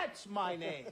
That's my name.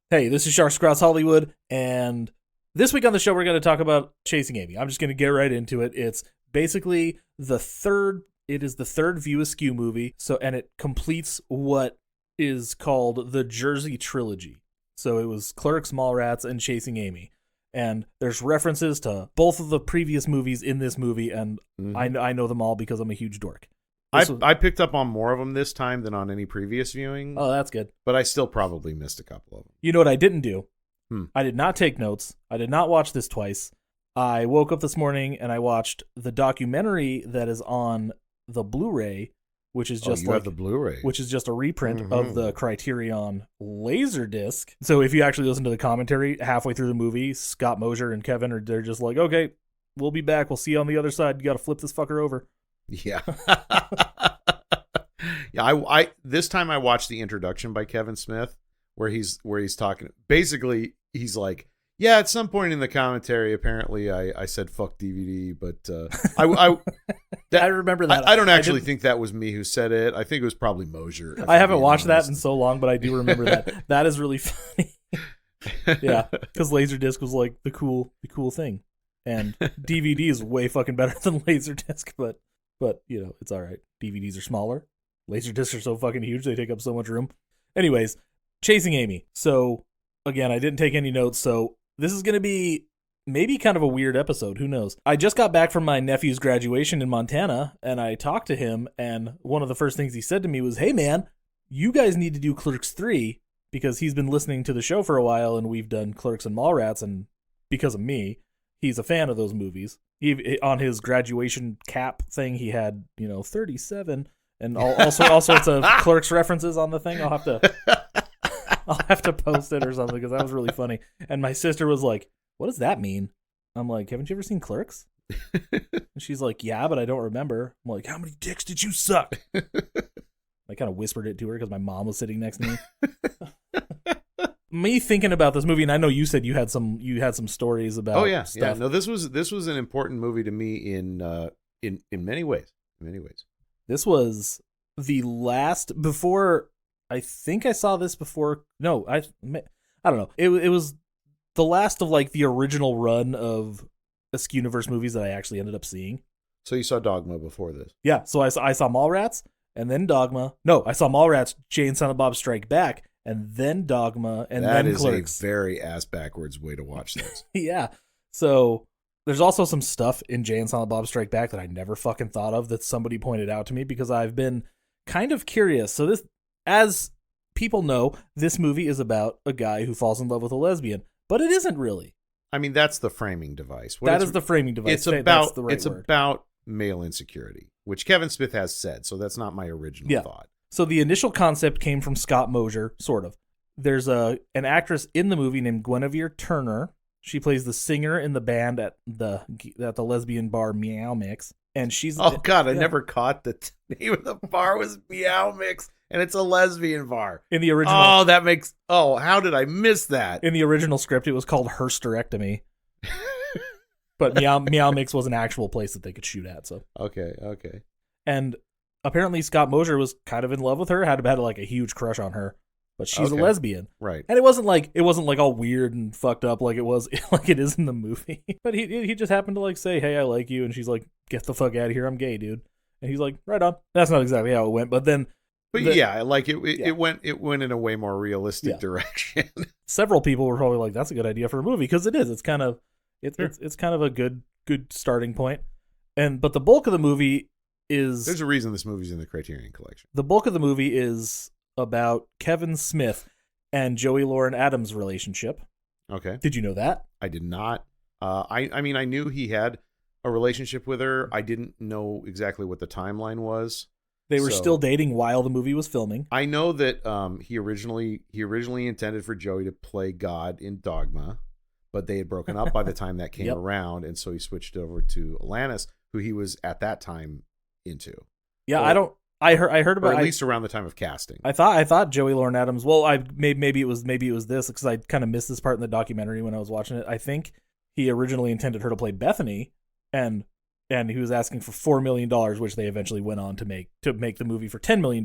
Hey, this is Sharks Across Hollywood, and this week on the show we're going to talk about Chasing Amy. I'm just going to get right into it. It's basically the third View Askew movie, and it completes what is called the Jersey Trilogy. So it was Clerks, Mallrats, and Chasing Amy. And there's references to both of the previous movies in this movie, and I know them all because I'm a huge dork. I picked up on more of them this time than on any previous viewing. Oh, that's good. But I still probably missed a couple of them. You know what I didn't do? I did not take notes. I did not watch this twice. I woke up this morning and I watched the documentary that is on the Blu-ray, which is just have the Blu-ray, which is just a reprint of the Criterion Laserdisc. So if you actually listen to the commentary halfway through the movie, Scott Mosier and Kevin they're just like, okay, we'll be back. We'll see you on the other side. You got to flip this fucker over. Yeah. Yeah, I this time I watched the introduction by Kevin Smith where he's talking. Basically, he's like, yeah, at some point in the commentary, apparently I said fuck DVD, but I remember that. I don't actually think that was me who said it. I think it was probably Mosier. I haven't watched that in so long, but I do remember that. That is really funny. Yeah, because Laserdisc was like the cool thing, and DVD is way fucking better than Laserdisc, but you know, it's all right. DVDs are smaller. Laserdiscs are so fucking huge, they take up so much room. Anyways, Chasing Amy. So, again, I didn't take any notes, so this is going to be maybe kind of a weird episode. Who knows? I just got back from my nephew's graduation in Montana, and I talked to him, and one of the first things he said to me was, hey, man, you guys need to do Clerks 3, because he's been listening to the show for a while, and we've done Clerks and Mallrats, and because of me, he's a fan of those movies. On his graduation cap thing, he had, 37, and all sorts of Clerks references on the thing. I'll have to post it or something because that was really funny. And my sister was like, "What does that mean?" I'm like, "Haven't you ever seen Clerks?" And she's like, "Yeah, but I don't remember." I'm like, "How many dicks did you suck?" I kind of whispered it to her because my mom was sitting next to me. Me thinking about this movie, and I know you said you had some stories about. Oh yeah, stuff. No, this was an important movie to me in many ways. This was the last before. I think I saw this before. No, I don't know. It was the last of like the original run of Askew-niverse movies that I actually ended up seeing. So you saw Dogma before this? Yeah. So I saw Mallrats and then Dogma. No, I saw Mallrats, Jay and Silent Bob Strike Back, and then Dogma, and then Clerks. That is a very ass backwards way to watch this. Yeah. So there's also some stuff in Jay and Silent Bob Strike Back that I never fucking thought of that somebody pointed out to me because I've been kind of curious. So this, as people know, this movie is about a guy who falls in love with a lesbian, but it isn't really. I mean, that's the framing device. That is the framing device. It's about male insecurity, which Kevin Smith has said, so that's not my original thought. So the initial concept came from Scott Mosier, sort of. There's an actress in the movie named Guinevere Turner. She plays the singer in the band at the lesbian bar Meow Mix, and she's I never caught the name of the bar was Meow Mix, and it's a lesbian bar in the original. How did I miss that? In the original script, it was called Hysterectomy, but Meow Mix was an actual place that they could shoot at. So okay, and apparently Scott Mosier was kind of in love with her, had like a huge crush on her. But she's a lesbian, right? And it wasn't like all weird and fucked up like it is in the movie. But he just happened to like say, "Hey, I like you," and she's like, "Get the fuck out of here, I'm gay, dude." And he's like, "Right on." That's not exactly how it went, but then. It went in a way more realistic direction. Several people were probably like, "That's a good idea for a movie," because it is. It's kind of it's kind of a good starting point. But the bulk of the movie is there's a reason this movie's in the Criterion Collection. The bulk of the movie is about Kevin Smith and Joey Lauren Adams' relationship. Okay. Did you know that? I did not. I mean, I knew he had a relationship with her. I didn't know exactly what the timeline was. They were still dating while the movie was filming. I know that he originally intended for Joey to play God in Dogma, but they had broken up by the time that came around, and so he switched over to Alanis, who he was at that time into. Yeah, I heard or about at least around the time of casting. I thought Joey Lauren Adams. Well, maybe it was this because I kind of missed this part in the documentary when I was watching it. I think he originally intended her to play Bethany, and he was asking for $4 million, which they eventually went on to make the movie for $10 million.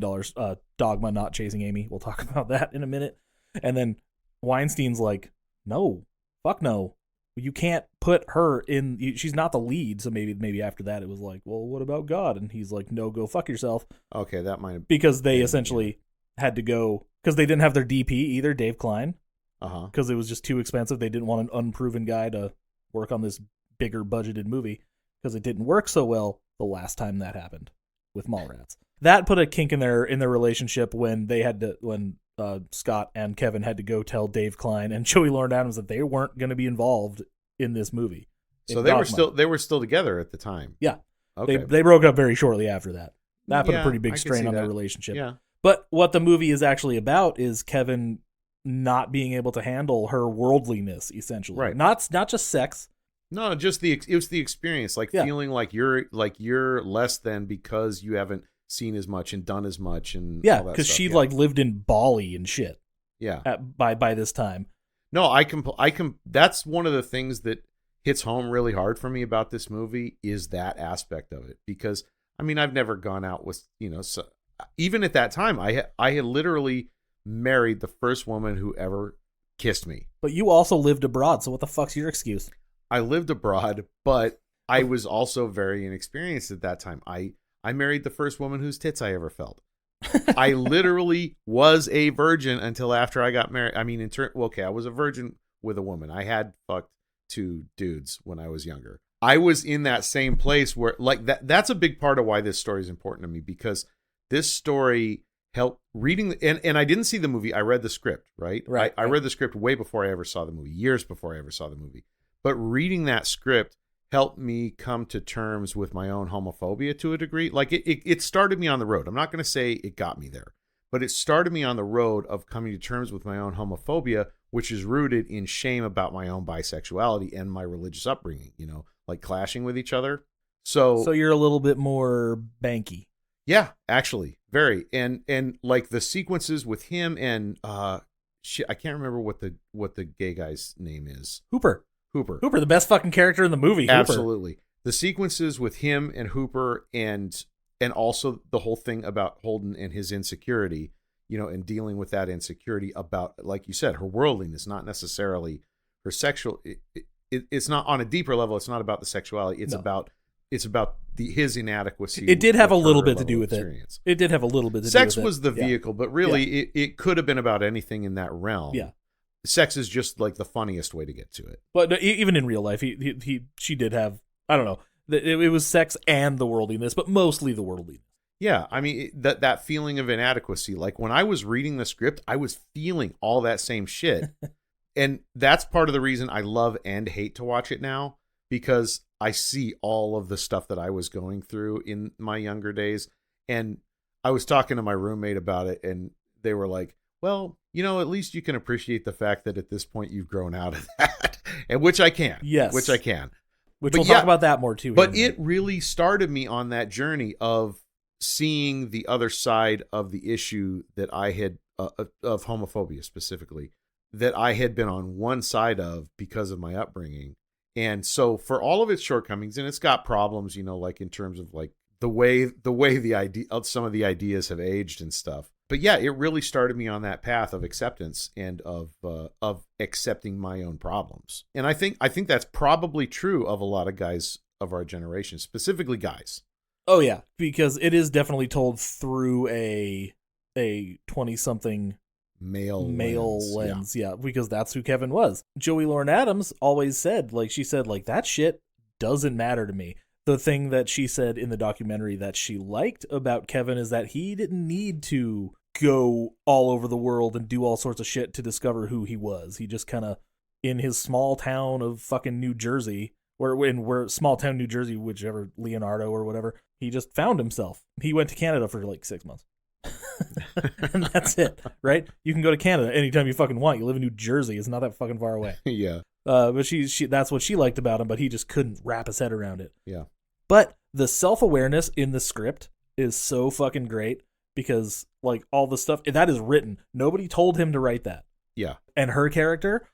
Dogma, Not Chasing Amy. We'll talk about that in a minute. And then Weinstein's like, no, fuck no. You can't put her in. She's not the lead. So maybe after that it was like, well, what about God? And he's like, no, go fuck yourself. Okay, that might have, because they essentially had to go because they didn't have their DP either, Dave Klein. Because it was just too expensive. They didn't want an unproven guy to work on this bigger budgeted movie because it didn't work so well the last time that happened with Mallrats. That put a kink in their relationship when Scott and Kevin had to go tell Dave Klein and Joey Lauren Adams that they weren't going to be involved in this movie. So they were still together at the time. Yeah. Okay. They broke up very shortly after that. That put a pretty big I can strain see on that. their relationship. Yeah. But what the movie is actually about is Kevin not being able to handle her worldliness, essentially. Right. Not just sex. No, just it was the experience, feeling like you're less than because you haven't seen as much and done as much and all that because stuff. she lived in Bali and shit. Yeah. By this time. No, that's one of the things that hits home really hard for me about this movie is that aspect of it, because I mean I've never gone out with so, even at that time I had literally married the first woman who ever kissed me. But you also lived abroad, so what the fuck's your excuse? I lived abroad, but I was also very inexperienced at that time. I married the first woman whose tits I ever felt. I literally was a virgin until after I got married. I mean, I was a virgin with a woman. I had fucked 2 dudes when I was younger. I was in that same place where that's a big part of why this story is important to me, because this story helped reading and I didn't see the movie. I read the script, right? I read the script way before I ever saw the movie, years before I ever saw the movie. But reading that script helped me come to terms with my own homophobia to a degree. Like it started me on the road. I'm not going to say it got me there, but it started me on the road of coming to terms with my own homophobia, which is rooted in shame about my own bisexuality and my religious upbringing, like clashing with each other. So you're a little bit more banky. Yeah, actually, very. And like the sequences with him and I can't remember what the gay guy's name is. Hooper, the best fucking character in the movie. Hooper. Absolutely. The sequences with him and Hooper and also the whole thing about Holden and his insecurity, and dealing with that insecurity about, like you said, her worldliness, not necessarily her sexual. It's not on a deeper level. It's not about the sexuality. It's about his inadequacy. It did have a little bit to do with it. It did have a little bit to do with it. Sex was the vehicle, but really it could have been about anything in that realm. Yeah. Sex is just like the funniest way to get to it. But even in real life, she did have, I don't know, it was sex and the worldliness, but mostly the worldliness. Yeah, I mean that feeling of inadequacy. Like when I was reading the script, I was feeling all that same shit, and that's part of the reason I love and hate to watch it now, because I see all of the stuff that I was going through in my younger days. And I was talking to my roommate about it, and they were like, well, at least you can appreciate the fact that at this point you've grown out of that. And which I can. Yes. Which I can. We'll talk about that more too. But it really started me on that journey of seeing the other side of the issue that I had, of homophobia specifically, that I had been on one side of because of my upbringing. And so for all of its shortcomings, and it's got problems, like in terms of like the way the idea of some of the ideas have aged and stuff. But yeah, it really started me on that path of acceptance and of accepting my own problems. And I think that's probably true of a lot of guys of our generation, specifically guys. Oh yeah, because it is definitely told through a 20-something male lens. Yeah, because that's who Kevin was. Joey Lauren Adams always said, she said, that shit doesn't matter to me. The thing that she said in the documentary that she liked about Kevin is that he didn't need to go all over the world and do all sorts of shit to discover who he was. He just kind of, in his small town of fucking New Jersey, where small town New Jersey, whichever, Leonardo or whatever, he just found himself. He went to Canada for 6 months. And that's it, right? You can go to Canada anytime you fucking want. You live in New Jersey. It's not that fucking far away. Yeah. But she that's what she liked about him, but he just couldn't wrap his head around it. Yeah. But the self-awareness in the script is so fucking great because like all the stuff that is written, nobody told him to write that. Yeah. And her character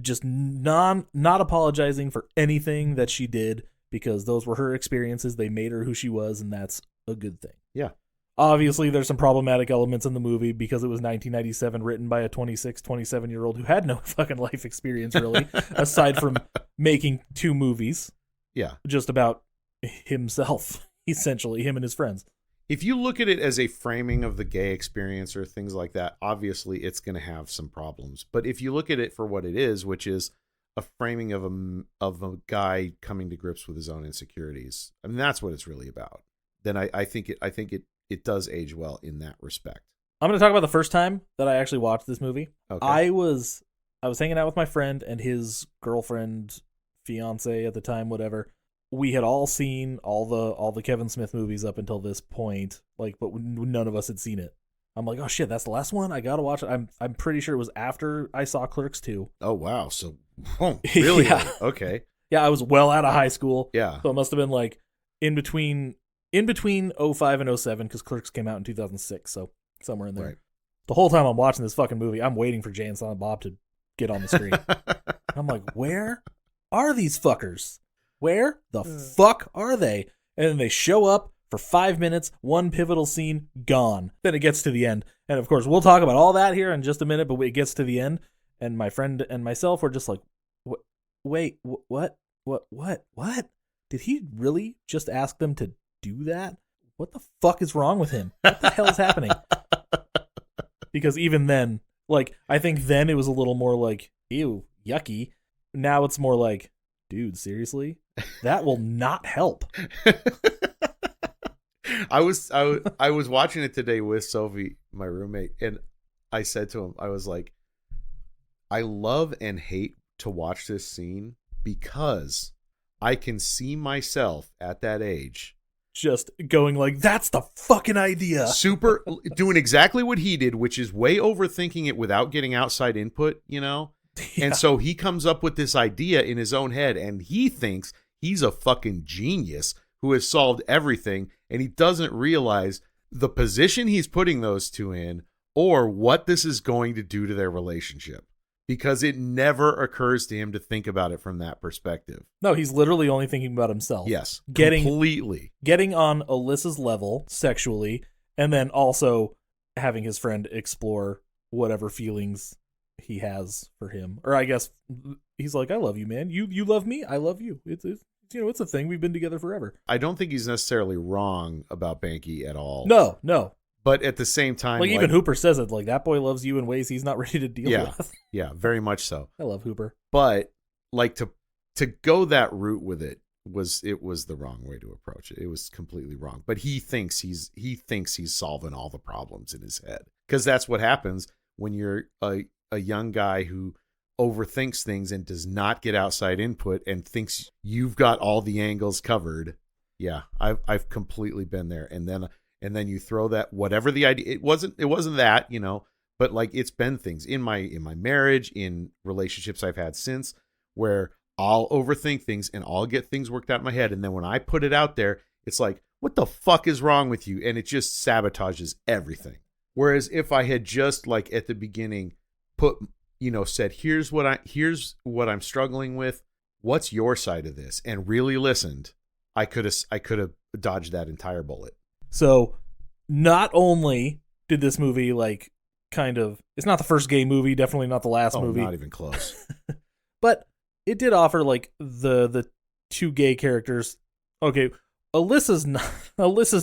just not apologizing for anything that she did because those were her experiences. They made her who she was, and that's a good thing. Yeah. Obviously, there's some problematic elements in the movie because it was 1997, written by a 26, 27-year-old who had no fucking life experience, really, aside from making 2 movies. Yeah. Just about himself, essentially, him and his friends. If you look at it as a framing of the gay experience or things like that, obviously it's going to have some problems. But if you look at it for what it is, which is a framing of a guy coming to grips with his own insecurities, I mean, that's what it's really about. Then I think it does age well in that respect. I'm going to talk about the first time that I actually watched this movie. Okay. I was hanging out with my friend and his girlfriend, fiance at the time, whatever. We had all seen all the Kevin Smith movies up until this point, like, but none of us had seen it. I'm like, oh shit, that's the last one. I gotta watch it. I'm pretty sure it was after I saw Clerks 2. Oh wow, so really? Yeah. Okay. Yeah, I was well out of high school. Yeah. So it must have been like in between 05 and 07 because Clerks came out in 2006, so somewhere in there. Right. The whole time I'm watching this fucking movie, I'm waiting for Jay and Silent Bob to get on the screen. I'm like, where are these fuckers? Where the fuck are they? And then they show up for 5 minutes, one pivotal scene, gone. Then it gets to the end. And of course, we'll talk about all that here in just a minute, but it gets to the end, and my friend and myself were just like, wait, what? Did he really just ask them to do that? What the fuck is wrong with him? What the hell is happening? Because even then, like, I think then it was a little more like, ew, yucky. Now it's more like, dude, seriously? That will not help. I was watching it today with Sophie, my roommate, and I said to him, I was like, I love and hate to watch this scene because I can see myself at that age just going like, that's the fucking idea. Super doing exactly what he did, which is way overthinking it without getting outside input, you know? Yeah. And so he comes up with this idea in his own head, and he thinks he's a fucking genius who has solved everything, and he doesn't realize the position he's putting those two in or what this is going to do to their relationship, because it never occurs to him to think about it from that perspective. No, he's literally only thinking about himself. Yes, completely. Getting on Alyssa's level sexually, and then also having his friend explore whatever feelings he has for him. Or I guess he's like, I love you, man. You love me, I love you. It's it's a thing. We've been together forever. I don't think he's necessarily wrong about Banky at all. No. But at the same time, like even Hooper says it, like, that boy loves you in ways he's not ready to deal with. Yeah, very much so. I love Hooper. But like to go that route with it was the wrong way to approach it. It was completely wrong. But he thinks he's solving all the problems in his head, because that's what happens when you're a young guy who overthinks things and does not get outside input and thinks you've got all the angles covered. Yeah, I've completely been there. And then you throw that, whatever the idea, it wasn't that, but like, it's been things in my marriage, in relationships I've had since, where I'll overthink things and I'll get things worked out in my head, and then when I put it out there, it's like, what the fuck is wrong with you? And it just sabotages everything. Whereas if I had just, like, at the beginning said, here's what I'm struggling with, what's your side of this, and really listened, I could have dodged that entire bullet. So not only did this movie, like, kind of, it's not the first gay movie, definitely not the last movie. Not even close. But it did offer, like, the two gay characters. Okay, Alyssa's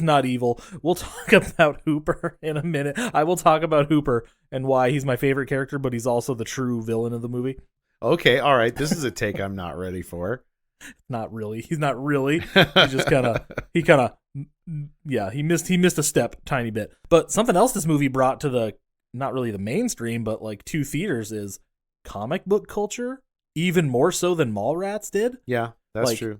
not evil. We'll talk about Hooper in a minute. I will talk about Hooper and why he's my favorite character, but he's also the true villain of the movie. Okay, all right. This is a take I'm not ready for. Not really. He's not really. He just he missed a step tiny bit. But something else this movie brought to the, not really the mainstream, but like to theaters, is comic book culture, even more so than Mallrats did. Yeah, that's true.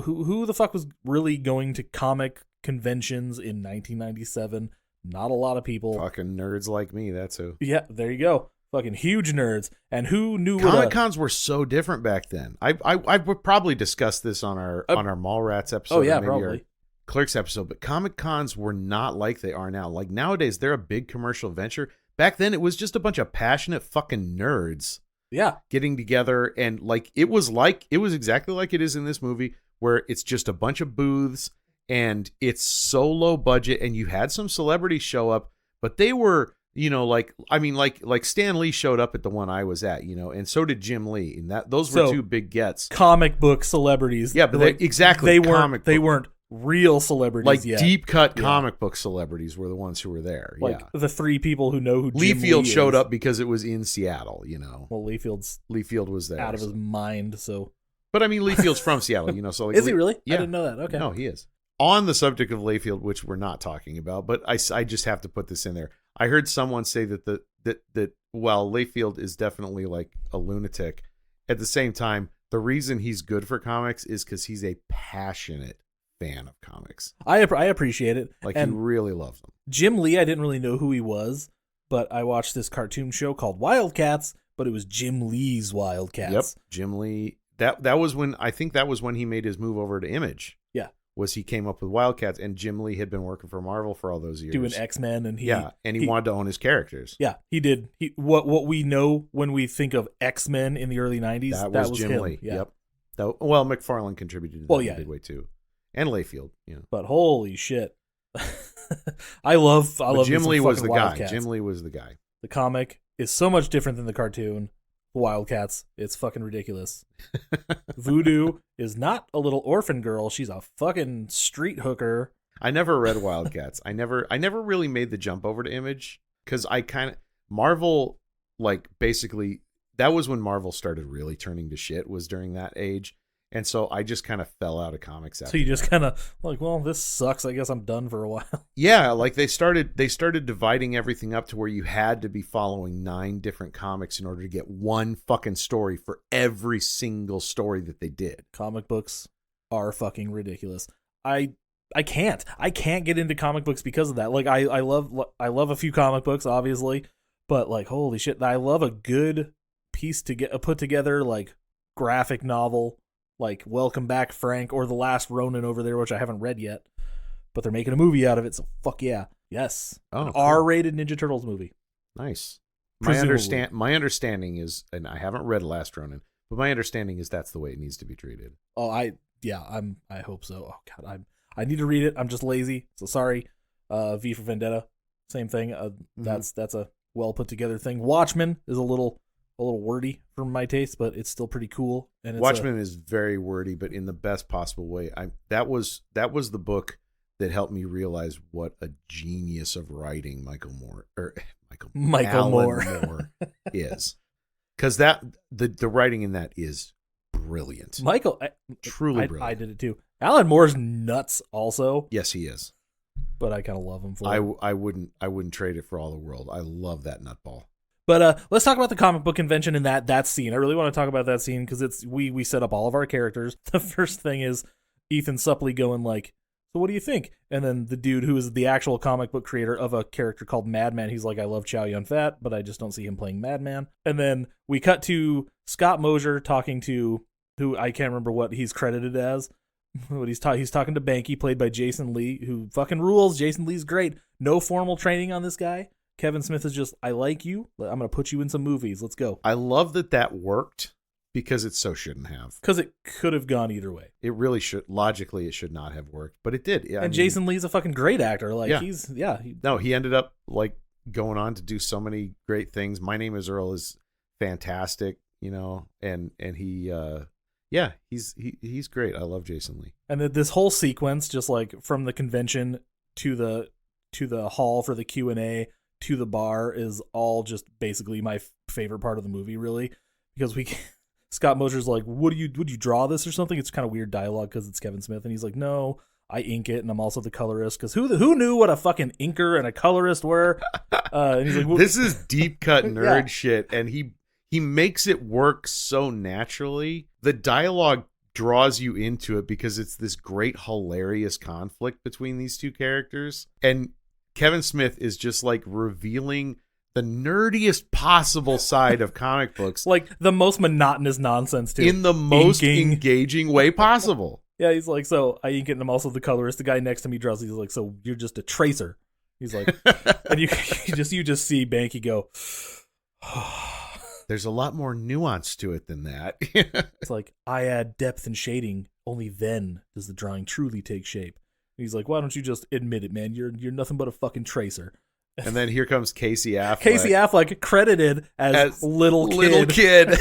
Who the fuck was really going to comic conventions in 1997? Not a lot of people. Fucking nerds like me, that's who. Yeah, there you go. Fucking huge nerds. And who knew Comic Cons were so different back then. I would probably discuss this on our Mallrats episode. Oh yeah, probably. Clerks episode, but Comic Cons were not like they are now. Like nowadays, they're a big commercial venture. Back then, it was just a bunch of passionate fucking nerds. Yeah. Getting together, and it was exactly like it is in this movie, where it's just a bunch of booths and it's so low budget, and you had some celebrities show up, but they were, like Stan Lee showed up at the one I was at, and so did Jim Lee, and those were two big gets. Comic book celebrities. Yeah, but they weren't real celebrities like yet. Deep cut comic book celebrities were the ones who were there. Like the three people who know who Jim Liefeld Lee showed is. up because it was in Seattle, Well, Liefeld was there. Out of his mind, so. But I mean, Liefeld's from Seattle, so is he really? Yeah. I didn't know that. Okay. No, he is. On the subject of Liefeld, which we're not talking about, but I just have to put this in there. I heard someone say that while Liefeld is definitely like a lunatic, at the same time, the reason he's good for comics is because he's a passionate fan of comics. I appreciate it. Like, and he really loves them. Jim Lee, I didn't really know who he was, but I watched this cartoon show called Wildcats, but it was Jim Lee's Wildcats. Yep, Jim Lee. That was when he made his move over to Image. Yeah. He came up with Wildcats, and Jim Lee had been working for Marvel for all those years. Doing X-Men, and he wanted to own his characters. Yeah, he did. What we know when we think of X-Men in the early 90s, that was Jim him. Lee. Yeah. Yep. McFarlane contributed to that in a big way too. And Liefeld, But holy shit. I love Jim Lee was the Wildcats. guy. Jim Lee was the guy. The comic is so much different than the cartoon. Wildcats, it's fucking ridiculous. Voodoo is not a little orphan girl, she's a fucking street hooker. I never read Wildcats. I never really made the jump over to Image, because Marvel, basically that was when Marvel started really turning to shit, was during that age. And so I just kind of fell out of comics after. So you just kind of well, this sucks. I guess I'm done for a while. Yeah, they started dividing everything up to where you had to be following 9 different comics in order to get one fucking story for every single story that they did. Comic books are fucking ridiculous. I can't get into comic books because of that. I love a few comic books, obviously, but holy shit, I love a good piece to get put together graphic novel. Welcome Back, Frank, or The Last Ronin over there, which I haven't read yet, but they're making a movie out of it, so fuck yeah. Yes. An R-rated Ninja Turtles movie. Nice. My understanding is, and I haven't read Last Ronin, but my understanding is that's the way it needs to be treated. Oh, I hope so. Oh god, I need to read it. I'm just lazy, so sorry. V for Vendetta, same thing. That's a well put together thing. Watchmen is a little wordy for my taste, but it's still pretty cool. And Watchmen is very wordy, but in the best possible way. That was the book that helped me realize what a genius of writing Michael Moore is, because the writing in that is brilliant. Truly brilliant. I did it too. Alan Moore's nuts, also. Yes, he is. But I kind of love him for it. I wouldn't trade it for all the world. I love that nutball. But let's talk about the comic book convention and that scene. I really want to talk about that scene because we set up all of our characters. The first thing is Ethan Suplee going so what do you think? And then the dude who is the actual comic book creator of a character called Madman, he's like, I love Chow Yun-Fat, but I just don't see him playing Madman. And then we cut to Scott Mosier talking to, who I can't remember what he's credited as, but he's talking to Banky, played by Jason Lee, who fucking rules. Jason Lee's great. No formal training on this guy. Kevin Smith is just, I like you. I'm going to put you in some movies. Let's go. I love that worked because it so shouldn't have. Because it could have gone either way. It really should. Logically, it should not have worked, but it did. Yeah, Jason Lee's a fucking great actor. He ended up going on to do so many great things. My Name is Earl is fantastic, and he, he's great. I love Jason Lee. And this whole sequence, just from the convention to the hall for the Q&A, to the bar, is all just basically my favorite part of the movie, really, because Scott Mosier's like, would you draw this or something? It's kind of weird dialogue because it's Kevin Smith, and he's like, no, I ink it, and I'm also the colorist, because who knew what a fucking inker and a colorist were? And he's like, this is deep cut nerd shit, and he makes it work so naturally. The dialogue draws you into it because it's this great hilarious conflict between these two characters, and Kevin Smith is just revealing the nerdiest possible side of comic books, the most monotonous nonsense too, in the most engaging way possible. Yeah, he's like, so I ink it, and I'm also the colorist. The guy next to me draws. He's like, so you're just a tracer. He's like, and you just see Banky go. There's a lot more nuance to it than that. It's like, I add depth and shading. Only then does the drawing truly take shape. And he's like, why don't you just admit it, man? You're nothing but a fucking tracer. And then here comes Casey Affleck. Casey Affleck credited as little kid.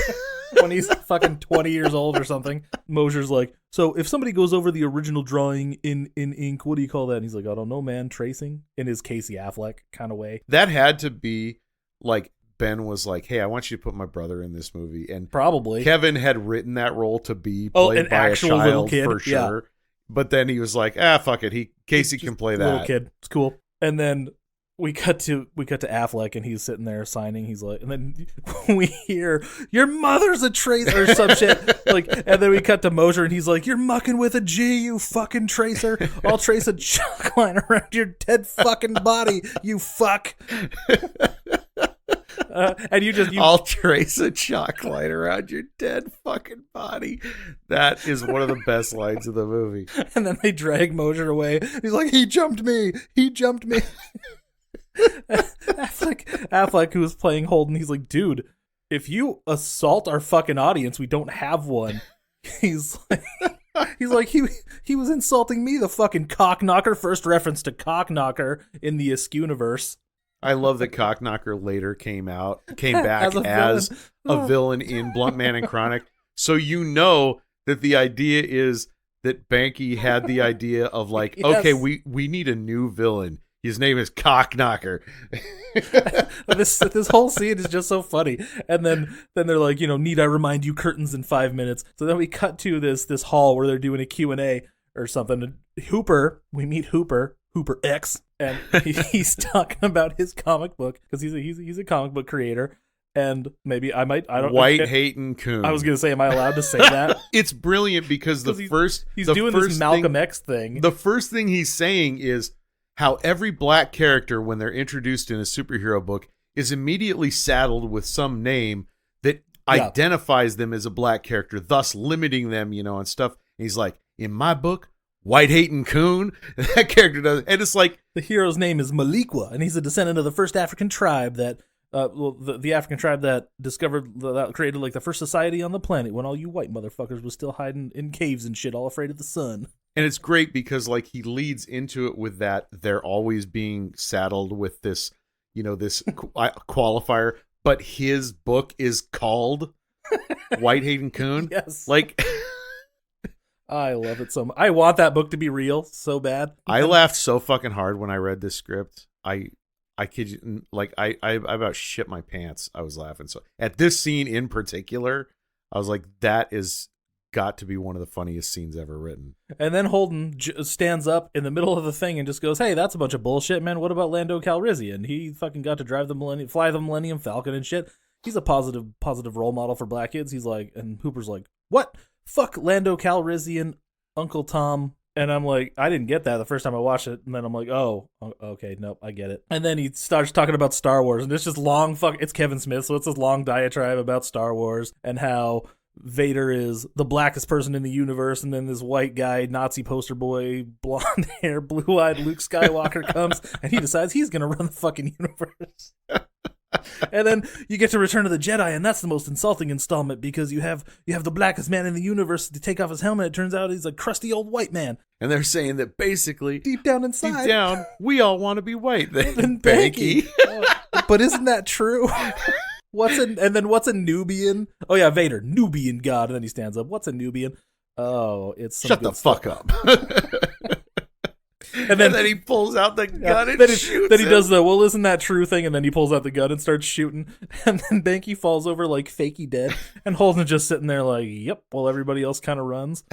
When he's fucking 20 years old or something. Mosier's like, so if somebody goes over the original drawing in ink, what do you call that? And he's like, I don't know, man, tracing, in his Casey Affleck kind of way. That had to be like Ben was like, hey, I want you to put my brother in this movie. And probably Kevin had written that role to be played by a child kid. for sure. Yeah. But then he was like, fuck it. Casey can play that. Little kid. It's cool. And then we cut to Affleck, and he's sitting there signing. He's like, and then we hear, your mother's a tracer or some shit. Like, and then we cut to Mosier, and he's like, you're mucking with a G, you fucking tracer. I'll trace a chalk line around your dead fucking body, you fuck. And I'll trace a chalk line around your dead fucking body. That is one of the best lines of the movie. And then they drag Mosier away. He's like, he jumped me. Affleck, who was playing Holden, he's like, dude, if you assault our fucking audience, we don't have one. He's like, he was insulting me, the fucking cockknocker. First reference to cockknocker in the Askew-universe. I love that Cockknocker later came back as a villain in Blunt Man and Chronic. So you know that the idea is that Banky had the idea of like, yes. Okay, we need a new villain. His name is Cockknocker. This whole scene is just so funny. And then they're like, need I remind you, curtains in 5 minutes. So then we cut to this hall where they're doing a Q&A or something. We meet Hooper X, and he's talking about his comic book because he's a comic book creator. And maybe I don't White Hayton Coon. I was gonna say, am I allowed to say that? It's brilliant because he's doing this Malcolm X thing. The first thing he's saying is how every black character, when they're introduced in a superhero book, is immediately saddled with some name that identifies them as a black character, thus limiting them, and stuff. And he's like, in my book, White Hayton Coon, that character does, and it's like the hero's name is Maliqua, and he's a descendant of the first African tribe that, the African tribe that created like the first society on the planet when all you white motherfuckers was still hiding in caves and shit, all afraid of the sun. And it's great because like he leads into it with that they're always being saddled with this, this qualifier, but his book is called White Hayton Coon. Yes, like. I love it so much. I want that book to be real so bad. I laughed so fucking hard when I read this script. I kid you, like I about shit my pants. I was laughing. So at this scene in particular, I was like, that is got to be one of the funniest scenes ever written. And then Holden stands up in the middle of the thing and just goes, hey, that's a bunch of bullshit, man. What about Lando Calrissian? He fucking got to fly the Millennium Falcon and shit. He's a positive role model for black kids. He's like, and Hooper's like, what? Fuck Lando Calrissian, Uncle Tom. And I'm like, I didn't get that the first time I watched it. And then I'm like, oh, okay, nope, I get it. And then he starts talking about Star Wars. And it's just it's Kevin Smith, so it's this long diatribe about Star Wars and how Vader is the blackest person in the universe. And then this white guy, Nazi poster boy, blonde hair, blue-eyed Luke Skywalker comes and he decides he's going to run the fucking universe. And then you get to Return of the Jedi, and that's the most insulting installment because you have the blackest man in the universe to take off his helmet. It turns out he's a crusty old white man. And they're saying that basically, deep down, we all want to be white. Then Banky. But isn't that true? What's a Nubian? Oh yeah, Vader, Nubian god. And then he stands up. What's a Nubian? Oh, it's some shut the fuck up. And then he pulls out the gun and shoots. Then he does the, well, isn't that true thing? And then he pulls out the gun and starts shooting. And then Banky falls over like fakey dead. And Holden's just sitting there like, yep, while everybody else kind of runs.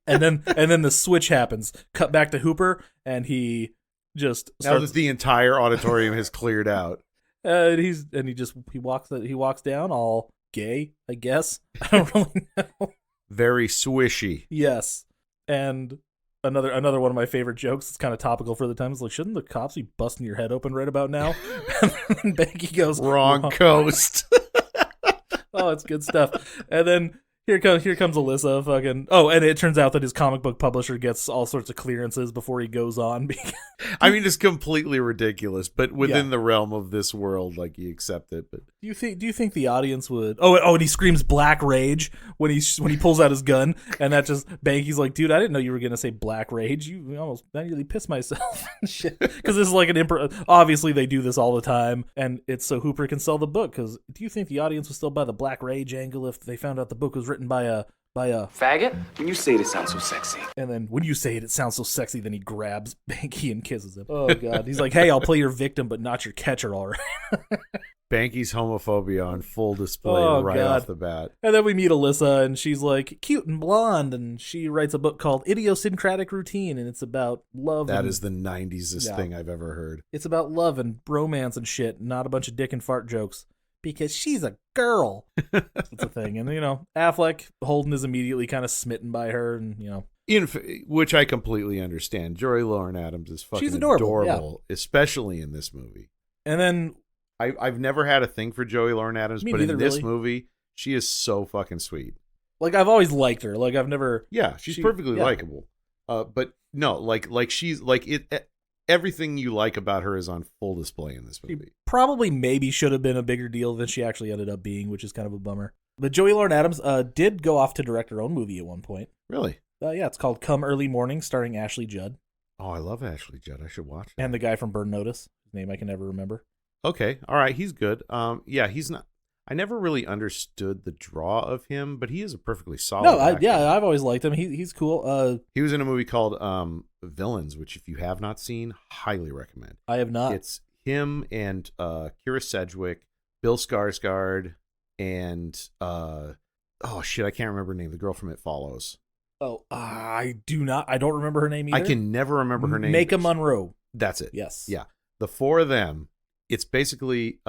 And then the switch happens. Cut back to Hooper, and he just starts. Now that the entire auditorium has cleared out. He walks down all gay, I guess. I don't really know. Very swishy. Yes. And Another one of my favorite jokes. It's kind of topical for the time. It's like, shouldn't the cops be busting your head open right about now? And Banky goes, wrong coast. Oh, it's good stuff. And then Here comes Alyssa fucking. Oh, and it turns out that his comic book publisher gets all sorts of clearances before he goes on. I mean, it's completely ridiculous, but within the realm of this world, like you accept it. But Do you think the audience would? Oh, and he screams "Black Rage" when he pulls out his gun, and that just Banky's like, dude, I didn't know you were gonna say "Black Rage." You almost I nearly pissed myself. Shit, because this is like an obviously they do this all the time, and it's so Hooper can sell the book. Because do you think the audience would still buy the Black Rage angle if they found out the book was written by a faggot? When you say it, it sounds so sexy. And then when you say it sounds so sexy, then he grabs Banky and kisses him. Oh god, he's like, hey, I'll play your victim, but not your catcher, all right. Banky's homophobia on full display off the bat. And then we meet Alyssa, and she's like cute and blonde, and she writes a book called Idiosyncratic Routine, and it's about love. That is the 90s thing I've ever heard. It's about love and bromance and shit, not a bunch of dick and fart jokes. Because she's a girl. It's a thing. And, Affleck, Holden is immediately kind of smitten by her, and, which I completely understand. Joy Lauren Adams is fucking she's adorable, especially in this movie. And then I've never had a thing for Joey Lauren Adams, but in this movie, she is so fucking sweet. Like, I've always liked her. Like, I've never... Yeah, she's perfectly likable. But no, like she's like it. Everything you like about her is on full display in this movie. She probably maybe should have been a bigger deal than she actually ended up being, which is kind of a bummer. But Joey Lauren Adams did go off to direct her own movie at one point. Really? Yeah, it's called Come Early Morning, starring Ashley Judd. Oh, I love Ashley Judd. I should watch that. And the guy from Burn Notice, his name I can never remember. Okay, all right, he's good. Yeah, he's not. I never really understood the draw of him, but he is a perfectly solid actor. I've always liked him. He's cool. He was in a movie called Villains, which if you have not seen, highly recommend. I have not. It's him and Kira Sedgwick, Bill Skarsgård, and I can't remember her name. The girl from It Follows. Oh, I do not. I don't remember her name either. I can never remember her name. Maika Monroe. That's it. Yes. Yeah. The four of them. It's basically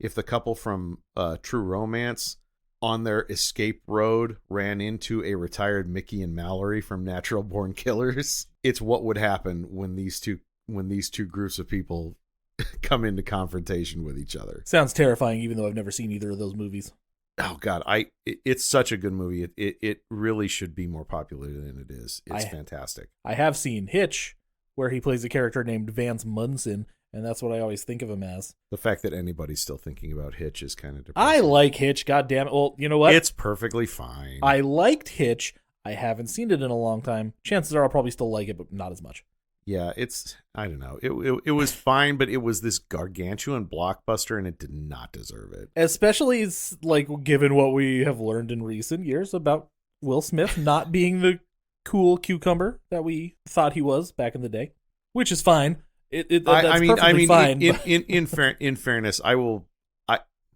if the couple from True Romance on their escape road ran into a retired Mickey and Mallory from Natural Born Killers, it's what would happen when these two groups of people come into confrontation with each other. Sounds terrifying, even though I've never seen either of those movies. Oh God, it's such a good movie. It really should be more popular than it is. It's fantastic. I have seen Hitch, where he plays a character named Vance Munson. And that's what I always think of him as. The fact that anybody's still thinking about Hitch is kind of depressing. I like Hitch, goddammit. Well, you know what? It's perfectly fine. I liked Hitch. I haven't seen it in a long time. Chances are I'll probably still like it, but not as much. Yeah, I don't know. It was fine, but it was this gargantuan blockbuster, and it did not deserve it. Especially, given what we have learned in recent years about Will Smith not being the cool cucumber that we thought he was back in the day, which is fine. Fine. In fairness,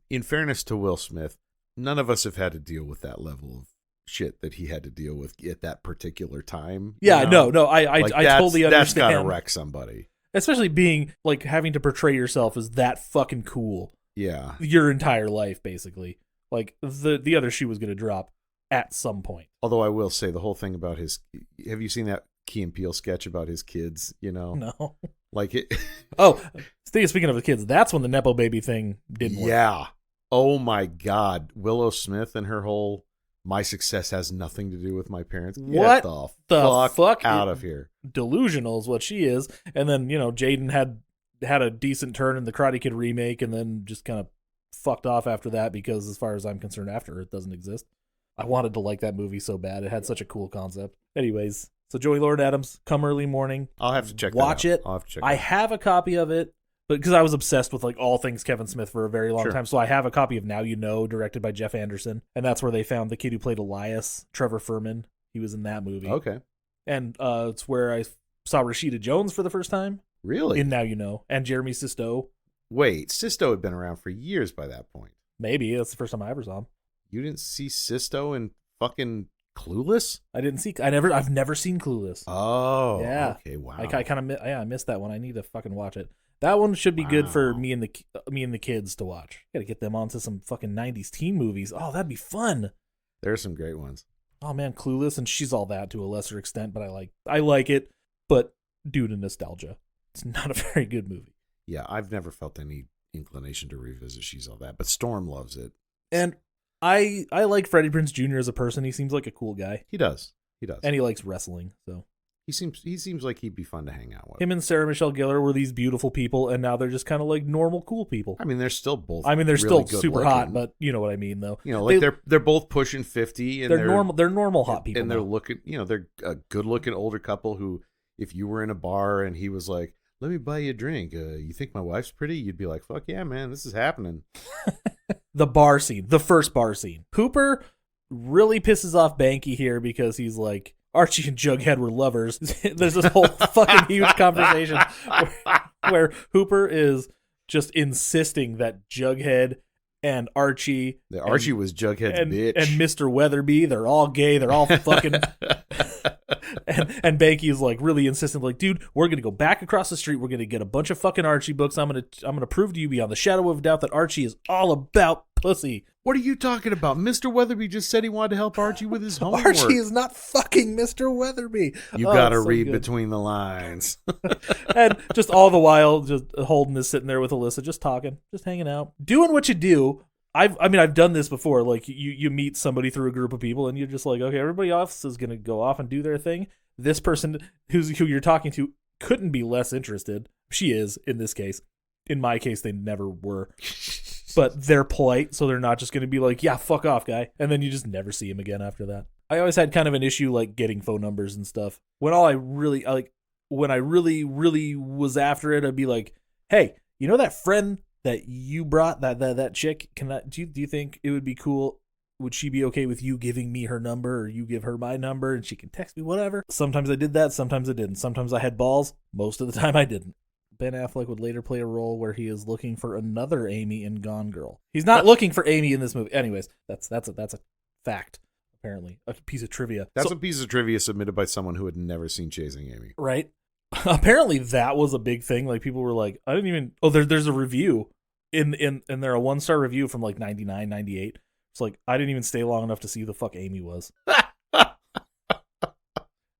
in fairness to Will Smith, none of us have had to deal with that level of shit that he had to deal with at that particular time. Yeah, no, I totally understand. That's gotta wreck somebody. Especially being having to portray yourself as that fucking cool. Yeah. Your entire life, basically. Like the other shoe was gonna drop at some point. Although I will say the whole thing about have you seen that Key and Peele sketch about his kids? No. Like it. Oh, speaking of the kids, that's when the Nepo baby thing didn't work. Yeah. Oh my God. Willow Smith and her whole "my success has nothing to do with my parents." What Get the fuck out of here. Delusional is what she is. And then, Jaden had a decent turn in the Karate Kid remake and then just kind of fucked off after that because as far as I'm concerned, After Earth doesn't exist. I wanted to like that movie so bad. It had such a cool concept. Anyways. So Joey Lauren Adams, Come Early Morning. I'll have to check that Watch out. it. I'll have to check I have a copy of it, but because I was obsessed with all things Kevin Smith for a very long time. So I have a copy of Now You Know, directed by Jeff Anderson. And that's where they found the kid who played Elias, Trevor Furman. He was in that movie. Okay. And it's where I saw Rashida Jones for the first time. Really? In Now You Know. And Jeremy Sisto. Wait, Sisto had been around for years by that point. Maybe. That's the first time I ever saw him. You didn't see Sisto in fucking Clueless? I've never seen Clueless. Oh, yeah. Okay, wow. I missed that one. I need to fucking watch it. That one should be good for me and the kids to watch. Got to get them onto some fucking 90s teen movies. Oh, that'd be fun. There's some great ones. Oh man, Clueless, and She's All That to a lesser extent, but I like it, but due to nostalgia, it's not a very good movie. Yeah, I've never felt any inclination to revisit She's All That, but Storm loves it. And I like Freddie Prinze Jr. as a person. He seems like a cool guy. He does. And he likes wrestling, so. He seems like he'd be fun to hang out with. Him and Sarah Michelle Gellar were these beautiful people, and now they're just kind of like normal, cool people. I mean, they're still both. They're really still good super looking. hot, but you know what I mean, though. You know, like they're both pushing 50, and they're normal. They're normal hot people, and they're now. looking. You know, they're a good-looking older couple who, if you were in a bar and he was like, "Let me buy you a drink. You think my wife's pretty?" You'd be like, "Fuck yeah, man, this is happening." The bar scene, the first bar scene. Hooper really pisses off Banky here because he's like, Archie and Jughead were lovers. There's this whole fucking huge conversation where Hooper is just insisting that Jughead and Archie... Archie was Jughead's bitch. And Mr. Weatherby, they're all gay, they're all fucking... and Banky is like really insistent, like, dude, we're gonna go back across the street, we're gonna get a bunch of fucking Archie books, I'm gonna prove to you beyond the shadow of a doubt that Archie is all about pussy. What are you talking about? Mr. Weatherby just said he wanted to help Archie with his homework. Archie is not fucking Mr. Weatherby. You gotta so read good. between the lines. And just all the while, just Holden is sitting there with Alyssa, just talking, just hanging out, doing what you do. I've done this before. Like you meet somebody through a group of people, and you're just like, okay, everybody else is gonna go off and do their thing. This person who you're talking to couldn't be less interested. She is in this case. In my case, they never were. But they're polite, so they're not just going to be like, yeah, fuck off, guy. And then you just never see him again after that. I always had kind of an issue like getting phone numbers and stuff. When I really was after it, I'd be like, hey, you know that friend that you brought, that chick? Do you think it would be cool? Would she be okay with you giving me her number, or you give her my number and she can text me, whatever? Sometimes I did that, sometimes I didn't. Sometimes I had balls, most of the time I didn't. Ben Affleck would later play a role where he is looking for another Amy in Gone Girl. He's not looking for Amy in this movie. Anyways, that's a fact, apparently. A piece of trivia. That's a piece of trivia submitted by someone who had never seen Chasing Amy. Right? Apparently that was a big thing. Like, people were like, I didn't even... Oh, there's a review. And they're a 1-star review from like 99, 98. It's like, I didn't even stay long enough to see who the fuck Amy was.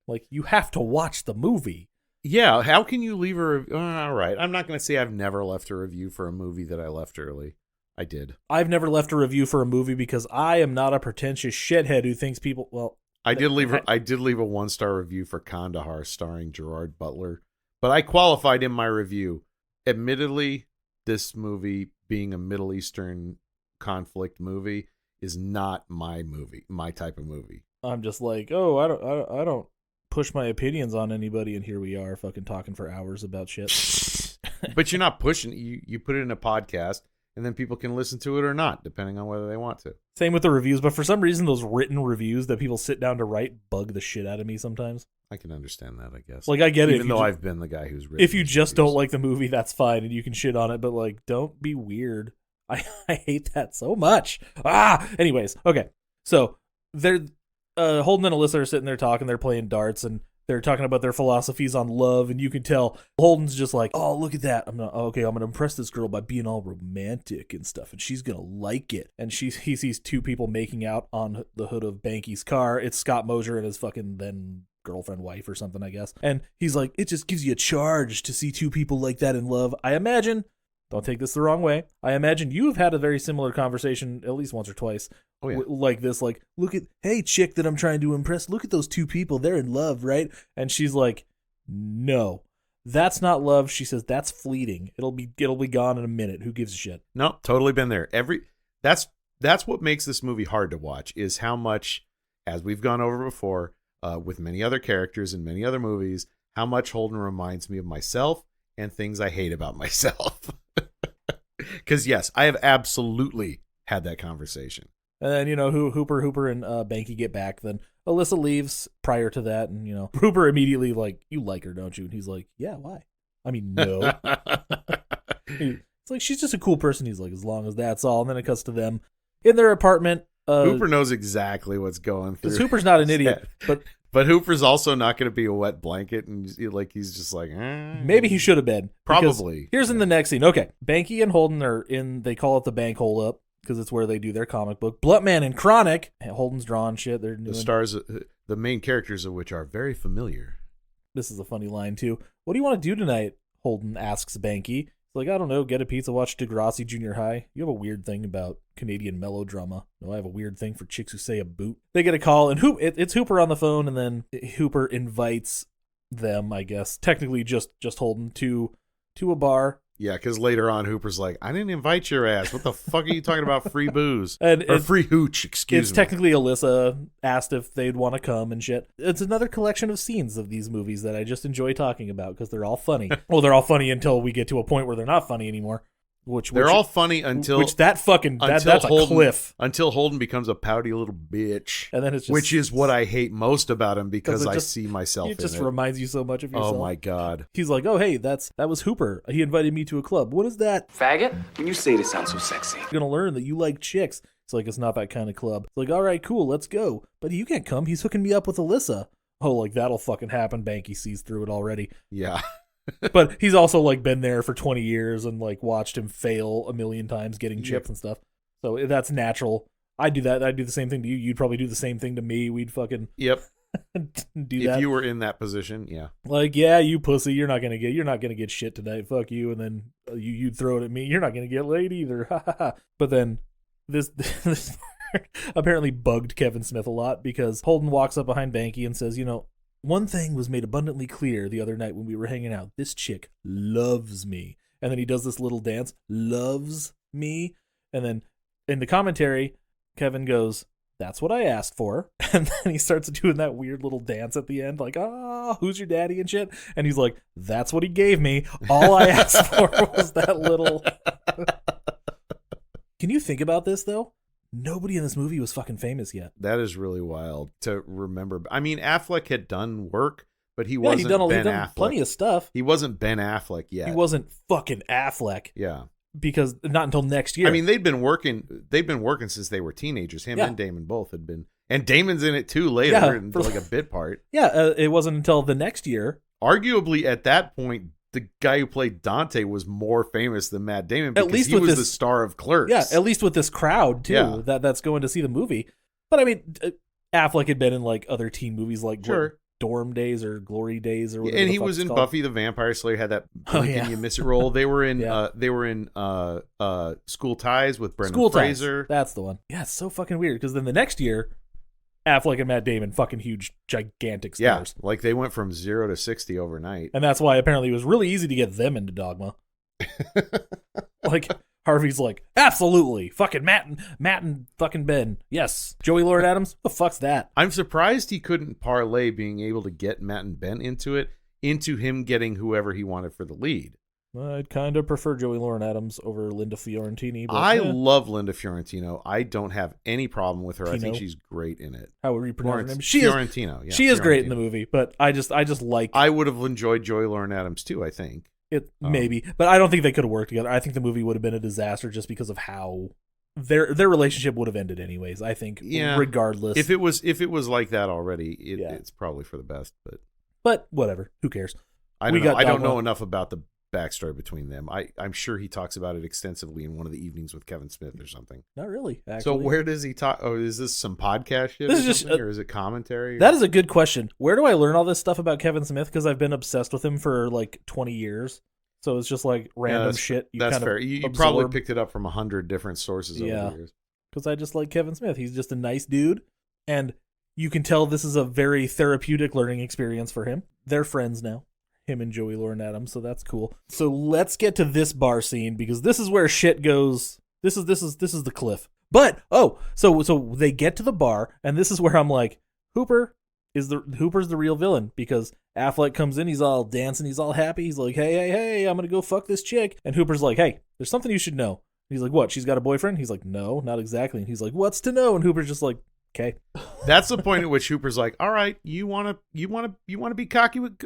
Like, you have to watch the movie. Yeah, how can you leave a review? All right, I'm not going to say I've never left a review for a movie that I left early. I did. I've never left a review for a movie because I am not a pretentious shithead who thinks people... Well, I did leave a 1-star review for Kandahar starring Gerard Butler, but I qualified in my review. Admittedly, this movie, being a Middle Eastern conflict movie, is not my type of movie. I'm just like, oh, I don't push my opinions on anybody, and here we are fucking talking for hours about shit. But you're not pushing. You put it in a podcast, and then people can listen to it or not, depending on whether they want to. Same with the reviews, but for some reason those written reviews that people sit down to write bug the shit out of me sometimes. I can understand that, I guess. Like, I get it. Even though I've been the guy who's written. If you just reviews. don't like the movie, that's fine, and you can shit on it, but like, don't be weird. I hate that so much. Anyways, okay. So they're Holden and Alyssa are sitting there talking, they're playing darts, and they're talking about their philosophies on love, and you can tell Holden's just like, oh, look at that. I'm gonna impress this girl by being all romantic and stuff, and she's gonna like it. And he sees two people making out on the hood of Banky's car. It's Scott Mosier and his fucking then girlfriend, wife, or something, I guess. And he's like, it just gives you a charge to see two people like that in love. I imagine, don't take this the wrong way, I imagine you have had a very similar conversation at least once or twice. Oh, yeah. Like this, like, hey, chick that I'm trying to impress, look at those two people, they're in love, right? And she's like, no, that's not love. She says, that's fleeting. It'll be gone in a minute. Who gives a shit? No, totally been there. That's what makes this movie hard to watch, is how much, as we've gone over before, with many other characters in many other movies, how much Holden reminds me of myself and things I hate about myself. Because yes, I have absolutely had that conversation. And then, Hooper and Banky get back. Then Alyssa leaves prior to that. And, Hooper immediately like, you like her, don't you? And he's like, yeah, why? I mean, no. It's like, she's just a cool person. He's like, as long as that's all. And then it cuts to them in their apartment. Hooper knows exactly what's going through. Because Hooper's not an idiot. But Hooper's also not going to be a wet blanket. And he's just like, maybe he should have been. Probably. Here's in the next scene. Okay. Banky and Holden are in, they call it the bank hole up, because it's where they do their comic book. Bluntman and Chronic. Holden's drawing shit. They're doing... The stars, the main characters of which are very familiar. This is a funny line, too. What do you want to do tonight? Holden asks Banky. He's like, I don't know, get a pizza, watch Degrassi Junior High. You have a weird thing about Canadian melodrama. No, I have a weird thing for chicks who say a boot. They get a call, and it's Hooper on the phone, and then Hooper invites them, I guess, technically just Holden, to a bar. Yeah, because later on, Hooper's like, I didn't invite your ass. What the fuck are you talking about free booze? Or free hooch, excuse me. It's technically Alyssa asked if they'd want to come and shit. It's another collection of scenes of these movies that I just enjoy talking about because they're all funny. Well, they're all funny until we get to a point where they're not funny anymore. They're all funny until that's a cliff. Until Holden becomes a pouty little bitch, and then it's just, which is what I hate most about him because I see myself in it. It just reminds you so much of yourself. Oh my god! He's like, oh hey, that was Hooper. He invited me to a club. What is that? Faggot? When you say it, it sounds so sexy. You're gonna learn that you like chicks. It's like, it's not that kind of club. It's like, all right, cool, let's go. But you can't come. He's hooking me up with Alyssa. Oh, like that'll fucking happen. Banky sees through it already. Yeah. But he's also like been there for 20 years and like watched him fail a million times getting chicks and stuff. So that's natural. I do that. I'd do the same thing to you. You'd probably do the same thing to me. We'd fucking do that. If you were in that position, yeah. Like, yeah, you pussy, you're not gonna get shit tonight. Fuck you. And then you'd throw it at me. You're not gonna get laid either. But then this apparently bugged Kevin Smith a lot because Holden walks up behind Banky and says, one thing was made abundantly clear the other night when we were hanging out. This chick loves me. And then he does this little dance, loves me. And then in the commentary, Kevin goes, that's what I asked for. And then he starts doing that weird little dance at the end, like, who's your daddy and shit? And he's like, that's what he gave me. All I asked for was that little... Can you think about this, though? Nobody in this movie was fucking famous yet. That is really wild to remember. I mean, Affleck had done work, but he wasn't he'd done Affleck. Plenty of stuff. He wasn't Ben Affleck yet. He wasn't fucking Affleck. Yeah. Because not until next year. I mean, they've been working since they were teenagers. Him and Damon both had been. And Damon's in it too later, in like a bit part. Yeah, it wasn't until the next year. Arguably, at that point, the guy who played Dante was more famous than Matt Damon because he was the star of Clerks. Yeah, at least with this crowd, too, that's going to see the movie. But, I mean, Affleck had been in, like, other teen movies like Dorm Days or Glory Days or whatever. And he was in Buffy the Vampire Slayer, had that Can You Miss It role. They were in School Ties with Brendan Fraser. Ties. That's the one. Yeah, it's so fucking weird because then the next year, Affleck and Matt Damon, fucking huge, gigantic stars. Yeah, like they went from 0 to 60 overnight. And that's why apparently it was really easy to get them into Dogma. Like, Harvey's like, absolutely, fucking Matt and fucking Ben. Yes. Joey Lauren Adams? What the fuck's that? I'm surprised he couldn't parlay being able to get Matt and Ben into him getting whoever he wanted for the lead. I'd kind of prefer Joey Lauren Adams over Linda Fiorentini. But, I love Linda Fiorentino. I don't have any problem with her. I think she's great in it. How would you pronounce her name? Fiorentino. She is great in the movie, but I just like... I would have enjoyed Joey Lauren Adams too, I think. Maybe, but I don't think they could have worked together. I think the movie would have been a disaster just because of how their relationship would have ended anyways. I think, regardless. If it was like that already, it's probably for the best. But whatever, who cares? I don't know enough about the backstory between them. I'm sure he talks about it extensively in one of the evenings with Kevin Smith or something. Not really, actually. So where does he talk? Oh, is this some podcast shit? Or is it commentary? That is a good question. Where do I learn all this stuff about Kevin Smith? Because I've been obsessed with him for like 20 years. So it's just like random shit. That's fair. You probably picked it up from 100 different sources over the years. Because I just like Kevin Smith. He's just a nice dude. And you can tell this is a very therapeutic learning experience for him. They're friends now. Him and Joey Lauren Adams, so that's cool. So let's get to this bar scene because this is where shit goes. This is the cliff. But so they get to the bar, and this is where I'm like, Hooper's the real villain because Affleck comes in, he's all dancing, he's all happy, he's like, hey, I'm gonna go fuck this chick, and Hooper's like, hey, there's something you should know. He's like, what? She's got a boyfriend? He's like, no, not exactly. And he's like, what's to know? And Hooper's just like, okay. That's the point at which Hooper's like, all right, you wanna be cocky with.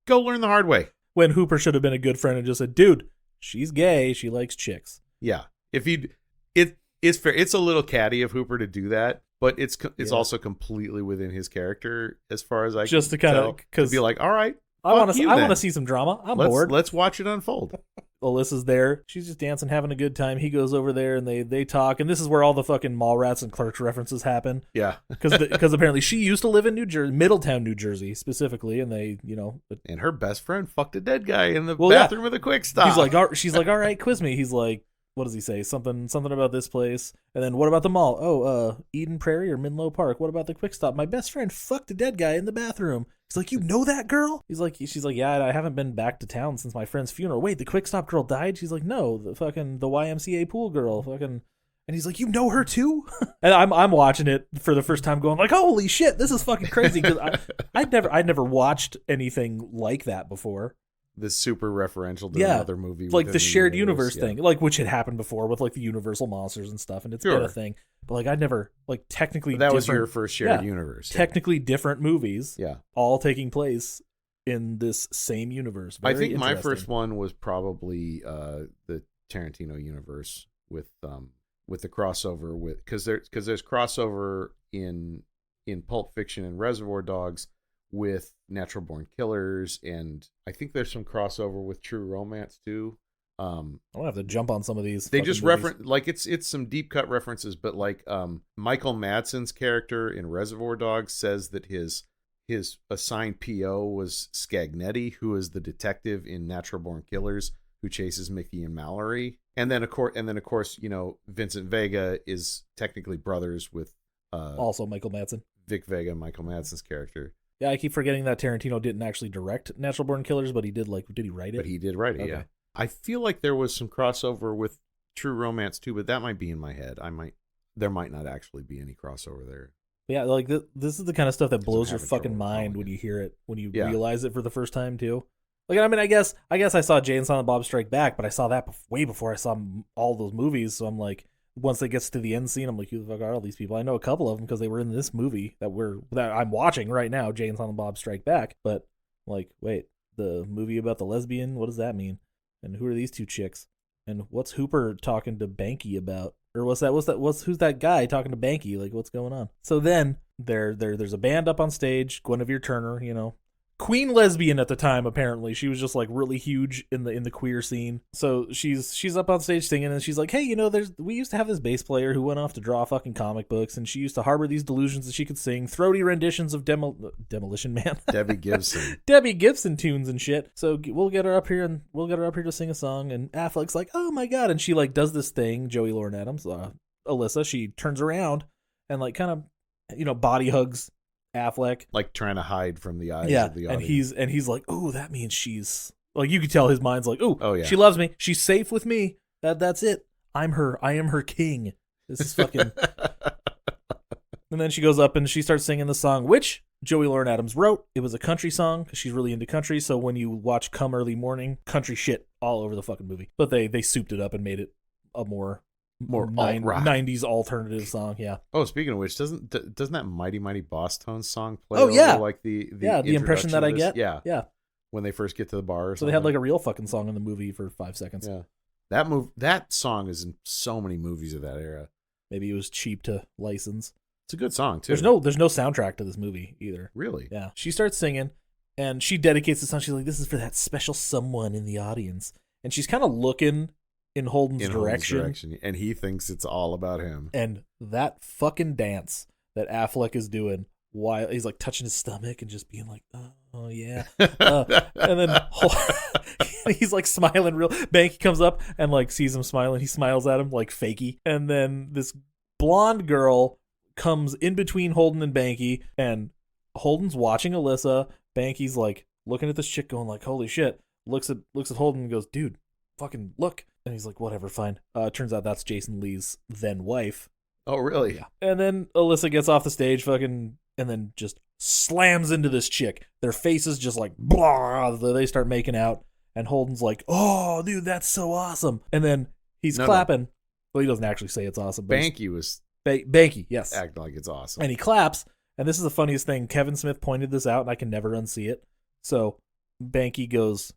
Go learn the hard way. When Hooper should have been a good friend and just said, dude, she's gay. She likes chicks. Yeah. It's fair. It's a little catty of Hooper to do that, but it's also completely within his character as far as I just can to kind tell. of, because be like, all right, I want to see some drama. I'm bored. Let's watch it unfold. Alyssa's there. She's just dancing, having a good time. He goes over there and they talk. And this is where all the fucking Mallrats and Clerks references happen. Yeah. Because apparently she used to live in New Jersey, Middletown, New Jersey specifically. And they, And her best friend fucked a dead guy in the bathroom with a quick stop. She's like, all right, quiz me. He's like, what does he say? Something about this place. And then what about the mall? Oh, Eden Prairie or Menlo Park. What about the quick stop? My best friend fucked a dead guy in the bathroom. He's like, you know that girl? She's like, yeah, I haven't been back to town since my friend's funeral. Wait, the quick stop girl died? She's like, no, the YMCA pool girl. And he's like, you know her too? And I'm watching it for the first time going like, holy shit, this is fucking crazy. Because I'd never watched anything like that before. This super referential to another movie. Like the shared universe thing, like which had happened before with like the Universal monsters and stuff. And it's been a thing. But like I'd never like technically that was your first shared universe. Technically different movies. Yeah. All taking place in this same universe. I think my first one was probably the Tarantino universe with the crossover with because there's crossover in Pulp Fiction and Reservoir Dogs with Natural Born Killers, and I think there's some crossover with True Romance too. I'm gonna have to jump on some of these. They just reference like it's some deep cut references, but like Michael Madsen's character in Reservoir Dogs says that his assigned PO was Scagnetti, who is the detective in Natural Born Killers who chases Mickey and Mallory. And then of course, Vincent Vega is technically brothers with also Michael Madsen. Vic Vega, Michael Madsen's character. Yeah, I keep forgetting that Tarantino didn't actually direct Natural Born Killers, but he did he write it? But he did write it, yeah. I feel like there was some crossover with True Romance too, but that might be in my head. There might not actually be any crossover there. Yeah, like this is the kind of stuff that blows your fucking mind when you hear it, when you realize it for the first time too. Like, I mean, I guess I saw Jay and Silent Bob Strike Back, but I saw that way before I saw all those movies. So I'm like, once it gets to the end scene, I'm like, who the fuck are all these people? I know a couple of them because they were in this movie that I'm watching right now, Jay and Silent Bob Strike Back. But like, wait, the movie about the lesbian? What does that mean? And who are these two chicks? And what's Hooper talking to Banky about? Or who's that guy talking to Banky? Like, what's going on? So then there's a band up on stage, Guinevere Turner, queen lesbian at the time. Apparently she was just like really huge in the queer scene. So she's up on stage singing, and she's like, hey, we used to have this bass player who went off to draw fucking comic books, and she used to harbor these delusions that she could sing throaty renditions of Demolition Man, Debbie Gibson tunes and shit. So we'll get her up here to sing a song. And Affleck's like, oh my god. And she like does this thing, Joey Lauren Adams, Alyssa, she turns around and like kind of body hugs Affleck, like trying to hide from the eyes of the audience. And he's like, oh, that means she's like, you could tell his mind's like, oh yeah, she loves me, she's safe with me, that's it, I am her king. This is fucking And then she goes up and she starts singing the song, which Joey Lauren Adams wrote. It was a country song because she's really into country, so when you watch Come Early Morning, country shit all over the fucking movie, but they souped it up and made it a more 90s alternative song. Yeah. Oh, speaking of which, doesn't that Mighty Mighty Boss Tones song play like the impression that I get? Yeah. When they first get to the bar or so they had like a real fucking song in the movie for 5 seconds. Yeah. That song is in so many movies of that era. Maybe it was cheap to license. It's a good song too. There's no soundtrack to this movie either. Really? Yeah. She starts singing and she dedicates the song. She's like, this is for that special someone in the audience. And she's kind of looking in Holden's direction, and he thinks it's all about him. And that fucking dance that Affleck is doing while he's like touching his stomach and just being like, oh yeah, and then he's like smiling real. Banky comes up and like sees him smiling. He smiles at him like fakey, and then this blonde girl comes in between Holden and Banky, and Holden's watching Alyssa. Banky's like looking at this chick, going like, holy shit. Looks at Holden and goes, dude, fucking look. And he's like, whatever, fine. Turns out that's Jason Lee's then wife. Oh, really? Yeah. And then Alyssa gets off the stage and then just slams into this chick. Their faces just like, blah, they start making out. And Holden's like, oh, dude, that's so awesome. And then he's clapping. No. Well, he doesn't actually say it's awesome. But Banky was... Banky, yes. Acting like it's awesome. And he claps. And this is the funniest thing. Kevin Smith pointed this out, and I can never unsee it. So Banky goes,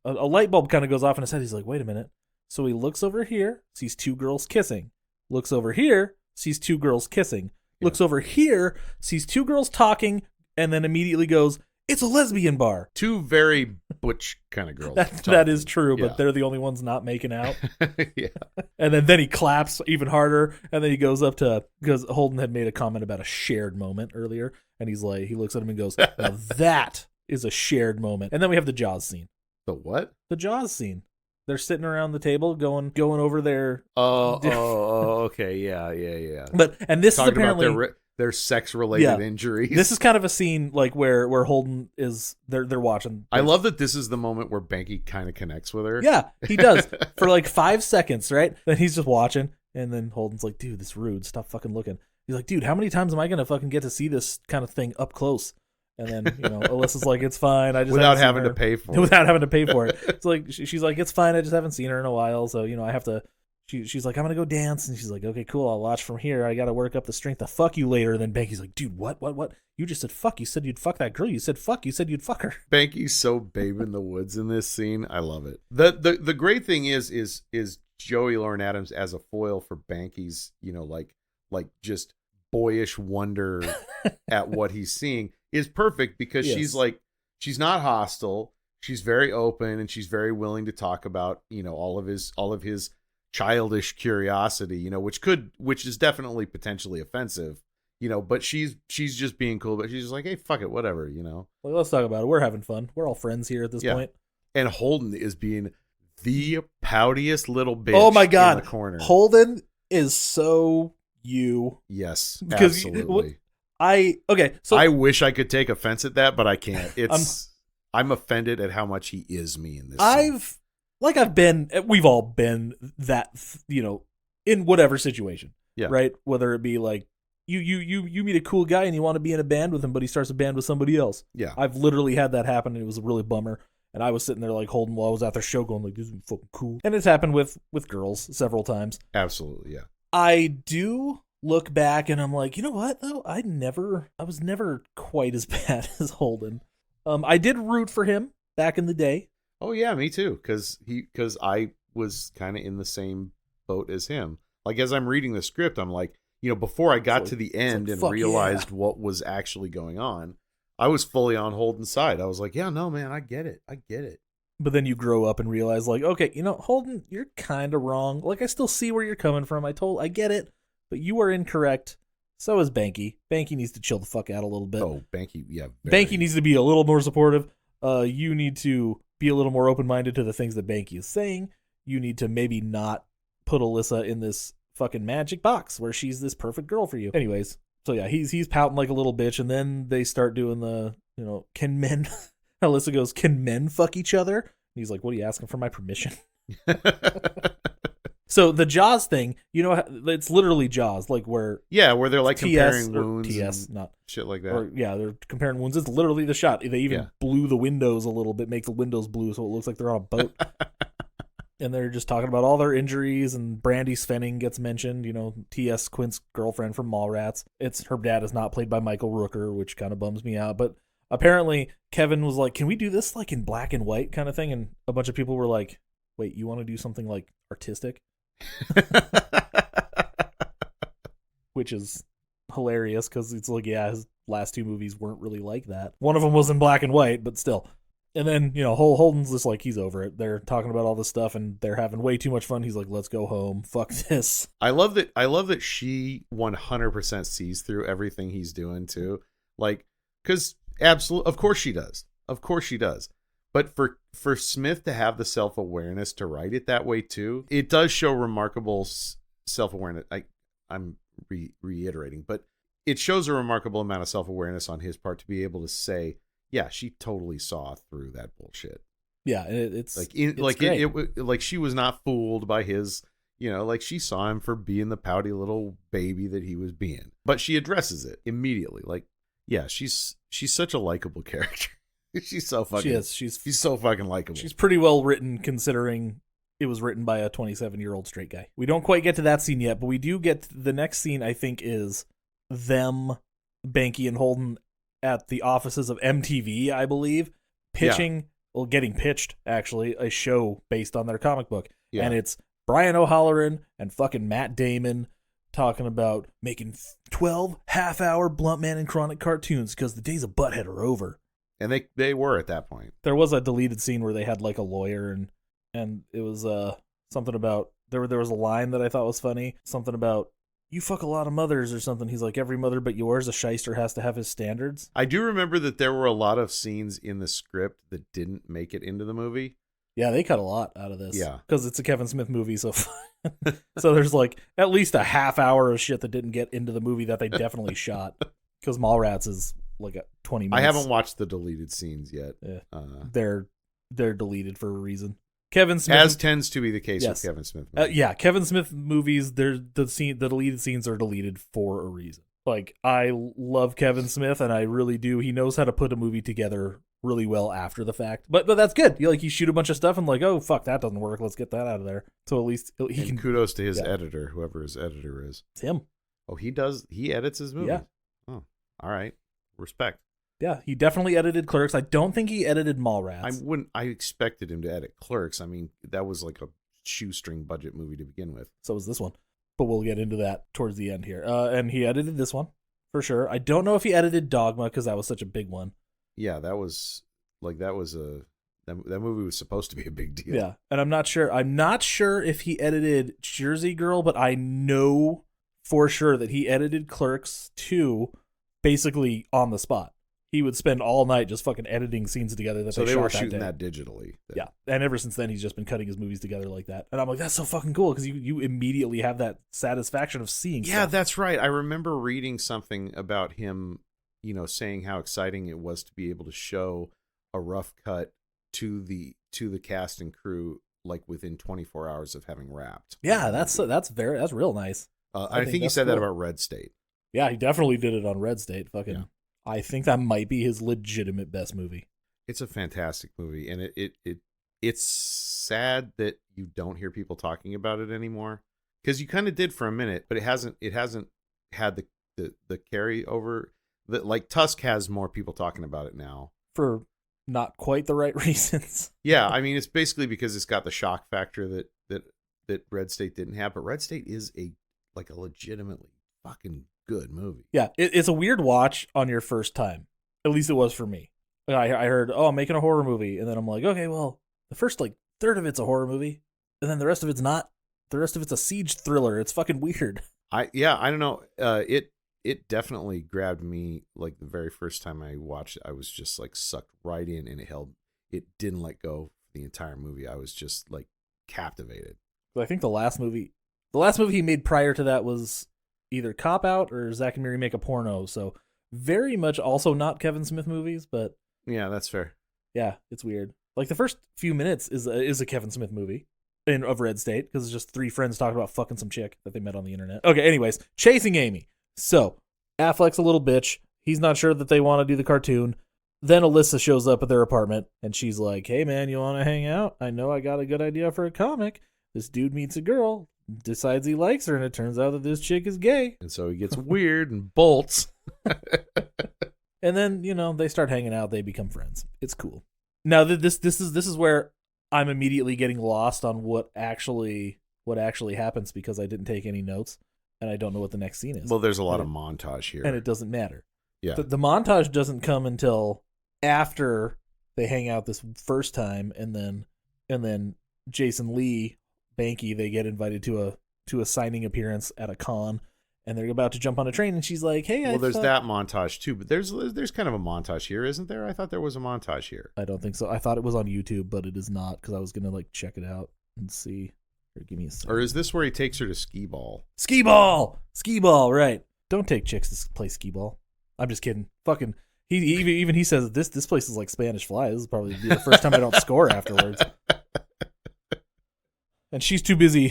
a light bulb kind of goes off in his head. He's like, wait a minute. So he looks over here, sees two girls kissing. Looks over here, sees two girls kissing. Yeah. Looks over here, sees two girls talking, and then immediately goes, it's a lesbian bar. Two very butch kind of girls. That is true, Yeah. but they're the only ones not making out. Yeah. And then he claps even harder, and then he goes up to, because Holden had made a comment about a shared moment earlier, and he looks at him and goes, now that is a shared moment. And then we have the Jaws scene. The what? The Jaws scene. They're sitting around the table going over their Okay, yeah. and this Talking is apparently about their sex-related injuries. This is kind of a scene like where Holden is they're watching. I love that this is the moment where Banky kind of connects with her. Yeah, he does for like 5 seconds, right? Then he's just watching, and then Holden's like, "Dude, this is rude. Stop fucking looking." He's like, "Dude, how many times am I gonna fucking get to see this kind of thing up close?" And then Alyssa's like, "It's fine. I just without haven't having seen to pay for her." it. Without having to pay for it. It's like she's like, "It's fine. I just haven't seen her in a while, so I have to." She's like, "I'm gonna go dance," and she's like, "Okay, cool. I'll watch from here. I gotta work up the strength to fuck you later." And then Banky's like, "Dude, what? You just said fuck. You said you'd fuck that girl. You said fuck. You said you'd fuck her." Banky's so babe in the woods in this scene. I love it. The great thing is Joey Lauren Adams as a foil for Banky's, like just boyish wonder at what he's seeing is perfect because Yes. she's not hostile. She's very open and she's very willing to talk about, all of his childish curiosity, which is definitely potentially offensive, but she's just being cool, but she's just like, hey, fuck it, whatever, Like, let's talk about it. We're having fun. We're all friends here at this point. And Holden is being the poutiest little bitch. Oh my god, in the corner. Holden is so you. Yes, Because absolutely. So I wish I could take offense at that, but I can't. I'm offended at how much he is me in this. we've all been that, in whatever situation. Yeah. Right? Whether it be like you meet a cool guy and you want to be in a band with him, but he starts a band with somebody else. Yeah. I've literally had that happen, and it was a really bummer. And I was sitting there like Holden while I was at their show going like, this is fucking cool. And it's happened with girls several times. Absolutely, yeah. I do look back and I'm like, you know what though? I was never quite as bad as Holden. I did root for him back in the day. Oh yeah, me too. Because I was kind of in the same boat as him. Like as I'm reading the script, I'm like, before I got to the end and realized what was actually going on, I was fully on Holden's side. I was like, yeah, no, man, I get it. But then you grow up and realize, like, okay, Holden, you're kind of wrong. Like, I still see where you're coming from. I get it, but you are incorrect. So is Banky. Banky needs to chill the fuck out a little bit. Oh, Banky, yeah. Banky needs to be a little more supportive. You need to be a little more open-minded to the things that Banky is saying. You need to maybe not put Alyssa in this fucking magic box where she's this perfect girl for you. Anyways, so yeah, he's pouting like a little bitch, and then they start doing the, can men... Alyssa goes, can men fuck each other? And he's like, what are you asking for my permission? So the Jaws thing, it's literally Jaws, like where they're like comparing TS wounds, TS, not shit like that. Or they're comparing wounds. It's literally the shot. They even blew the windows a little bit, make the windows blue, so it looks like they're on a boat. And they're just talking about all their injuries, and Brandy Svenning gets mentioned. T.S. Quint's girlfriend from Mallrats. Her dad is not played by Michael Rooker, which kind of bums me out, but. Apparently, Kevin was like, can we do this like in black and white kind of thing? And a bunch of people were like, wait, you want to do something like artistic? Which is hilarious because it's like, his last two movies weren't really like that. One of them was in black and white, but still. And then, Holden's just like, he's over it. They're talking about all this stuff and they're having way too much fun. He's like, let's go home. Fuck this. I love that she 100% sees through everything he's doing too. Like, because absolutely, of course she does. But for Smith to have the self-awareness to write it that way too, it does show remarkable self-awareness. I'm reiterating, but it shows a remarkable amount of self-awareness on his part to be able to say, yeah, she totally saw through that bullshit. Yeah, it's like she was not fooled by his, like she saw him for being the pouty little baby that he was being. But she addresses it immediately. Like, yeah, she's such a likable character. She's so fucking. She is. She's so fucking likable. She's pretty well written considering it was written by a 27-year-old straight guy. We don't quite get to that scene yet, but we do get the next scene. I think is them, Banky and Holden at the offices of MTV, I believe, getting pitched actually a show based on their comic book, and it's Brian O'Halloran and fucking Matt Damon talking about making 12 half-hour Blunt Man and Chronic cartoons because the days of Butthead are over. And they were at that point. There was a deleted scene where they had like a lawyer and it was something about there was a line that I thought was funny, something about you fuck a lot of mothers or something. He's like, every mother but yours, a shyster has to have his standards. I do remember that there were a lot of scenes in the script that didn't make it into the movie. Yeah, they cut a lot out of this. Yeah. Because it's a Kevin Smith movie, so so there's like at least a half hour of shit that didn't get into the movie that they definitely shot. Because Mallrats is like a 20 minutes. I haven't watched the deleted scenes yet. Yeah. They're deleted for a reason. Kevin Smith, as tends to be the case with Kevin Smith movies. yeah, Kevin Smith movies, the deleted scenes are deleted for a reason. Like, I love Kevin Smith, and I really do. He knows how to put a movie together really well after the fact. But that's good. You shoot a bunch of stuff and like, oh fuck, that doesn't work. Let's get that out of there. So at least he can. Kudos to his editor, whoever his editor is. It's him. Oh, he does. He edits his movies. Yeah. Oh, all right. Respect. Yeah, he definitely edited Clerks. I don't think he edited Mallrats. I expected him to edit Clerks. I mean, that was like a shoestring budget movie to begin with. So was this one. But we'll get into that towards the end here. And he edited this one for sure. I don't know if he edited Dogma because that was such a big one. Yeah, that movie was supposed to be a big deal. Yeah, and I'm not sure if he edited Jersey Girl, but I know for sure that he edited Clerks 2 basically on the spot. He would spend all night just fucking editing scenes together so they were shot shooting that digitally. Yeah, and ever since then he's just been cutting his movies together like that. And I'm like, that's so fucking cool because you immediately have that satisfaction of seeing. Yeah, stuff. that's right. I remember reading something about him, saying how exciting it was to be able to show a rough cut to the cast and crew like within 24 hours of having wrapped. Yeah, that's real nice. I think he said that about Red State. Yeah, he definitely did it on Red State. Fucking. Yeah. I think that might be his legitimate best movie. It's a fantastic movie, and it's sad that you don't hear people talking about it anymore, because you kind of did for a minute, but it hasn't had the carryover that like Tusk has. More people talking about it now for not quite the right reasons. Yeah, I mean, it's basically because it's got the shock factor that Red State didn't have, but Red State is a legitimately fucking good movie. Yeah, it's a weird watch on your first time. At least it was for me. I heard, oh, I'm making a horror movie, and then I'm like, okay, well, the first third of it's a horror movie, and then the rest of it's not. The rest of it's a siege thriller. It's fucking weird. I don't know. It definitely grabbed me like the very first time I watched it. I was just like sucked right in, and it didn't let go the entire movie. I was just like captivated. I think the last movie he made prior to that was either Cop Out or Zack and Miri Make a Porno. So very much also not Kevin Smith movies, but yeah, that's fair. Yeah, it's weird. Like the first few minutes is a Kevin Smith movie of Red State because it's just three friends talking about fucking some chick that they met on the internet. Okay, anyways, Chasing Amy. So Affleck's a little bitch. He's not sure that they want to do the cartoon. Then Alyssa shows up at their apartment and she's like, hey man, you want to hang out? I know I got a good idea for a comic. This dude meets a girl, decides he likes her, and it turns out that this chick is gay. And so he gets weird and bolts. And then, they start hanging out. They become friends. It's cool. Now, this is where I'm immediately getting lost on what actually happens because I didn't take any notes and I don't know what the next scene is. Well, there's a lot of montage here. And it doesn't matter. Yeah. The montage doesn't come until after they hang out this first time, and then Jason Lee, Banky, they get invited to a signing appearance at a con, and they're about to jump on a train, and she's like, hey, well, there's that montage too, but there's kind of a montage here, isn't there? I thought there was a montage here. I don't think so. I thought it was on YouTube, but it is not, because I was gonna check it out and see. Or give me a second. Or is this where he takes her to skee ball? Skee ball, right? Don't take chicks to play skee ball. I'm just kidding. Fucking he says this place is like Spanish Fly. This is probably the first time I don't score afterwards. And she's too busy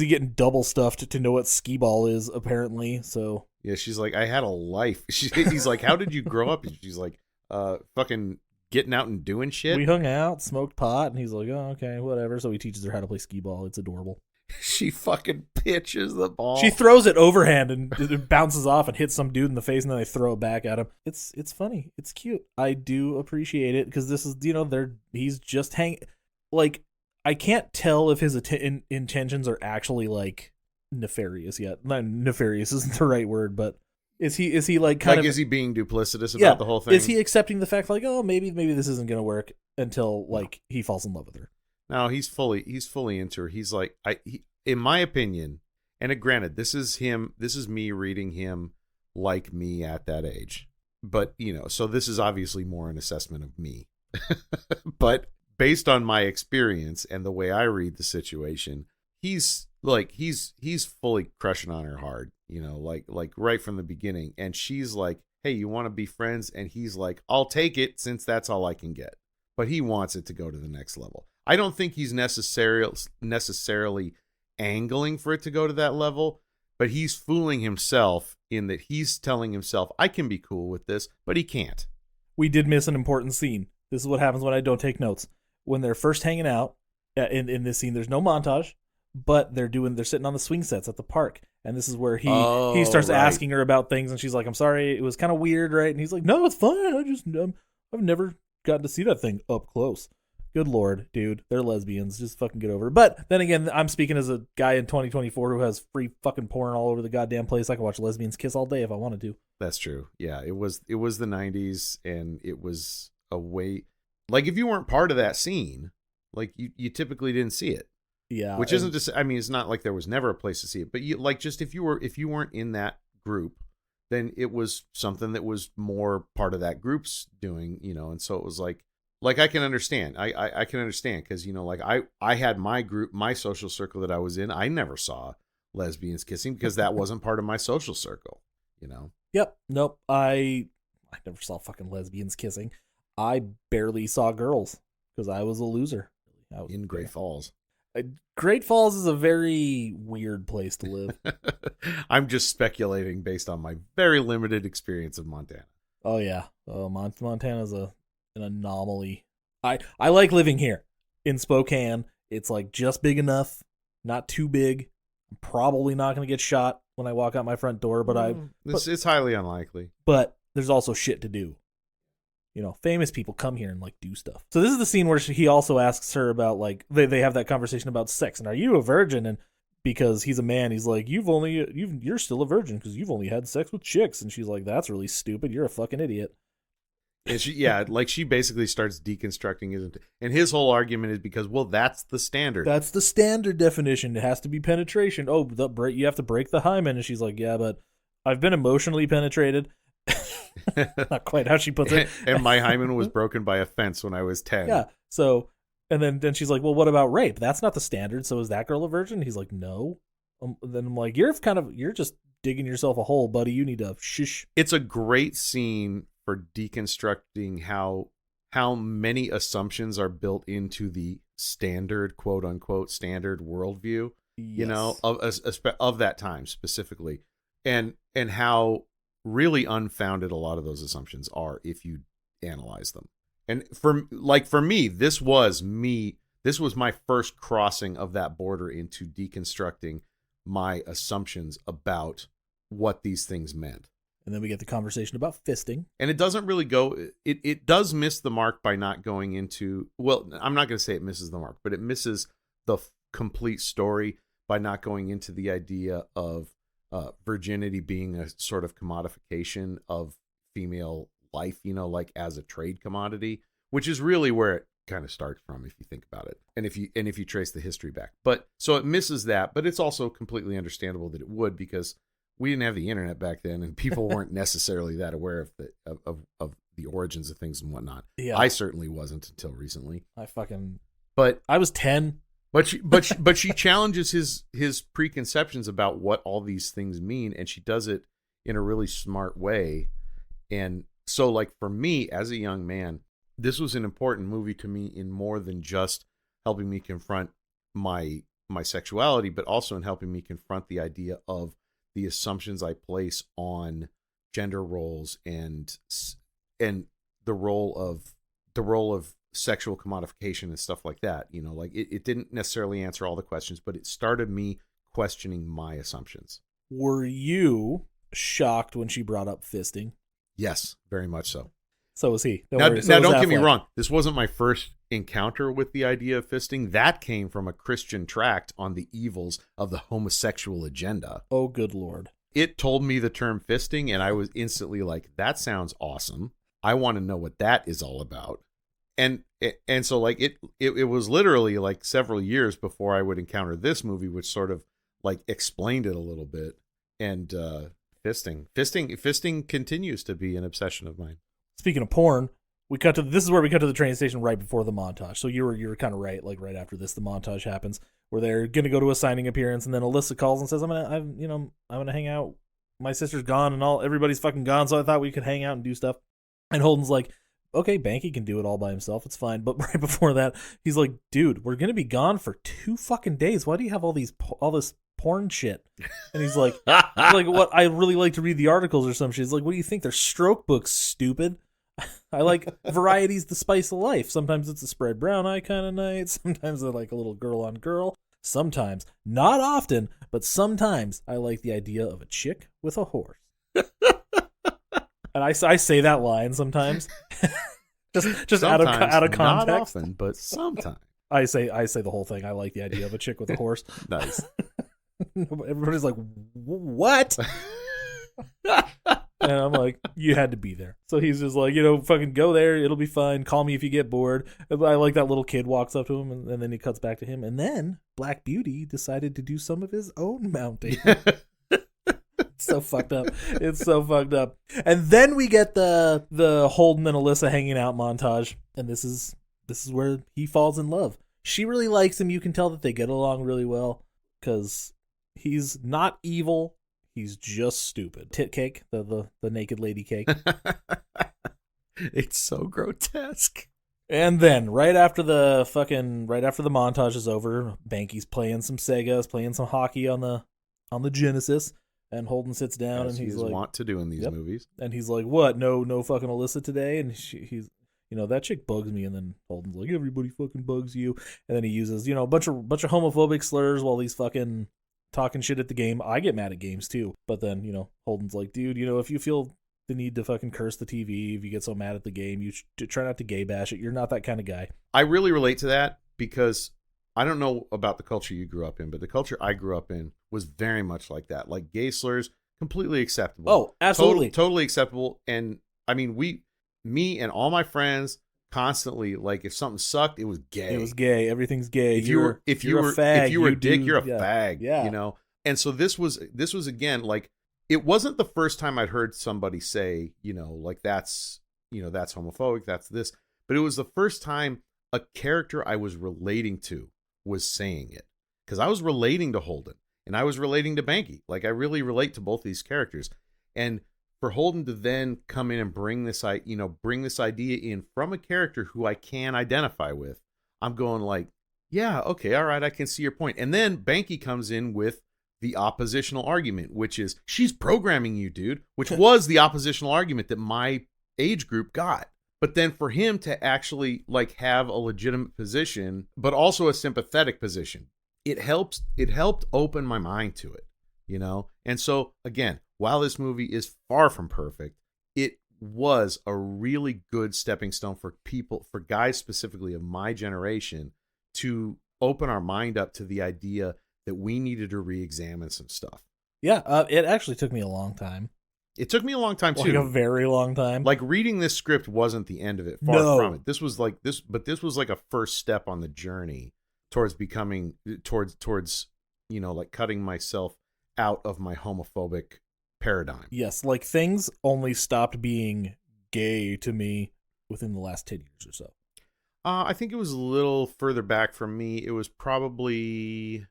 getting double stuffed to know what skee ball is, apparently. So yeah, she's like, I had a life. He's like, how did you grow up? And she's like, fucking getting out and doing shit. We hung out, smoked pot, and he's like, oh, okay, whatever. So he teaches her how to play skee ball. It's adorable. She fucking pitches the ball. She throws it overhand and it bounces off and hits some dude in the face, and then they throw it back at him. It's funny. It's cute. I do appreciate it because this is, he's just I can't tell if his intentions are actually nefarious yet. Not nefarious isn't the right word, but Is he like kind of? Is he being duplicitous about the whole thing? Is he accepting the fact like, oh, maybe this isn't gonna work until like he falls in love with her? No, he's fully into her. He's like, in my opinion, and granted, this is me reading him like me at that age. But, so this is obviously more an assessment of me. But based on my experience and the way I read the situation, he's fully crushing on her hard, like right from the beginning. And she's like, hey, you want to be friends? And he's like, I'll take it since that's all I can get. But he wants it to go to the next level. I don't think he's necessarily angling for it to go to that level, but he's fooling himself in that he's telling himself, I can be cool with this, but he can't. We did miss an important scene. This is what happens when I don't take notes. When they're first hanging out, in this scene, there's no montage, but they're sitting on the swing sets at the park. And this is where he starts asking her about things, and she's like, I'm sorry, it was kind of weird, right? And he's like, no, it's fine. I've never gotten to see that thing up close. Good Lord, dude. They're lesbians. Just fucking get over it. But then again, I'm speaking as a guy in 2024 who has free fucking porn all over the goddamn place. I can watch lesbians kiss all day if I wanted to. That's true. Yeah, it was the 90s, and it was a way... Like, if you weren't part of that scene, like, you typically didn't see it. Yeah. Which isn't just... I mean, it's not like there was never a place to see it. But, just if you weren't in that group, then it was something that was more part of that group's doing, and so it was like I can understand. I can understand because, I had my group, my social circle that I was in. I never saw lesbians kissing because that wasn't part of my social circle, Yep. Nope. I never saw fucking lesbians kissing. I barely saw girls because I was a loser. In Great Falls. Great Falls is a very weird place to live. I'm just speculating based on my very limited experience of Montana. Oh, yeah. Oh, Montana's an anomaly. I like living here in Spokane. It's like just big enough, not too big. I'm probably not going to get shot when I walk out my front door, but it's highly unlikely. But there's also shit to do. Famous people come here and like do stuff. So this is the scene where he also asks her about like they have that conversation about sex and are you a virgin? And because he's a man, he's like you're still a virgin because you've only had sex with chicks. And she's like, that's really stupid. You're a fucking idiot. And she basically starts deconstructing his, and his whole argument is because, well, that's the standard. That's the standard definition. It has to be penetration. Oh, you have to break the hymen. And she's like, yeah, but I've been emotionally penetrated. Not quite how she puts it. And my hymen was broken by a fence when I was 10. Yeah. So, and then she's like, well, what about rape? That's not the standard. So is that girl a virgin? He's like, no. Then I'm like, you're just digging yourself a hole, buddy. You need to shush. It's a great scene for deconstructing how many assumptions are built into the standard, quote unquote, standard worldview, Yes. of that time specifically, and how really unfounded a lot of those assumptions are if you analyze them. And for me, this was my first crossing of that border into deconstructing my assumptions about what these things meant. And then we get the conversation about fisting. And it doesn't really go, it does miss the mark by not going into, well, I'm not going to say it misses the mark, but it misses the complete story by not going into the idea of virginity being a sort of commodification of female life, like as a trade commodity, which is really where it kind of starts from if you think about it. And if you trace the history back. But so it misses that, but it's also completely understandable that it would, because we didn't have the internet back then and people weren't necessarily that aware of the origins of things and whatnot. Yeah. I certainly wasn't until recently. But I was 10. But she challenges his preconceptions about what all these things mean, and she does it in a really smart way. And so, like, for me as a young man, this was an important movie to me in more than just helping me confront my sexuality, but also in helping me confront the idea of the assumptions I place on gender roles and the role of sexual commodification and stuff like that. Like it didn't necessarily answer all the questions, but it started me questioning my assumptions. Were you shocked when she brought up fisting? Yes, very much so. So was he. Now don't get me wrong. This wasn't my first encounter with the idea of fisting. That came from a Christian tract on the evils of the homosexual agenda. Oh, good Lord. it told me the term fisting, and I was instantly like, that sounds awesome. I want to know what that is all about. And so like it was literally like several years before I would encounter this movie, which sort of like explained it a little bit. And fisting continues to be an obsession of mine. Speaking of porn, this is where we cut to the train station right before the montage. So you were kind of right. Like right after this, the montage happens where they're gonna go to a signing appearance, and then Alyssa calls and says, I'm gonna hang out. My sister's gone, and everybody's fucking gone. So I thought we could hang out and do stuff. And Holden's like, okay, Banky can do it all by himself. It's fine. But right before that, he's like, dude, we're gonna be gone for 2 fucking days. Why do you have all this porn shit? And he's like, what? I really like to read the articles or some shit. He's like, what do you think? They're stroke books, stupid. I like variety's the spice of life. Sometimes it's a spread brown eye kind of night. Sometimes I like a little girl on girl. Sometimes, not often, but sometimes I like the idea of a chick with a horse. And I say that line sometimes, just out of context. Not often, but sometimes. I say the whole thing. I like the idea of a chick with a horse. Nice. Everybody's like, what? And I'm like, you had to be there. So he's just like, fucking go there. It'll be fine. Call me if you get bored. I like that little kid walks up to him, and then he cuts back to him. And then Black Beauty decided to do some of his own mounting. It's so fucked up. It's so fucked up. And then we get the Holden and Alyssa hanging out montage. And this is where he falls in love. She really likes him. You can tell that they get along really well because he's not evil. He's just stupid. Tit cake, the naked lady cake. It's so grotesque. And then right after the montage is over, Banky's playing some Segas, playing some hockey on the Genesis, and Holden sits down and he's like, want to do in these movies. And he's like, what? No fucking Alyssa today? And he's that chick bugs me. And then Holden's like, everybody fucking bugs you. And then he uses a bunch of homophobic slurs while he's fucking talking shit at the game. I get mad at games too. But then, Holden's like, dude, if you feel the need to fucking curse the TV, if you get so mad at the game, you try not to gay bash it. You're not that kind of guy. I really relate to that because I don't know about the culture you grew up in, but the culture I grew up in was very much like that. Like gay slurs, completely acceptable. Oh, absolutely. Totally acceptable. And I mean, me and all my friends constantly, like if something sucked, it was gay. It was gay. Everything's gay. If you were a fag, if you were a dick, you're a fag. Yeah. And so this was again, like it wasn't the first time I'd heard somebody say, like that's homophobic, that's this, but it was the first time a character I was relating to was saying it, because I was relating to Holden and I was relating to Banky. Like I really relate to both these characters, and for Holden to then come in and bring this idea in from a character who I can identify with, I'm going like, yeah, okay, all right, I can see your point. And then Banky comes in with the oppositional argument, which is she's programming you, dude, which was the oppositional argument that my age group got. But then for him to actually like have a legitimate position, but also a sympathetic position, it helped open my mind to it, And so again, while this movie is far from perfect, it was a really good stepping stone for guys specifically of my generation to open our mind up to the idea that we needed to re-examine some stuff. Yeah, it actually took me a long time. It took me a long time too. Like a very long time. Like reading this script wasn't the end of it. Far from it. This was like a first step on the journey towards becoming towards like cutting myself out of my homophobic paradigm. Yes, like things only stopped being gay to me within the last 10 years or so. I think it was a little further back from me. It was probably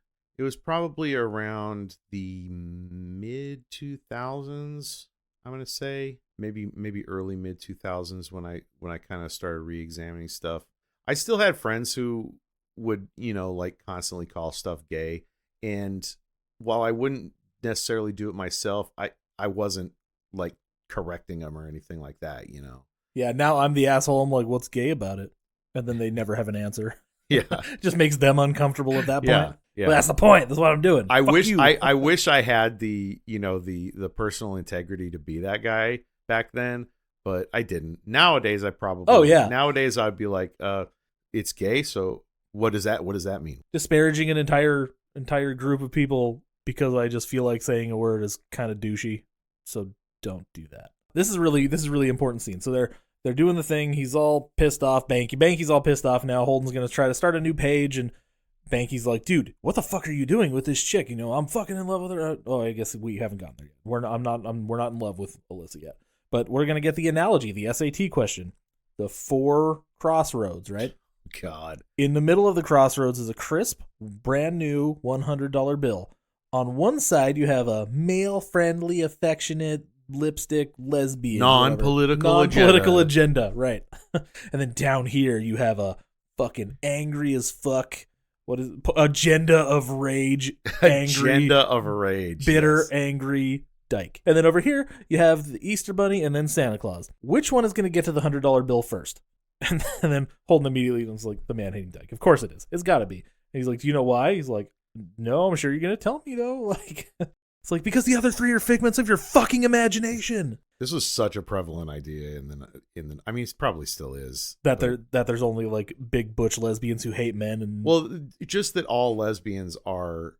around the mid 2000s. I'm gonna say maybe early mid 2000s when I kind of started re-examining stuff. I still had friends who would like constantly call stuff gay, and while I wouldn't necessarily do it myself, I wasn't like correcting them or anything like that. Yeah. Now I'm the asshole. I'm like, what's gay about it? And then they never have an answer. Yeah. Just makes them uncomfortable at that point. Yeah. But that's the point. That's what I'm doing. I wish I had the personal integrity to be that guy back then, but I didn't. Nowadays I probably Nowadays I'd be like, it's gay, so what does that mean? Disparaging an entire group of people because I just feel like saying a word is kind of douchey. So don't do that. This is really important scene. So they're doing the thing. He's all pissed off. Banky's all pissed off now. Holden's gonna try to start a new page, and Banky's like, dude, what the fuck are you doing with this chick? I'm fucking in love with her. Oh, I guess we haven't gotten there yet. We're not in love with Alyssa yet. But we're gonna get the analogy, the SAT question, the 4 crossroads, right? God. In the middle of the crossroads is a crisp, brand new $100 bill. On one side, you have a male-friendly, affectionate, lipstick, lesbian, non-political agenda, right? And then down here, you have a fucking angry as fuck. What is it? Agenda of rage? Agenda of rage. Bitter, yes. Angry dyke. And then over here, you have the Easter Bunny and then Santa Claus. Which one is going to get to the $100 bill first? And then Holden immediately was like, the man-hating dyke. Of course it is. It's got to be. And he's like, do you know why? He's like, no, I'm sure you're going to tell me, though. Like, it's like, because the other 3 are figments of your fucking imagination. This was such a prevalent idea I mean, it probably still is. That there's only like big butch lesbians who hate men. And well, just that all lesbians are,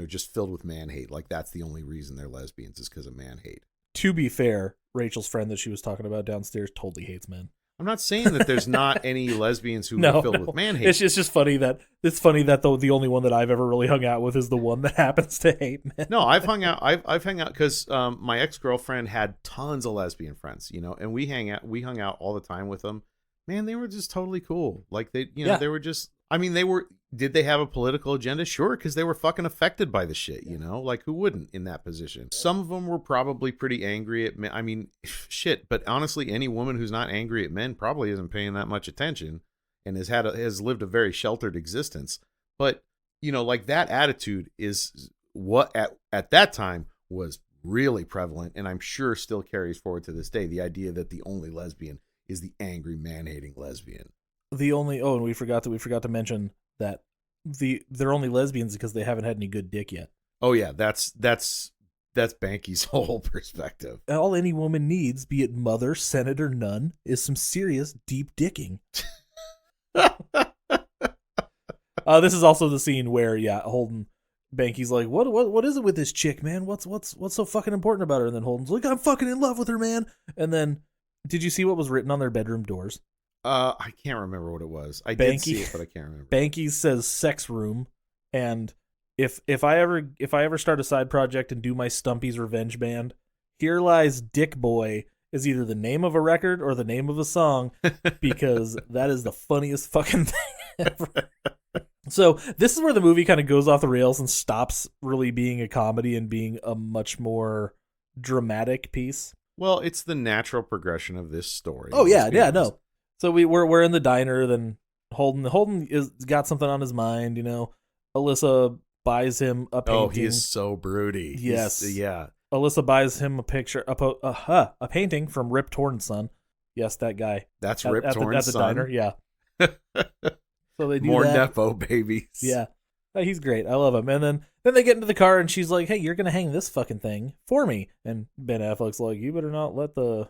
just filled with man hate. Like, that's the only reason they're lesbians is because of man hate. To be fair, Rachel's friend that she was talking about downstairs totally hates men. I'm not saying that there's not any lesbians who are filled with man hate. It's just funny that the only one that I've ever really hung out with is the one that happens to hate men. No, I've hung out because my ex-girlfriend had tons of lesbian friends, and we hung out all the time with them. Man, they were just totally cool. Like they they were just. I mean, did they have a political agenda? Sure, because they were fucking affected by the shit, Like, who wouldn't in that position? Some of them were probably pretty angry at men. I mean, shit, but honestly, any woman who's not angry at men probably isn't paying that much attention and has lived a very sheltered existence. But, like, that attitude is what at that time was really prevalent, and I'm sure still carries forward to this day, the idea that the only lesbian is the angry, man-hating lesbian. And we forgot to mention that they're only lesbians because they haven't had any good dick yet. Oh yeah, that's Banky's whole perspective. All any woman needs, be it mother, senator, nun, is some serious deep dicking. This is also the scene where Holden, Banky's like, what is it with this chick, man? What's so fucking important about her? And then Holden's like, I'm fucking in love with her, man. And then, did you see what was written on their bedroom doors? I can't remember what it was. Did see it, but I can't remember. Banky says sex room, and if I ever start a side project and do my Stumpy's Revenge Band, Here Lies Dick Boy is either the name of a record or the name of a song, because that is the funniest fucking thing ever. So this is where the movie kind of goes off the rails and stops really being a comedy and being a much more dramatic piece. Well, it's the natural progression of this story. Oh yeah, no. So we're in the diner. Then Holden is got something on his mind. Alyssa buys him a painting. Oh, he is so broody. Yes, yeah. Alyssa buys him a picture, a painting from Rip Torn's son. Yes, that guy. That's Rip Torn's son. At the diner, yeah. So they do more that. nepo babies. Yeah, he's great. I love him. And then they get into the car, and she's like, "Hey, you're gonna hang this fucking thing for me." And Ben Affleck's like, "You better not let the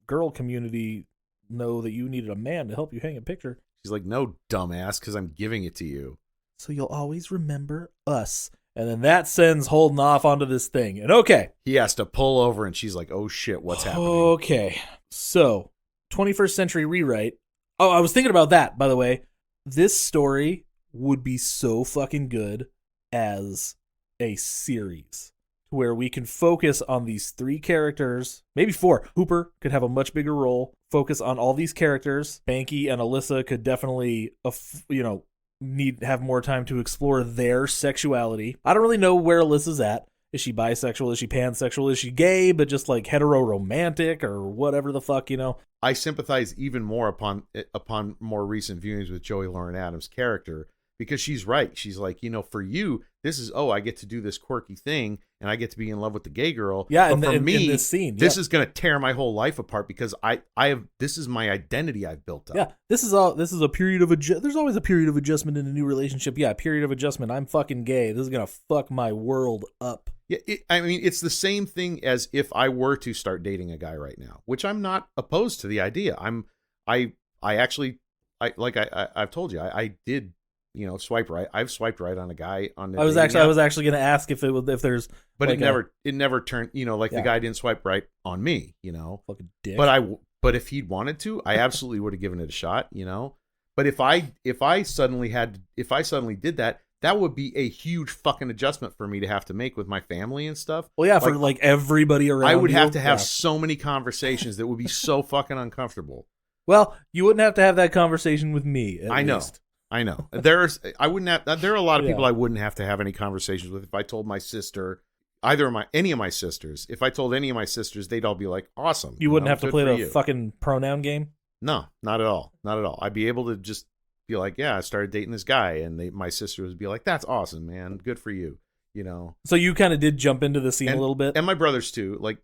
girl community know that you needed a man to help you hang a picture." She's like, "No, dumbass, because I'm giving it to you. So you'll always remember us." And then that sends Holden off onto this thing. And he has to pull over, and she's like, "Oh shit, what's happening?" Okay, so 21st century rewrite. Oh, I was thinking about that, by the way. This story would be so fucking good as a series, where we can focus on these 3 characters, maybe 4. Hooper could have a much bigger role. Focus on all these characters. Banky and Alyssa could definitely, have more time to explore their sexuality. I don't really know where Alyssa's at. Is she bisexual? Is she pansexual? Is she gay, but just like hetero-romantic or whatever the fuck, I sympathize even more upon more recent viewings with Joey Lauren Adams' character, because she's right. She's like, for you, this is, I get to do this quirky thing and I get to be in love with the gay girl. Yeah, but for me, in this scene, this is going to tear my whole life apart, because this is my identity I've built up. Yeah, this is a period of there's always a period of adjustment in a new relationship. Yeah, period of adjustment. I'm fucking gay. This is going to fuck my world up. Yeah, it's the same thing as if I were to start dating a guy right now, which I'm not opposed to the idea. I've told you, I did swipe right. I've swiped right on a guy on the I was dating actually app, going to ask if there's but like it never turned, the Yeah. guy didn't swipe right on me, fucking dick. but if he'd wanted to, I absolutely would have given it a shot, But if I suddenly did that, that would be a huge fucking adjustment for me to have to make with my family and stuff. well, yeah, for like everybody around. I would you. have to have Yeah. so many conversations that would be so fucking uncomfortable. Well, you wouldn't have to have that conversation with me. At I know. least. I know. There are a lot of people Yeah. I wouldn't have to have any conversations with if I told my sister, any of my sisters. If I told any of my sisters, they'd all be like, "Awesome." You wouldn't have to good play for the you. fucking pronoun game. No, not at all. Not at all. I'd be able to just be like, "Yeah, I started dating this guy," and my sister would be like, "That's awesome, man. Good for you." So you kind of did jump into the scene a little bit. And my brothers too. Like,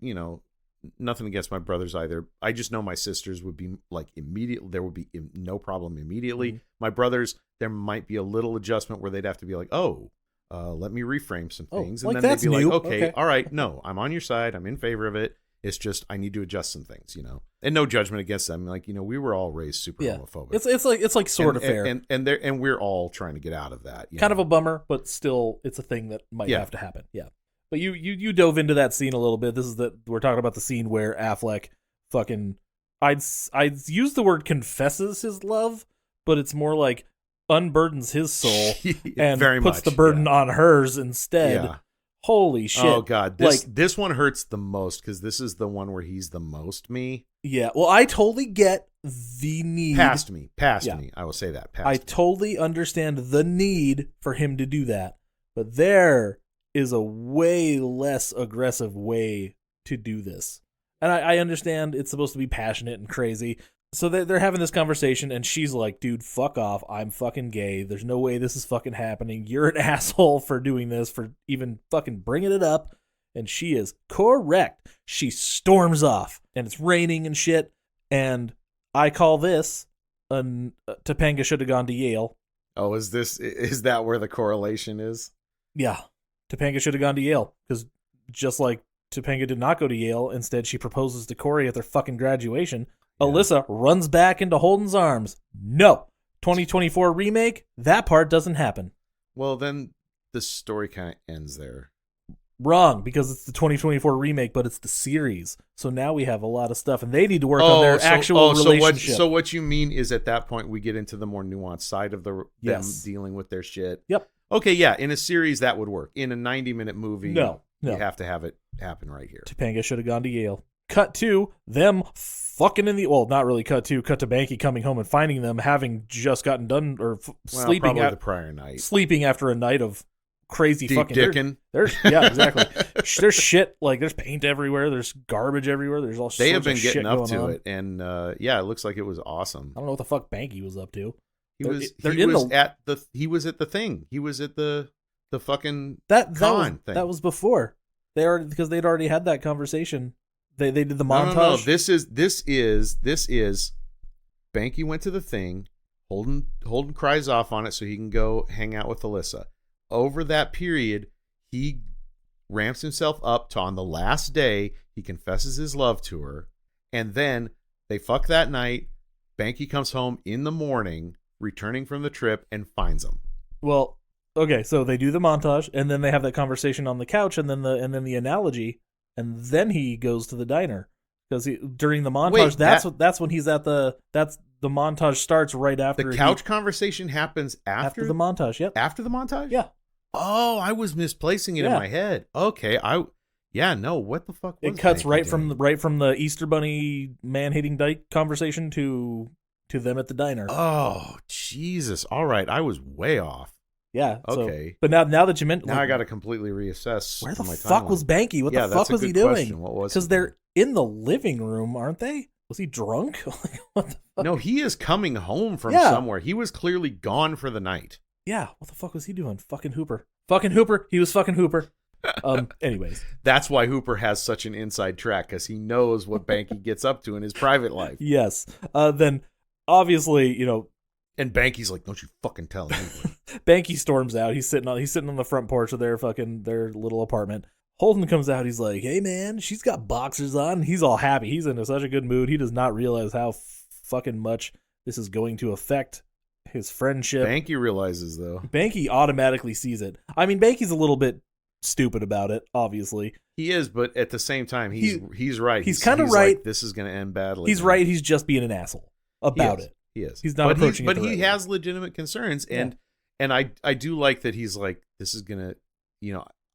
nothing against my brothers either. I just know my sisters would be like immediately. There would be no problem immediately. Mhm. My brothers, there might be a little adjustment where they'd have to be like, "Oh, let me reframe some Oh, things," like and then that's they'd be new. like, "Okay, Okay. all right, no, I'm on your side. I'm in favor of it. It's just I need to adjust some things, And no judgment against them. Like, we were all raised super Yeah. homophobic. It's like sort of fair. And we're all trying to get out of that. Kind of a bummer, but still, it's a thing that might Yeah. have to happen. Yeah. But you dove into that scene a little bit. We're talking about the scene where Affleck fucking I'd use the word confesses his love, but it's more like unburdens his soul and Very puts much, the burden yeah. on hers instead. Yeah. Holy shit. Oh god, this one hurts the most because this is the one where he's the most me. Yeah. Well, I totally get the need. Past me. Yeah. I will say that. Past I me. totally understand the need for him to do that, but there is a way less aggressive way to do this. And I understand it's supposed to be passionate and crazy. So they're having this conversation, and she's like, dude, fuck off. I'm fucking gay. There's no way this is fucking happening. You're an asshole for doing this, for even fucking bringing it up. And she is correct. She storms off, and it's raining and shit. And I call this Topanga should have gone to Yale. Oh, is that where the correlation is? Yeah. Topanga should have gone to Yale, because just like Topanga did not go to Yale, instead she proposes to Corey at their fucking graduation. Yeah. Alyssa runs back into Holden's arms. No. 2024 remake, that part doesn't happen. Well, then the story kind of ends there. Wrong, because it's the 2024 remake, but it's the series. So now we have a lot of stuff, and they need to work on their actual relationship. So what you mean is at that point we get into the more nuanced side of them dealing with their shit. Yep. Okay, yeah, in a series that would work. In a 90-minute movie, no. You have to have it happen right here. Topanga should have gone to Yale. Cut to them fucking in the... Well, not really cut to Banky coming home and finding them having just gotten done or sleeping probably the prior night. Sleeping after a night of crazy Deep fucking... dicking. Yeah, exactly. There's shit, like there's paint everywhere, there's garbage everywhere, there's all sorts of shit going on. They have been getting up to it, and it looks like it was awesome. I don't know what the fuck Banky was up to. He was at the thing. He was at the fucking con thing. That was before. Because they'd already had that conversation. They did the montage. No. This is Banky went to the thing. Holden cries off on it so he can go hang out with Alyssa. Over that period, he ramps himself up to on the last day, he confesses his love to her, and then they fuck that night. Banky comes home in the morning, returning from the trip, and finds him. Well, okay, so they do the montage, and then they have that conversation on the couch, and then the analogy, and then he goes to the diner because during the montage, that's when he's at the montage starts right after the couch conversation happens after the montage. Yep, after the montage. Yeah. Oh, I was misplacing it in my head. Okay, what the fuck? It cuts right from the Easter Bunny man-hating dyke conversation to them at the diner. Oh, Jesus! All right, I was way off. Yeah. Okay. So, but now that you meant, now I got to completely reassess. Where the my fuck timeline. was Banky? What the fuck was he doing? Question. What was? Because they're in the living room, aren't they? Was he drunk? What the fuck? No, he is coming home from somewhere. He was clearly gone for the night. Yeah. What the fuck was he doing? Fucking Hooper. He was fucking Hooper. Anyways, that's why Hooper has such an inside track, because he knows what Banky gets up to in his private life. Yes. Then obviously, and Banky's like, "Don't you fucking tell anyone." Banky storms out. He's sitting on the front porch of their little apartment. Holden comes out. He's like, "Hey man, she's got boxers on." He's all happy. He's in such a good mood. He does not realize how fucking much this is going to affect his friendship. Banky realizes, though. Banky automatically sees it. I mean, Banky's a little bit stupid about it, obviously. He is, but at the same time, he's right. He's kind of right. Like, this is going to end badly. He's right. He's just being an asshole about it. He is. He's not approaching it. But he has legitimate concerns, and I do like that he's like, this is gonna,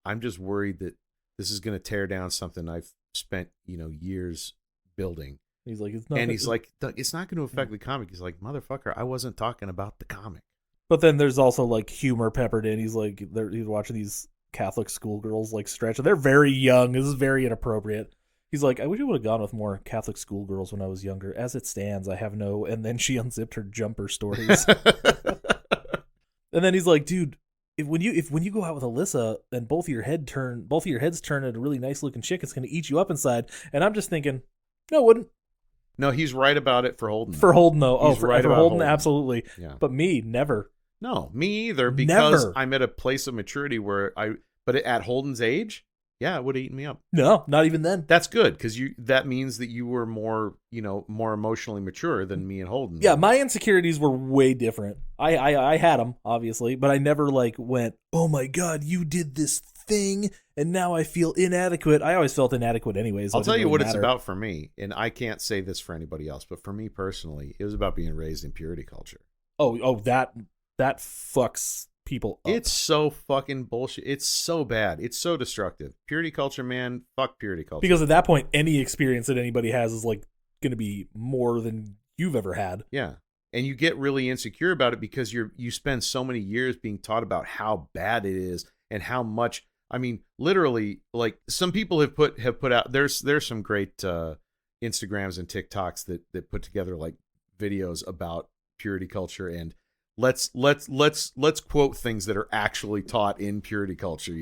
I'm just worried that this is gonna tear down something I've spent, years building. He's like, it's not. And he's like, it's not going to affect the comic. He's like, motherfucker, I wasn't talking about the comic. But then there's also like humor peppered in. He's like, he's watching these Catholic schoolgirls like stretch. They're very young. This is very inappropriate. He's like, I wish I would have gone with more Catholic schoolgirls when I was younger. As it stands, I have no. And then she unzipped her jumper stories. And then he's like, dude, if when you go out with Alyssa and both of your heads turn at a really nice looking chick, it's going to eat you up inside. And I'm just thinking, no, it wouldn't. No, he's right about it for Holden. For Holden, though. He's right for about Holden, absolutely. Yeah. But me, never. No, me either. Because Never. I'm at a place of maturity where but at Holden's age, yeah, it would have eaten me up. No, not even then. That's good because that means that you were more emotionally mature than me and Holden. Yeah, my insecurities were way different. I had them, obviously, but I never like went, oh my God, you did this thing and now I feel inadequate. I always felt inadequate anyways. I'll tell you what it's about for me, and I can't say this for anybody else, but for me personally, it was about being raised in purity culture. Oh, that fucks people up. It's so fucking bullshit. It's so bad. It's so destructive. Purity culture, man. Fuck purity culture. Because at that point, any experience that anybody has is like going to be more than you've ever had. Yeah. And you get really insecure about it because you spend so many years being taught about how bad it is and how much. I mean, literally, like some people have put out. There's some great Instagrams and TikToks that put together like videos about purity culture, and let's quote things that are actually taught in purity culture,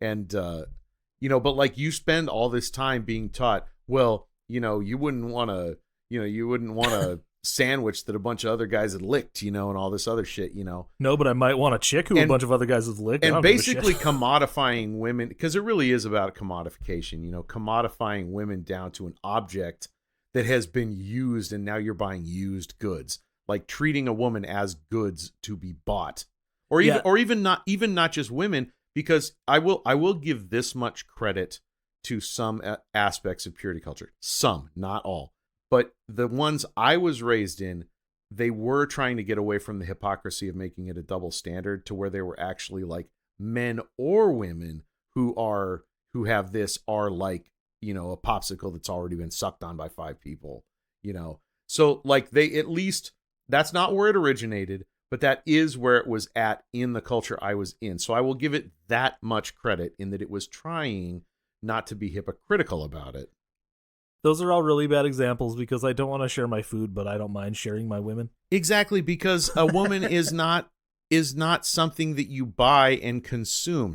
and but like you spend all this time being taught, well, you wouldn't want a sandwich that a bunch of other guys had licked, and all this other shit, No, but I might want a chick who a bunch of other guys have licked. And basically commodifying women, because it really is about commodification, commodifying women down to an object that has been used, and now you're buying used goods. Like treating a woman as goods to be bought, or even not just women, because I will give this much credit to some aspects of purity culture, some, not all, but the ones I was raised in, they were trying to get away from the hypocrisy of making it a double standard to where they were actually like men or women who have this are like a popsicle that's already been sucked on by 5 people, so like they at least. That's not where it originated, but that is where it was at in the culture I was in. So I will give it that much credit in that it was trying not to be hypocritical about it. Those are all really bad examples because I don't want to share my food, but I don't mind sharing my women. Exactly, because a woman is not something that you buy and consume.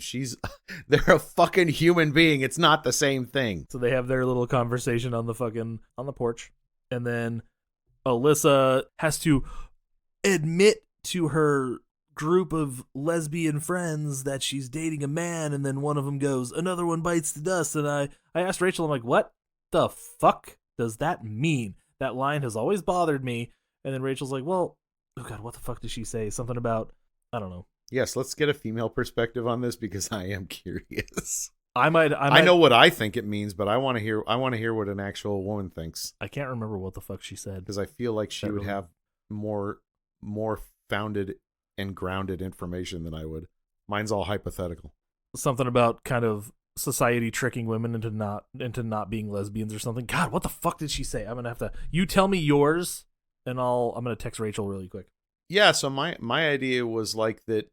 They're a fucking human being. It's not the same thing. So they have their little conversation on the porch, and then Alyssa has to admit to her group of lesbian friends that she's dating a man, and then one of them goes, another one bites the dust. And I asked Rachel, I'm like, what the fuck does that mean? That line has always bothered me. And then Rachel's like, well, oh God, what the fuck did she say? Something about, I don't know. Yes, let's get a female perspective on this because I am curious. I know what I think it means, but I want to hear what an actual woman thinks. I can't remember what the fuck she said because I feel like she would have more founded and grounded information than I would. Mine's all hypothetical. Something about kind of society tricking women into not being lesbians or something. God, what the fuck did she say? I'm gonna have to. You tell me yours, and I'm gonna text Rachel really quick. Yeah. So my idea was like that.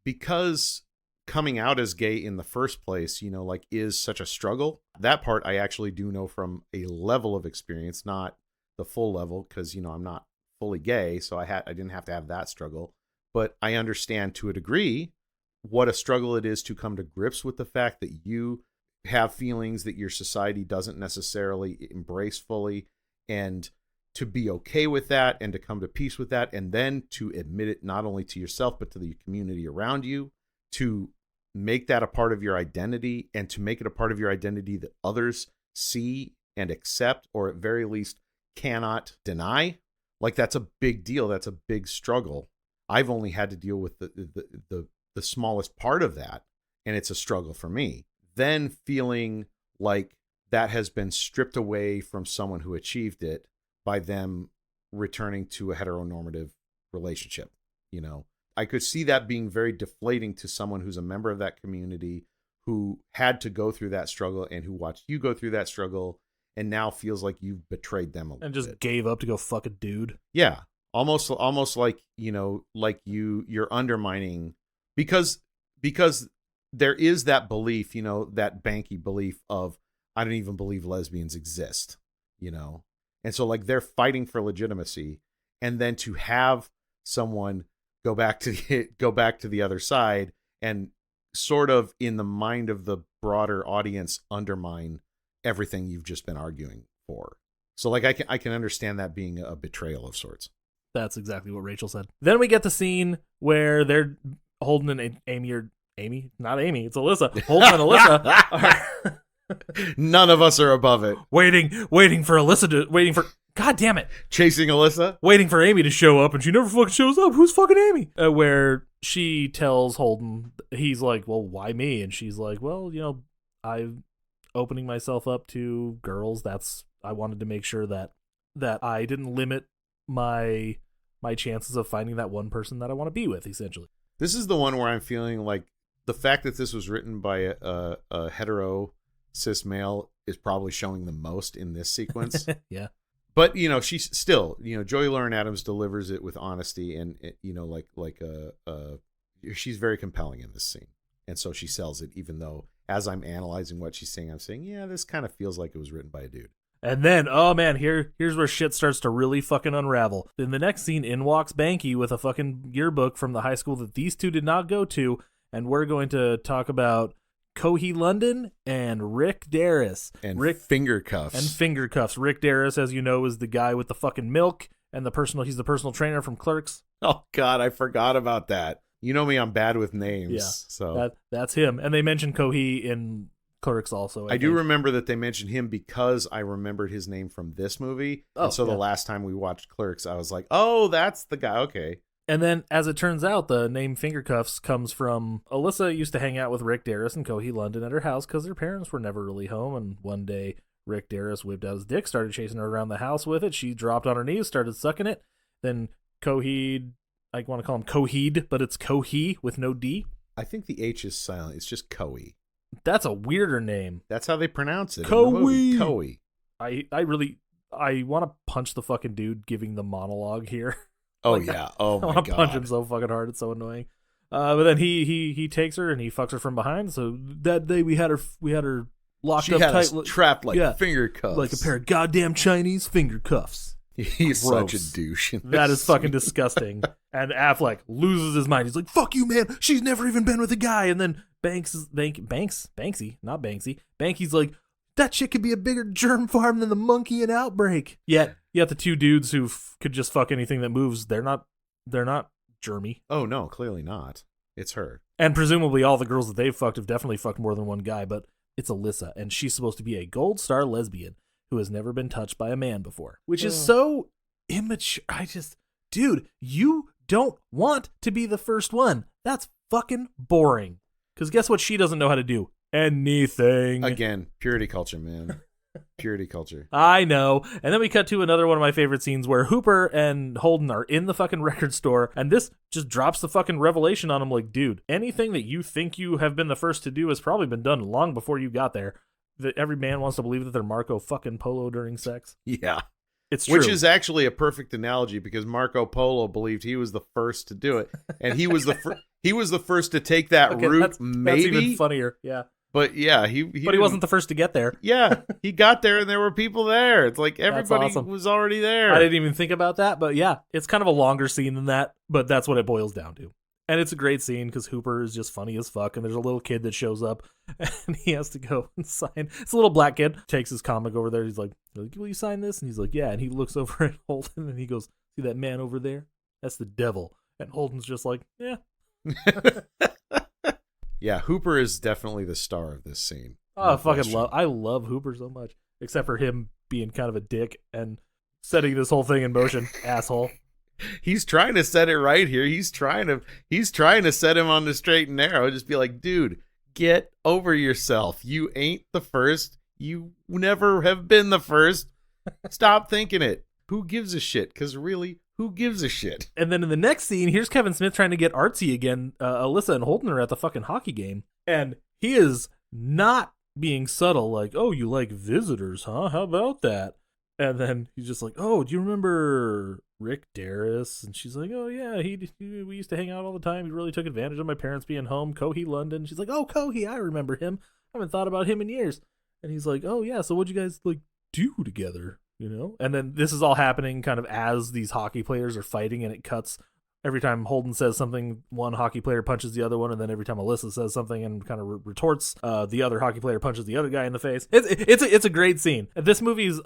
Because coming out as gay in the first place, is such a struggle. That part I actually do know from a level of experience, not the full level, because I'm not fully gay, so I didn't have to have that struggle. But I understand to a degree what a struggle it is to come to grips with the fact that you have feelings that your society doesn't necessarily embrace fully, and to be okay with that and to come to peace with that, and then to admit it not only to yourself but to the community around you, to make that a part of your identity, and to make it a part of your identity that others see and accept, or at very least cannot deny. Like, that's a big deal. That's a big struggle. I've only had to deal with the smallest part of that, and it's a struggle for me. Then feeling like that has been stripped away from someone who achieved it by them returning to a heteronormative relationship. You know, I could see that being very deflating to someone who's a member of that community, who had to go through that struggle and who watched you go through that struggle and now feels like you've betrayed them a little And just bit. gave up to go fuck a dude. Yeah. Almost like, you know, like you're undermining because there is that belief, you know, that Banky belief of, I don't even believe lesbians exist, you know? And so like they're fighting for legitimacy, and then to have someone go back to the other side and sort of in the mind of the broader audience undermine everything you've just been arguing for. So like I can understand that being a betrayal of sorts. That's exactly what Rachel said. Then we get the scene where they're Holden and Amy, not Amy, it's Alyssa. Holden and Alyssa are None of us are above it. waiting for God damn it. Chasing Alyssa? Waiting for Amy to show up, and she never fucking shows up. Who's fucking Amy? Where she tells Holden, he's like, well, why me? And she's like, well, you know, I'm opening myself up to girls. I wanted to make sure that I didn't limit my chances of finding that one person that I want to be with, essentially. This is the one where I'm feeling like the fact that this was written by a hetero cis male is probably showing the most in this sequence. Yeah. But, you know, she's still, you know, Joey Lauren Adams delivers it with honesty and, you know, she's very compelling in this scene. And so she sells it, even though as I'm analyzing what she's saying, I'm saying, yeah, this kind of feels like it was written by a dude. And then, oh man, here's where shit starts to really fucking unravel. In the next scene, in walks Banky with a fucking yearbook from the high school that these two did not go to, and we're going to talk about Cohee London and Rick Darris. And Rick finger cuffs. And finger cuffs. Rick Darris, as you know, is the guy with the fucking milk, and he's the personal trainer from Clerks. Oh God, I forgot about that. You know me, I'm bad with names. Yeah, so that's him. And they mentioned Cohee in Clerks also. I do remember that they mentioned him because I remembered his name from this movie. Oh, and so yeah. the last time we watched Clerks, I was like, oh, that's the guy. Okay. And then, as it turns out, the name Fingercuffs comes from Alyssa used to hang out with Rick Darris and Cohee London at her house because their parents were never really home. And one day, Rick Darris whipped out his dick, started chasing her around the house with it. She dropped on her knees, started sucking it. Then Cohee, I want to call him Coheed, but it's Cohee with no D. I think the H is silent. It's just Cohee. That's a weirder name. That's how they pronounce it. Cohee. Cohee. I want to punch the fucking dude giving the monologue here. Oh, Like, yeah. Oh, I my want to God. punch him so fucking hard. It's so annoying. But then he takes her and he fucks her from behind. So that day we had her locked She up had tight, us trapped like yeah, finger cuffs. like a pair of goddamn Chinese finger cuffs. He's Gross. such a douche. That is fucking disgusting. And Affleck loses his mind. He's like, "Fuck you, man. She's never even been with a guy." And then Banky's like, "That chick could be a bigger germ farm than the monkey in Outbreak." Yet the two dudes who could just fuck anything that moves, they're not germy. Oh, no, clearly not. It's her. And presumably all the girls that they've fucked have definitely fucked more than one guy, but it's Alyssa, and she's supposed to be a gold star lesbian who has never been touched by a man before, which is so immature. Dude, you don't want to be the first one. That's fucking boring. Because guess what she doesn't know how to do? Anything. Again, purity culture, man. Purity culture. I know. And then we cut to another one of my favorite scenes where Hooper and Holden are in the fucking record store, and this just drops the fucking revelation on him like, dude, anything that you think you have been the first to do has probably been done long before you got there. That every man wants to believe that they're Marco fucking Polo during sex. Yeah. It's true. Which is actually a perfect analogy because Marco Polo believed he was the first to do it, and he was the first to take that Okay, route. that's even funnier. Yeah. But yeah, he wasn't the first to get there. Yeah, he got there and there were people there. It's like everybody awesome. was already there. I didn't even think about that, but yeah, it's kind of a longer scene than that, but that's what it boils down to. And it's a great scene because Hooper is just funny as fuck, and there's a little kid that shows up, and he has to go and sign. It's a little black kid, takes his comic over there. He's like, will you sign this? And he's like, yeah. And he looks over at Holden, and he goes, see that man over there? That's the devil. And Holden's just like, yeah. Yeah, Hooper is definitely the star of this scene. Oh, I love Hooper so much, except for him being kind of a dick and setting this whole thing in motion, asshole. He's trying to set it right here. He's trying to set him on the straight and narrow. Just be like, dude, get over yourself. You ain't the first. You never have been the first. Stop thinking it. Who gives a shit? Because really, who gives a shit? And then in the next scene, here's Kevin Smith trying to get artsy again. Alyssa and Holden are at the fucking hockey game. And he is not being subtle, like, oh, you like visitors, huh? How about that? And then he's just like, oh, do you remember Rick Darris? And she's like, oh, yeah, we used to hang out all the time. He really took advantage of my parents being home. Cohee London. She's like, oh, Cohee, I remember him. I haven't thought about him in years. And he's like, oh, yeah, so what'd you guys, like, do together, you know? And then this is all happening kind of as these hockey players are fighting, and it cuts. Every time Holden says something, one hockey player punches the other one, and then every time Alyssa says something and kind of retorts, the other hockey player punches the other guy in the face. It's a great scene. This movie is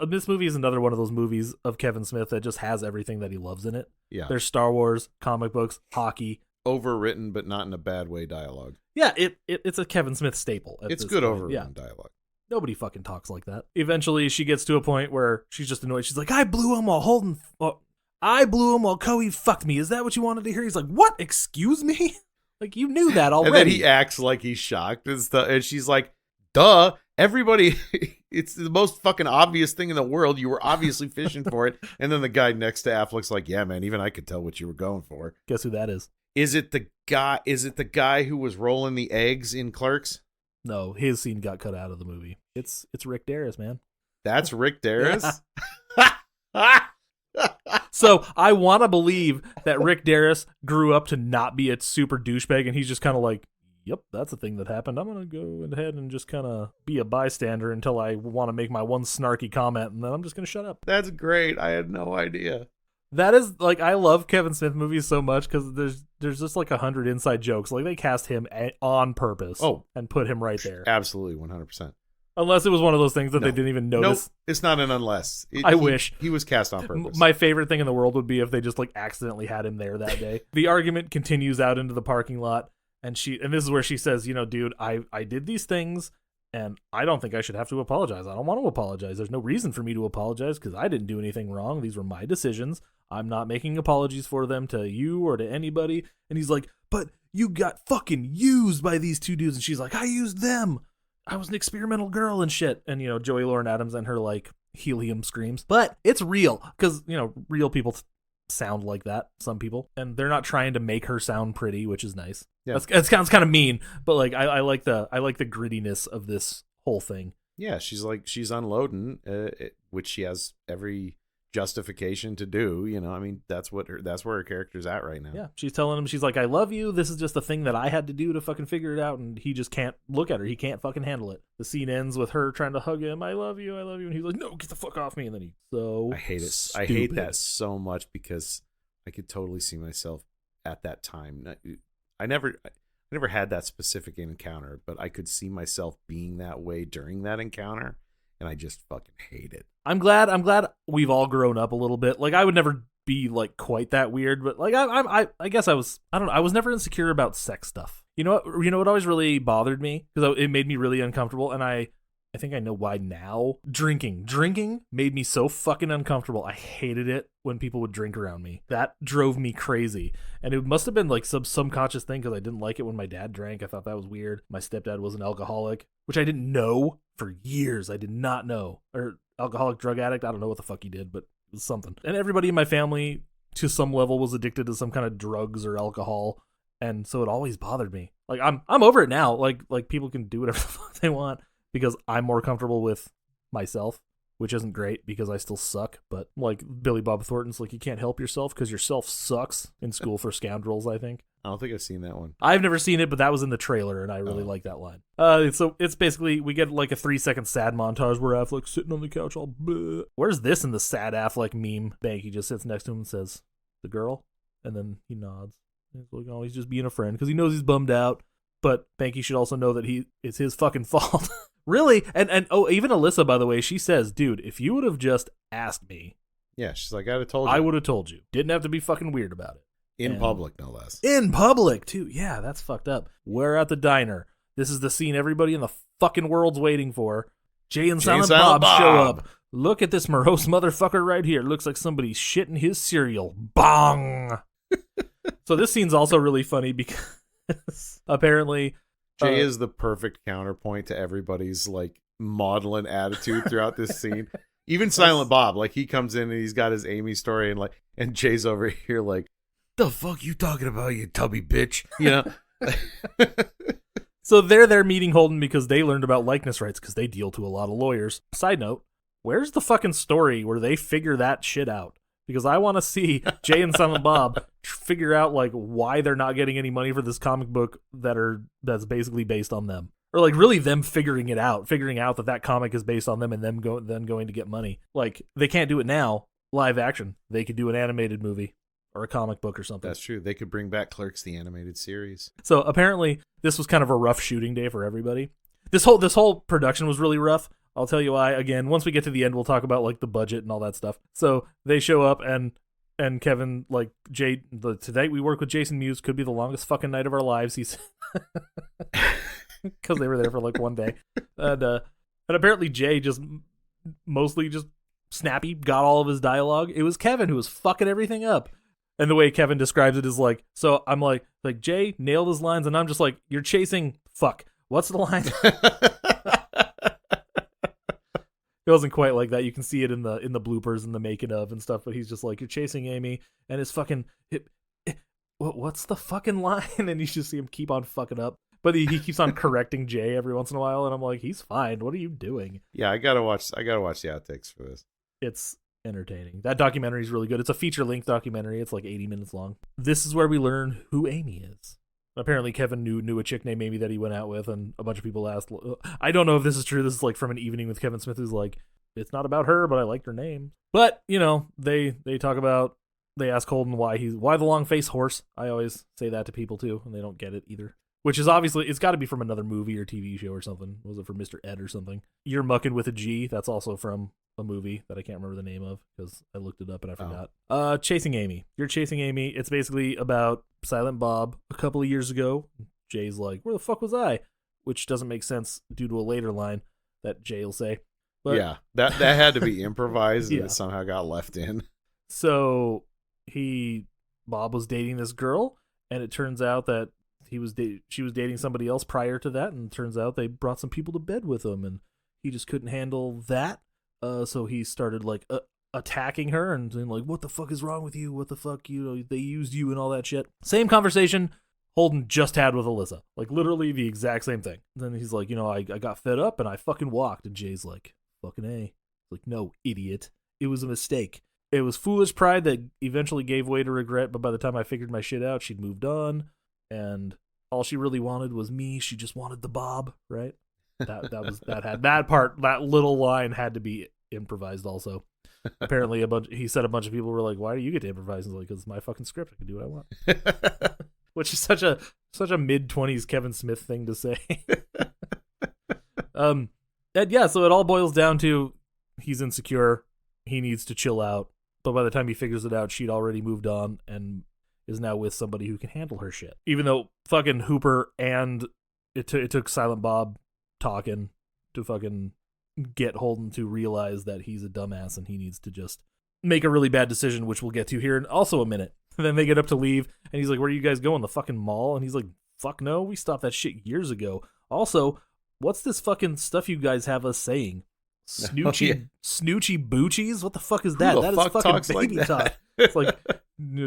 another one of those movies of Kevin Smith that just has everything that he loves in it. Yeah. There's Star Wars, comic books, hockey. Overwritten, but not in a bad way dialogue. Yeah, it's a Kevin Smith staple. It's good overwritten dialogue. Nobody fucking talks like that. Eventually, she gets to a point where she's just annoyed. She's like, I blew him while Holden... I blew him while Cohee fucked me. Is that what you wanted to hear? He's like, what? Excuse me? Like, you knew that already. And then he acts like he's shocked and stuff. And she's like, duh. Everybody, it's the most fucking obvious thing in the world. You were obviously fishing for it. And then the guy next to Affleck's like, yeah, man, even I could tell what you were going for. Guess who that is? Is it the guy who was rolling the eggs in Clerks? No, his scene got cut out of the movie. It's Rick Darris, man. That's Rick Darris? Yeah. So I want to believe that Rick Darris grew up to not be a super douchebag, and he's just kind of like, yep, that's a thing that happened. I'm going to go ahead and just kind of be a bystander until I want to make my one snarky comment, and then I'm just going to shut up. That's great. I had no idea. That is, like, I love Kevin Smith movies so much because there's just like 100 inside jokes. Like, they cast him on purpose and put him right there. Absolutely, 100%. Unless it was one of those things that they didn't even notice. Nope, it's not an unless. I wish. He was cast on purpose. My favorite thing in the world would be if they just like accidentally had him there that day. The argument continues out into the parking lot, and this is where she says, you know, dude, I did these things, and I don't think I should have to apologize. I don't want to apologize. There's no reason for me to apologize because I didn't do anything wrong. These were my decisions. I'm not making apologies for them to you or to anybody. And he's like, but you got fucking used by these two dudes. And she's like, I used them. I was an experimental girl and shit. And, you know, Joey Lauren Adams and her, like, helium screams. But it's real, because, you know, real people sound like that, some people. And they're not trying to make her sound pretty, which is nice. Yeah. It sounds kind of mean, but, like, I like the grittiness of this whole thing. Yeah, she's unloading, which she has every justification to do, you know. I mean, that's where her character's at right now. Yeah, she's telling him, she's like, I love you, this is just a thing that I had to do to fucking figure it out, and he just can't look at her. He can't fucking handle it. The scene ends with her trying to hug him. I love you, and he's like, no, get the fuck off me. And then he I hate it. Stupid. I hate that so much because I could totally see myself at that time. I never had that specific encounter, but I could see myself being that way during that encounter, and I just fucking hate it. I'm glad we've all grown up a little bit. Like, I would never be like quite that weird, but like I guess I was never insecure about sex stuff. You know what always really bothered me, because it made me really uncomfortable, and I think I know why now. Drinking made me so fucking uncomfortable. I hated it when people would drink around me. That drove me crazy, and it must have been like some subconscious thing, because I didn't like it when my dad drank. I thought that was weird. My stepdad was an alcoholic, which I didn't know for years. I did not know. Or alcoholic drug addict. I don't know what the fuck he did, but it was something. And everybody in my family, to some level, was addicted to some kind of drugs or alcohol, and so it always bothered me. Like, I'm over it now. Like people can do whatever the fuck they want, because I'm more comfortable with myself, which isn't great because I still suck. But like Billy Bob Thornton's like, you can't help yourself because yourself sucks, in School for Scoundrels, I think. I don't think I've seen that one. I've never seen it, but that was in the trailer, and I really like that line. So it's basically, we get like a 3-second sad montage where Affleck's sitting on the couch all, bleh. Where's this in the sad Affleck meme? Banky just sits next to him and says, the girl? And then he nods. He's like, oh, he's just being a friend, because he knows he's bummed out. But Banky should also know that it's his fucking fault. Really? And even Alyssa, by the way, she says, dude, if you would have just asked me. Yeah, she's like, I'd have told you. I would have told you. Didn't have to be fucking weird about it. In public, no less. In public, too. Yeah, that's fucked up. We're at the diner. This is the scene everybody in the fucking world's waiting for. Jay and Silent Bob show up. look at this morose motherfucker right here. Looks like somebody's shitting his cereal. Bong! So this scene's also really funny because apparently Jay is the perfect counterpoint to everybody's like maudlin attitude throughout this scene. Even Silent Bob, like he comes in and he's got his Amy story and Jay's over here like, the fuck you talking about, you tubby bitch? You know? So they're there meeting Holden because they learned about likeness rights because they deal to a lot of lawyers. Side note, where's the fucking story where they figure that shit out? Because I want to see Jay and Silent Bob figure out like why they're not getting any money for this comic book that's basically based on them. Or like really them figuring out that comic is based on them and them going to get money. Like they can't do it now, live action. They could do an animated movie or a comic book or something. That's true. They could bring back Clerks, the animated series. So apparently this was kind of a rough shooting day for everybody. This whole production was really rough. I'll tell you why. Again, once we get to the end, we'll talk about like the budget and all that stuff. So they show up and Kevin, like Jay, tonight we work with Jason Mewes, could be the longest fucking night of our lives. He's because they were there for like one day, and apparently Jay just mostly just snappy got all of his dialogue. It was Kevin who was fucking everything up. And the way Kevin describes it is like, so I'm like Jay nailed his lines, and I'm just like, you're chasing fuck. What's the line? It wasn't quite like that. You can see it in the bloopers and the making of and stuff. But he's just like, you're chasing Amy, and it's fucking. What's the fucking line? And you just see him keep on fucking up. But he keeps on correcting Jay every once in a while, and I'm like, he's fine. What are you doing? Yeah, I gotta watch the outtakes for this. It's entertaining. That documentary is really good. It's a feature-length documentary. It's like 80 minutes long. This is where we learn who Amy is. Apparently, Kevin knew a chick named Amy that he went out with, and a bunch of people asked. I don't know if this is true. This is like from an evening with Kevin Smith, who's like, it's not about her, but I liked her name. But you know, they talk about. They ask Holden why the long face horse. I always say that to people too, and they don't get it either. Which is obviously, it's got to be from another movie or TV show or something. Was it from Mr. Ed or something? You're Mucking with a G. That's also from a movie that I can't remember the name of because I looked it up and I forgot. Chasing Amy. You're Chasing Amy. It's basically about Silent Bob a couple of years ago. Jay's like, where the fuck was I? Which doesn't make sense due to a later line that Jay will say. But, yeah, that had to be improvised and it somehow got left in. So Bob was dating this girl, and it turns out that she was dating somebody else prior to that, and it turns out they brought some people to bed with him, and he just couldn't handle that. So he started like attacking her and saying like, "What the fuck is wrong with you? What the fuck? You know, they used you and all that shit." Same conversation Holden just had with Alyssa, like literally the exact same thing. And then he's like, I got fed up and I fucking walked. And Jay's like, "Fucking A." Like, no, idiot. It was a mistake. It was foolish pride that eventually gave way to regret. But by the time I figured my shit out, she'd moved on, and all she really wanted was me. She just wanted the Bob, right? That little line had to be improvised also. Apparently he said a bunch of people were like, why do you get to improvise? He's like, because it's my fucking script. I can do what I want. Which is such a mid-20s Kevin Smith thing to say. And yeah, so it all boils down to he's insecure. He needs to chill out. But by the time he figures it out, she'd already moved on and is now with somebody who can handle her shit. Even though fucking Hooper and it took Silent Bob talking to fucking get Holden to realize that he's a dumbass and he needs to just make a really bad decision, which we'll get to here in also a minute. And then they get up to leave, and he's like, where are you guys going? The fucking mall? And he's like, fuck no, we stopped that shit years ago. Also, what's this fucking stuff you guys have us saying? Snoochy boochies? What the fuck is that? That is fucking baby talk. It's like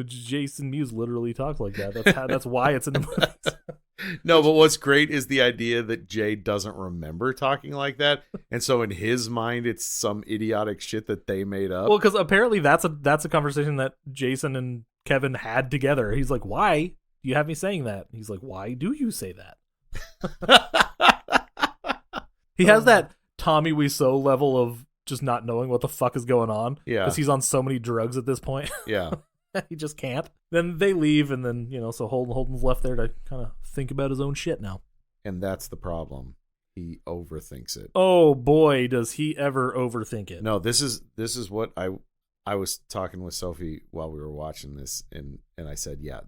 Jason Mewes literally talks like that. That's why it's in the movies. No, but what's great is the idea that Jay doesn't remember talking like that, and so in his mind, it's some idiotic shit that they made up. Well, because apparently that's a conversation that Jason and Kevin had together. He's like, "Why do you have me saying that?" He's like, "Why do you say that?" He has that Tommy Wiseau level of just not knowing what the fuck is going on. Yeah, because he's on so many drugs at this point. Yeah. He just can't. Then they leave, and then, so Holden's left there to kind of think about his own shit now. And that's the problem. He overthinks it. Oh boy, does he ever overthink it. No, this is what I was talking with Sophie while we were watching this, and I said, yeah,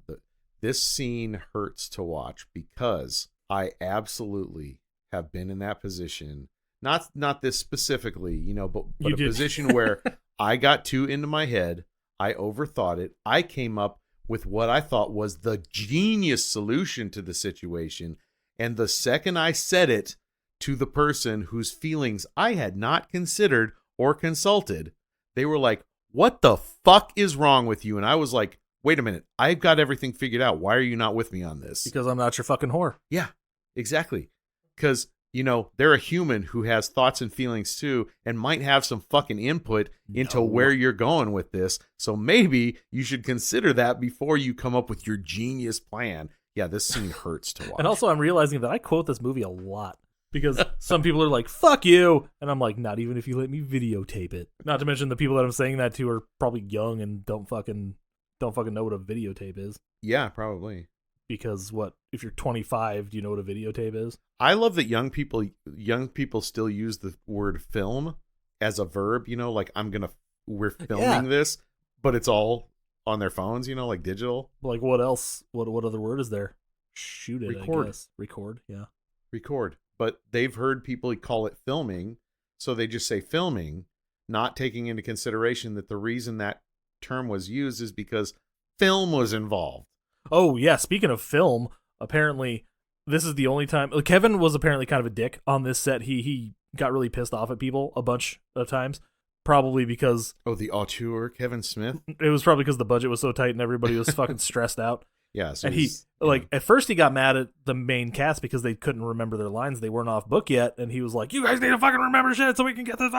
this scene hurts to watch because I absolutely have been in that position not this specifically, you know, but You a did. position where I got too into my head. I overthought it. I came up with what I thought was the genius solution to the situation. And the second I said it to the person whose feelings I had not considered or consulted, they were like, "What the fuck is wrong with you?" And I was like, "Wait a minute. I've got everything figured out. Why are you not with me on this?" Because I'm not your fucking whore. Yeah, exactly. Because, you know, they're a human who has thoughts and feelings too, and might have some fucking input into No. where you're going with this. So maybe you should consider that before you come up with your genius plan. Yeah, this scene hurts to watch. And also, I'm realizing that I quote this movie a lot because some people are like, "Fuck you," and I'm like, "Not even if you let me videotape it." Not to mention the people that I'm saying that to are probably young and don't fucking know what a videotape is. Yeah, probably. Because what if you're 25? Do you know what a videotape is? I love that young people still use the word film as a verb, you know, like we're filming this, but it's all on their phones, you know, like digital. Like what else? What other word is there? Shoot it. Record. I guess. Record. Yeah. Record. But they've heard people call it filming, so they just say filming, not taking into consideration that the reason that term was used is because film was involved. Oh yeah. Speaking of film, apparently this is the only time Kevin was apparently kind of a dick on this set. He got really pissed off at people a bunch of times, probably because The auteur, Kevin Smith. it was probably because the budget was so tight and everybody was fucking stressed out. Yeah, so And he at first he got mad at the main cast because they couldn't remember their lines. They weren't off book yet, and he was like, "You guys need to fucking remember shit so we can get this."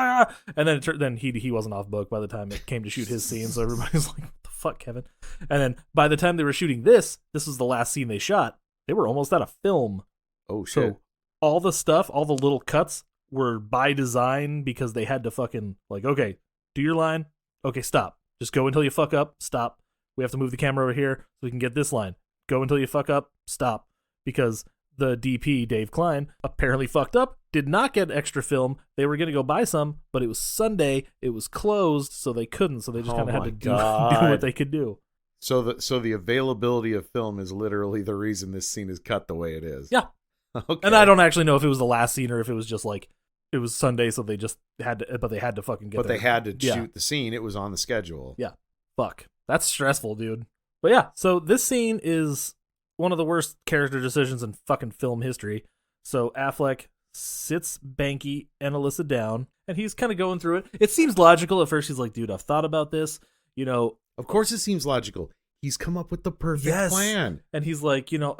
And then he wasn't off book by the time it came to shoot his scene, so everybody was like, "What the fuck, Kevin?" And then by the time they were shooting this was the last scene they shot. They were almost out of film. Oh shit. So all the stuff, all the little cuts were by design because they had to fucking like, okay, do your line. Okay, stop. Just go until you fuck up. Stop. We have to move the camera over here so we can get this line. Go until you fuck up. Stop. Because the DP, Dave Klein, apparently fucked up, did not get extra film. They were going to go buy some, but it was Sunday. It was closed, so they couldn't. So they just kind of had to do what they could do. So the availability of film is literally the reason this scene is cut the way it is. Yeah. Okay. And I don't actually know if it was the last scene or if it was just like, it was Sunday, so they just had to, but they had to fucking get But there. they had to Yeah. shoot the scene. It was on the schedule. Yeah. Fuck. That's stressful, dude. But yeah, so this scene is one of the worst character decisions in fucking film history. So Affleck sits Banky and Alyssa down, and he's kind of going through it. It seems logical at first. He's like, dude, I've thought about this. You know, Of course it seems logical. He's come up with the perfect plan. And he's like, you know,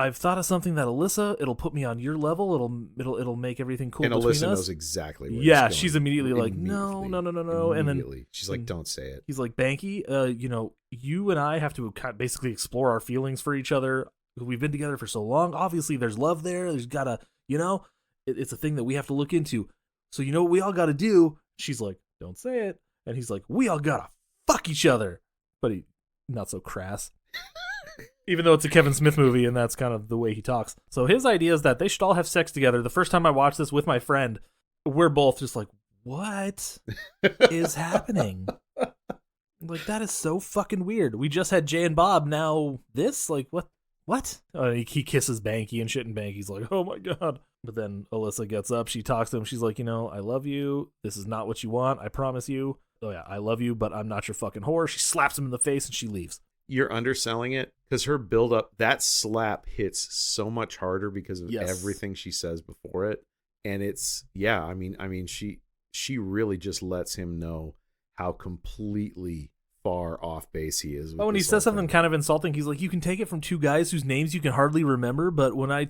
I've thought of something that Alyssa, it'll put me on your level. It'll make everything cool And between Alyssa us. knows exactly where Yeah, it's going. she's immediately like, no. And then she's like, don't say it. he's like, Banky, you know, you and I have to basically explore our feelings for each other. We've been together for so long. Obviously, there's love there. There's gotta, you know, it's a thing that we have to look into. So you know what we all gotta do? She's like, don't say it. And he's like, we all gotta fuck each other. But he, not so crass. Even though it's a Kevin Smith movie and that's kind of the way he talks. So his idea is that they should all have sex together. The first time I watched this with my friend, we're both just like, what is happening? Like, that is so fucking weird. We just had Jay and Bob, now this? Like, what? He kisses Banky and shit, and Banky's like, oh my god. But then Alyssa gets up, she talks to him, she's like, you know, I love you. This is not what you want, I promise you. Oh yeah, I love you, but I'm not your fucking whore. She slaps him in the face and she leaves. You're underselling it because her build up, that slap hits so much harder because of everything she says before it. And it's, yeah, I mean, she really just lets him know how completely far off base he is. Oh, and he says something kind of insulting. He's like, you can take it from two guys whose names you can hardly remember, but when I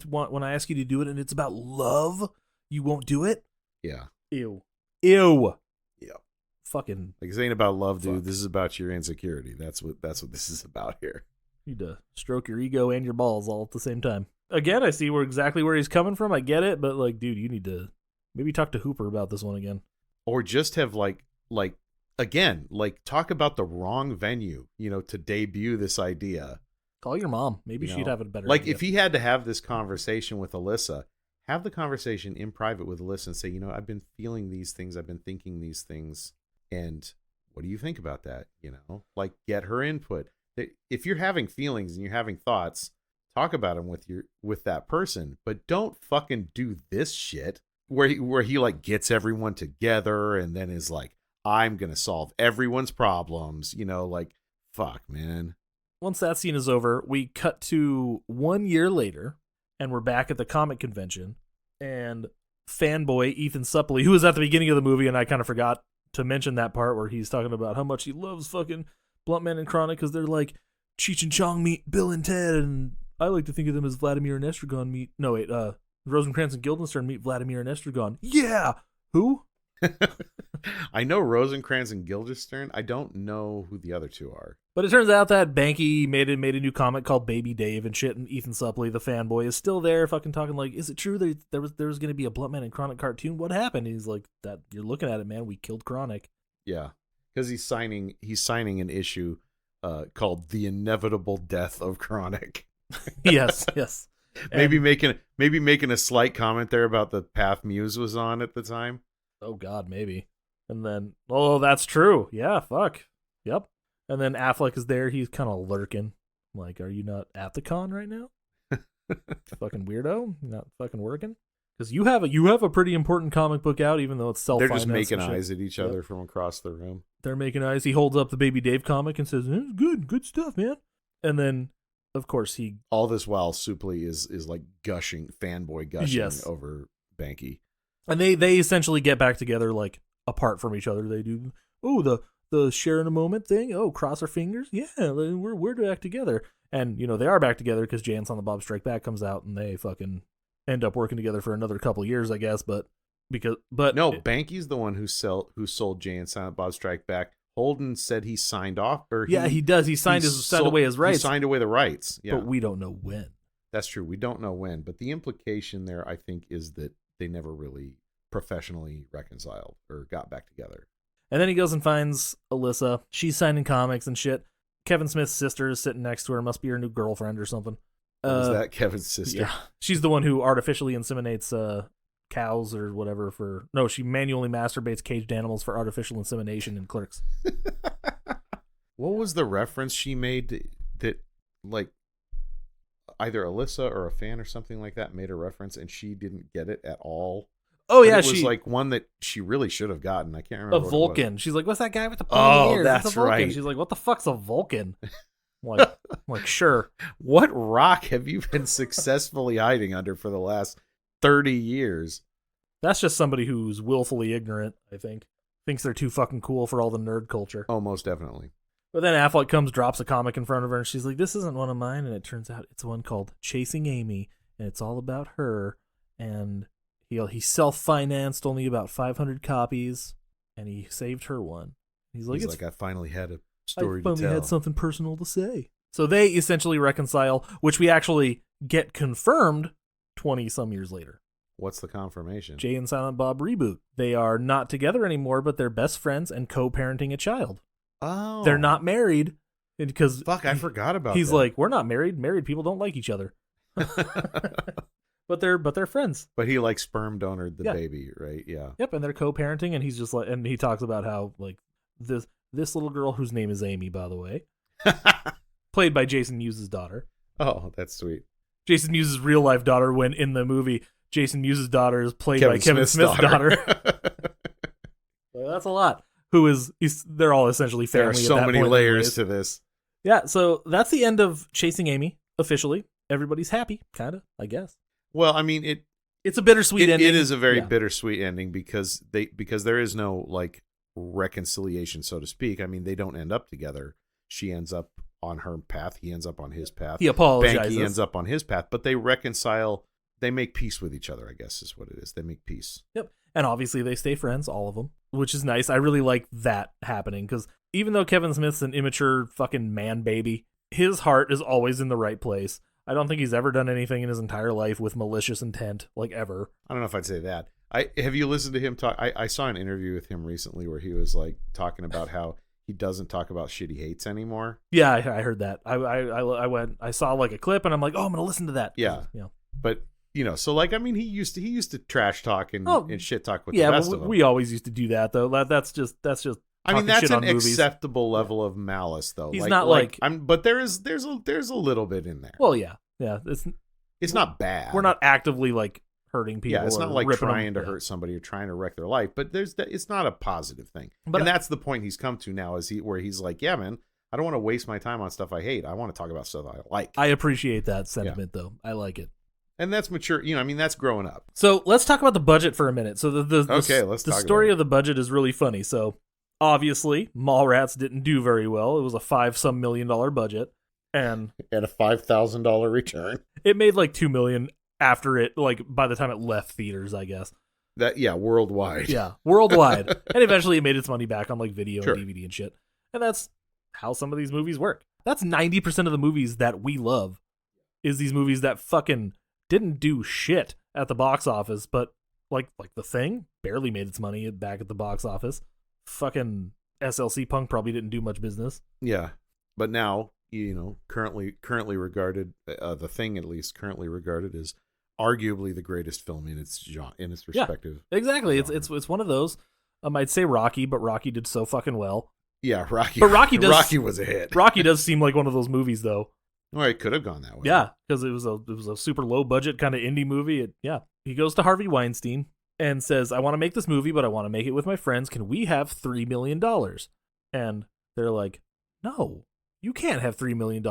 ask you to do it and it's about love, you won't do it? Yeah. Ew. Yeah. Fucking. Like, this ain't about love, dude. Fuck. This is about your insecurity. That's what this is about here. You need to stroke your ego and your balls all at the same time. Again, I see exactly where he's coming from. I get it, but like, dude, you need to maybe talk to Hooper about this one again. Or just have like talk about the wrong venue, you know, to debut this idea. Call your mom. Maybe You she'd know, have a better like idea. if he had to have this conversation with Alyssa, have the conversation in private with Alyssa and say, you know, I've been feeling these things, I've been thinking these things, and what do you think about that? You know, like, get her input. If you're having feelings and you're having thoughts, talk about them with that person, but don't fucking do this shit. where he like gets everyone together and then is like, I'm gonna solve everyone's problems, like, fuck, man. Once that scene is over, we cut to 1 year later, and we're back at the comic convention, and fanboy Ethan Suplee, who was at the beginning of the movie, and I kind of forgot to mention that part where he's talking about how much he loves fucking Bluntman and Chronic because they're like Cheech and Chong meet Bill and Ted, and I like to think of them as Vladimir and Estragon meet. No, wait, Rosencrantz and Guildenstern meet Vladimir and Estragon. Yeah! Who? I know Rosencrantz and Guildenstern. I don't know who the other two are. But it turns out that Banky made a new comic called Baby Dave and shit, and Ethan Suplee, the fanboy, is still there fucking talking like, is it true that there was going to be a Bluntman and Chronic cartoon? What happened? And he's like, that you're looking at it, man. We killed Chronic. Yeah, because he's signing an issue called The Inevitable Death of Chronic. Yes. Maybe making a slight comment there about the path Muse was on at the time. Oh, God, maybe. And then, oh, that's true. Yeah, fuck. Yep. And then Affleck is there. He's kind of lurking. Like, are you not at the con right now? Fucking weirdo. You're not fucking working? Because you have a pretty important comic book out, even though it's self-financed. They're just making eyes at each other from across the room. They're making eyes. He holds up the Baby Dave comic and says, good stuff, man. And then, of course, all this while Suplee is like fanboy gushing over Banky. And they essentially get back together, like, apart from each other. They do, the share in a moment thing. Oh, cross our fingers. Yeah, we're back together. And, they are back together because Jay and Silent Bob Strike Back comes out and they fucking end up working together for another couple years, I guess. But no, Banky's the one who sold Jay and Silent Bob Strike Back. Holden said he signed off, he does. He signed away his rights. He signed away the rights. Yeah, but we don't know when. That's true. We don't know when. But the implication there, I think, is that they never really professionally reconciled or got back together. And then he goes and finds Alyssa. She's signing comics and shit. Kevin Smith's sister is sitting next to her. Must be her new girlfriend or something. What is that, Kevin's sister? Yeah. She's the one who artificially inseminates cows or whatever she manually masturbates caged animals for artificial insemination in Clerks. What was the reference she made that like either Alyssa or a fan or something like that made a reference and she didn't get it at all? Oh, yeah, it was like one that she really should have gotten. I can't remember. A Vulcan. She's like, "What's that guy with the pointy ears? That's right." She's like, "What the fuck's a Vulcan?" I'm like, sure. What rock have you been successfully hiding under for the last 30 years? That's just somebody who's willfully ignorant. I think thinks they're too fucking cool for all the nerd culture. Oh, most definitely. But then Affleck comes, drops a comic in front of her, and she's like, "This isn't one of mine." And it turns out it's one called Chasing Amy, and it's all about her. And he self-financed only about 500 copies, and he saved her one. He's like, I finally had a story to tell. I finally had something personal to say. So they essentially reconcile, which we actually get confirmed 20-some years later. What's the confirmation? Jay and Silent Bob reboot. They are not together anymore, but they're best friends and co-parenting a child. Oh. They're not married. Because fuck, I forgot about he's that. like, we're not married. Married people don't like each other. But they're friends. But he like sperm donored the baby, right? Yeah. Yep, and they're co-parenting, and he's just like, and he talks about how like this little girl whose name is Amy, by the way, played by Jason Mewes' daughter. Oh, that's sweet. Jason Mewes' real life daughter. When in the movie, Jason Mewes' daughter is played by Kevin Smith's daughter. Well, that's a lot. They're all essentially family. There are so many layers to this. Yeah, so that's the end of Chasing Amy officially. Everybody's happy, kind of, I guess. Well, I mean, it's a bittersweet ending. It is a very bittersweet ending because there is no like reconciliation, so to speak. I mean, they don't end up together. She ends up on her path. He ends up on his path. He apologizes. Banky ends up on his path, but they reconcile. They make peace with each other, I guess is what it is. They make peace. Yep. And obviously they stay friends, all of them, which is nice. I really like that happening because even though Kevin Smith's an immature fucking man baby, his heart is always in the right place. I don't think he's ever done anything in his entire life with malicious intent, like ever. I don't know if I'd say that. Have you listened to him talk? I saw an interview with him recently where he was like talking about how he doesn't talk about shit he hates anymore. Yeah, I heard that. I saw like a clip and I'm like, oh, I'm gonna listen to that. Yeah. But so like I mean he used to trash talk and shit talk with the best of them. We always used to do that though. That's just. I mean that's an acceptable level of malice though. He's not like but there's a little bit in there. Well, yeah. It's not bad. We're not actively like hurting people. Yeah, it's not or like ripping trying them. to hurt somebody or trying to wreck their life, but it's not a positive thing. But And that's the point he's come to now, where he's like, yeah, man, I don't want to waste my time on stuff I hate. I want to talk about stuff I like. I appreciate that sentiment, though. I like it. And that's mature. I mean, that's growing up. So let's talk about the budget for a minute. So the story about of the budget is really funny. So obviously, Mallrats didn't do very well. It was a $5-some million budget, and a $5,000 return. it made like $2 million after it. Like by the time it left theaters, I guess. Worldwide. Yeah, worldwide, and eventually it made its money back on like video Sure. and DVD and shit. And that's how some of these movies work. That's 90% of the movies that we love. Is these movies that fucking didn't do shit at the box office, but like The Thing barely made its money back at the box office. Fucking SLC Punk probably didn't do much business. Yeah, but now currently regarded, The Thing at least currently regarded as arguably the greatest film in its genre, in its respective. Yeah, exactly. genre. It's one of those. I'd say Rocky, but Rocky did so fucking well. Yeah, Rocky. But Rocky was a hit. Rocky does seem like one of those movies, though. Well, it could have gone that way. Yeah, because it was a super low budget kind of indie movie. He goes to Harvey Weinstein and says, "I want to make this movie, but I want to make it with my friends. Can we have $3 million?" And they're like, "No, you can't have $3 million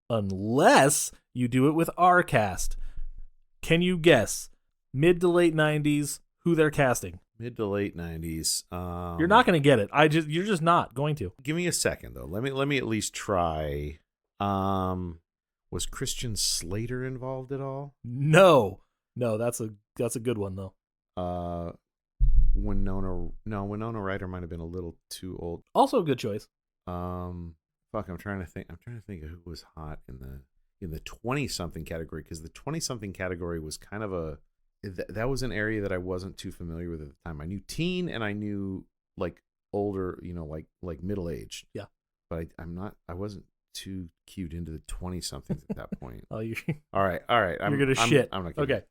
unless you do it with our cast." Can you guess mid to late 90s who they're casting? Mid to late 90s. You're not going to get it. You're just not going to. Give me a second though. Let me at least try. Was Christian Slater involved at all? No, that's a good one though. Winona Ryder might have been a little too old. Also a good choice. I'm trying to think of who was hot in the 20-something category, because the 20-something category was kind of that was an area that I wasn't too familiar with at the time. I knew teen and I knew like older, like middle-aged. Yeah. But I wasn't too cued into the 20-somethings at that point. Oh, you. All right. You're gonna shit. I'm not kidding. Okay.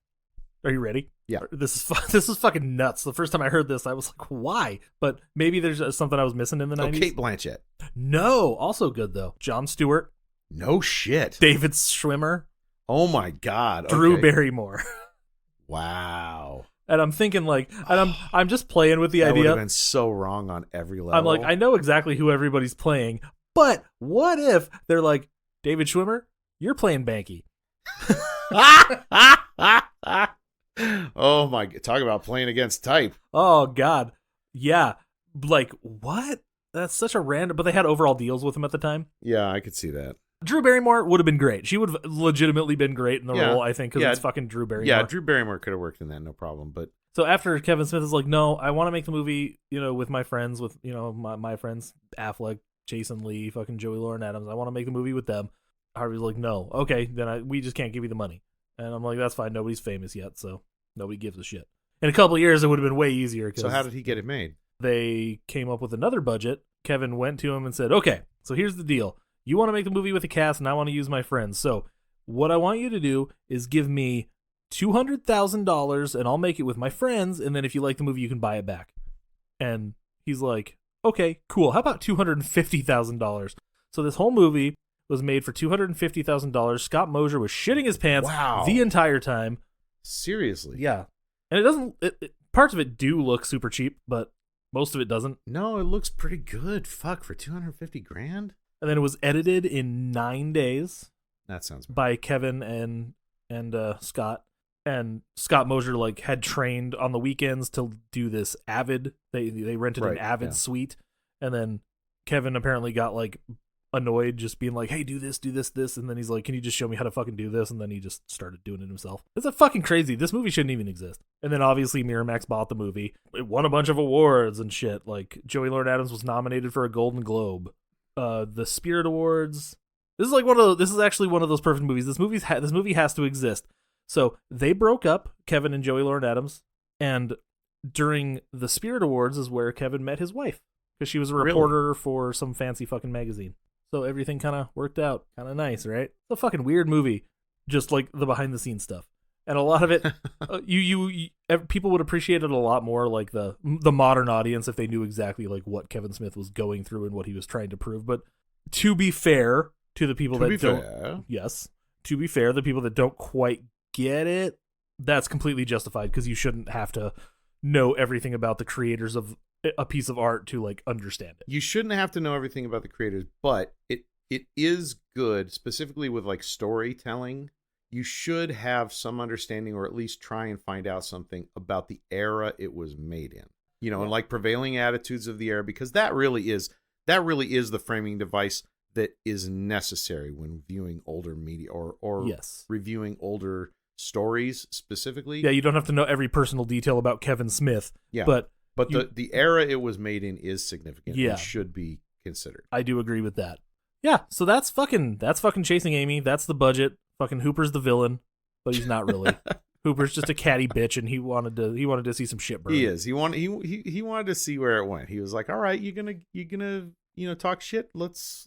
Are you ready? Yeah. This is fucking nuts. The first time I heard this, I was like, why? But maybe there's something I was missing in the 90s. Kate Blanchett. No, also good though. Jon Stewart, No shit. David Schwimmer, Oh my God. Drew Okay. Barrymore. Wow. And I'm thinking like, and I'm just playing with the That would idea. have been so wrong on every level. I'm like, I know exactly who everybody's playing, but what if they're like, David Schwimmer, you're playing Banky. Oh my! Talk about playing against type. Oh God, yeah. Like what? That's such a random. But they had overall deals with him at the time. Yeah, I could see that. Drew Barrymore would have been great. She would have legitimately been great in the Yeah. role, I think, because Yeah. it's fucking Drew Barrymore. Yeah, Drew Barrymore could have worked in that, no problem. But So after Kevin Smith is like, no, I want to make the movie, with my friends, with my friends, Affleck, Jason Lee, fucking Joey Lauren Adams. I want to make the movie with them. Harvey's like, no, okay, then we just can't give you the money. And I'm like, that's fine. Nobody's famous yet, so nobody gives a shit. In a couple of years, it would have been way easier. so how did he get it made? They came up with another budget. Kevin went to him and said, okay, so here's the deal. You want to make the movie with a cast, and I want to use my friends. So what I want you to do is give me $200,000, and I'll make it with my friends, and then if you like the movie, you can buy it back. And he's like, okay, cool. How about $250,000? So this whole movie was made for $250,000. Scott Mosier was shitting his pants Wow. the entire time. Seriously? Yeah. And it doesn't... parts of it do look super cheap, but most of it doesn't. No, it looks pretty good. Fuck, for $250,000? And then it was edited in 9 days That sounds bad. by Kevin and Scott. And Scott Mosier had trained on the weekends to do this Avid. They rented an Right, Avid yeah. suite, and then Kevin apparently got annoyed, just being like, "Hey, do this, this," and then he's like, "Can you just show me how to fucking do this?" And then he just started doing it himself. It's a fucking crazy. This movie shouldn't even exist. And then obviously Miramax bought the movie. It won a bunch of awards and shit. Like Joey Lauren Adams was nominated for a Golden Globe. The Spirit Awards. This is actually one of those perfect movies. This movie has to exist. So they broke up, Kevin and Joey Lauren Adams, and during the Spirit Awards is where Kevin met his wife, because she was a reporter for some fancy fucking magazine. So everything kind of worked out, kind of nice, right? It's a fucking weird movie, just like the behind the scenes stuff, and a lot of it, people would appreciate it a lot more, like the modern audience, if they knew exactly what Kevin Smith was going through and what he was trying to prove. But to be fair to the people the people that don't quite get it, that's completely justified because you shouldn't have to know everything about the creators of a piece of art to like understand it. You shouldn't have to know everything about the creators, but it is good, specifically with like storytelling. You should have some understanding, or at least try and find out something about the era it was made in. You know, and like prevailing attitudes of the era, because that really is the framing device that is necessary when viewing older media or Yes. reviewing older stories specifically. Yeah, you don't have to know every personal detail about Kevin Smith. Yeah, but the era it was made in is significant. Yeah. And should be considered. I do agree with that. Yeah, so that's fucking Chasing Amy. That's the budget. Fucking Hooper's the villain, but he's not really. Hooper's just a catty bitch, and he wanted to see some shit burn. He is. He wanted to see where it went. He was like, "All right, you're gonna talk shit. Let's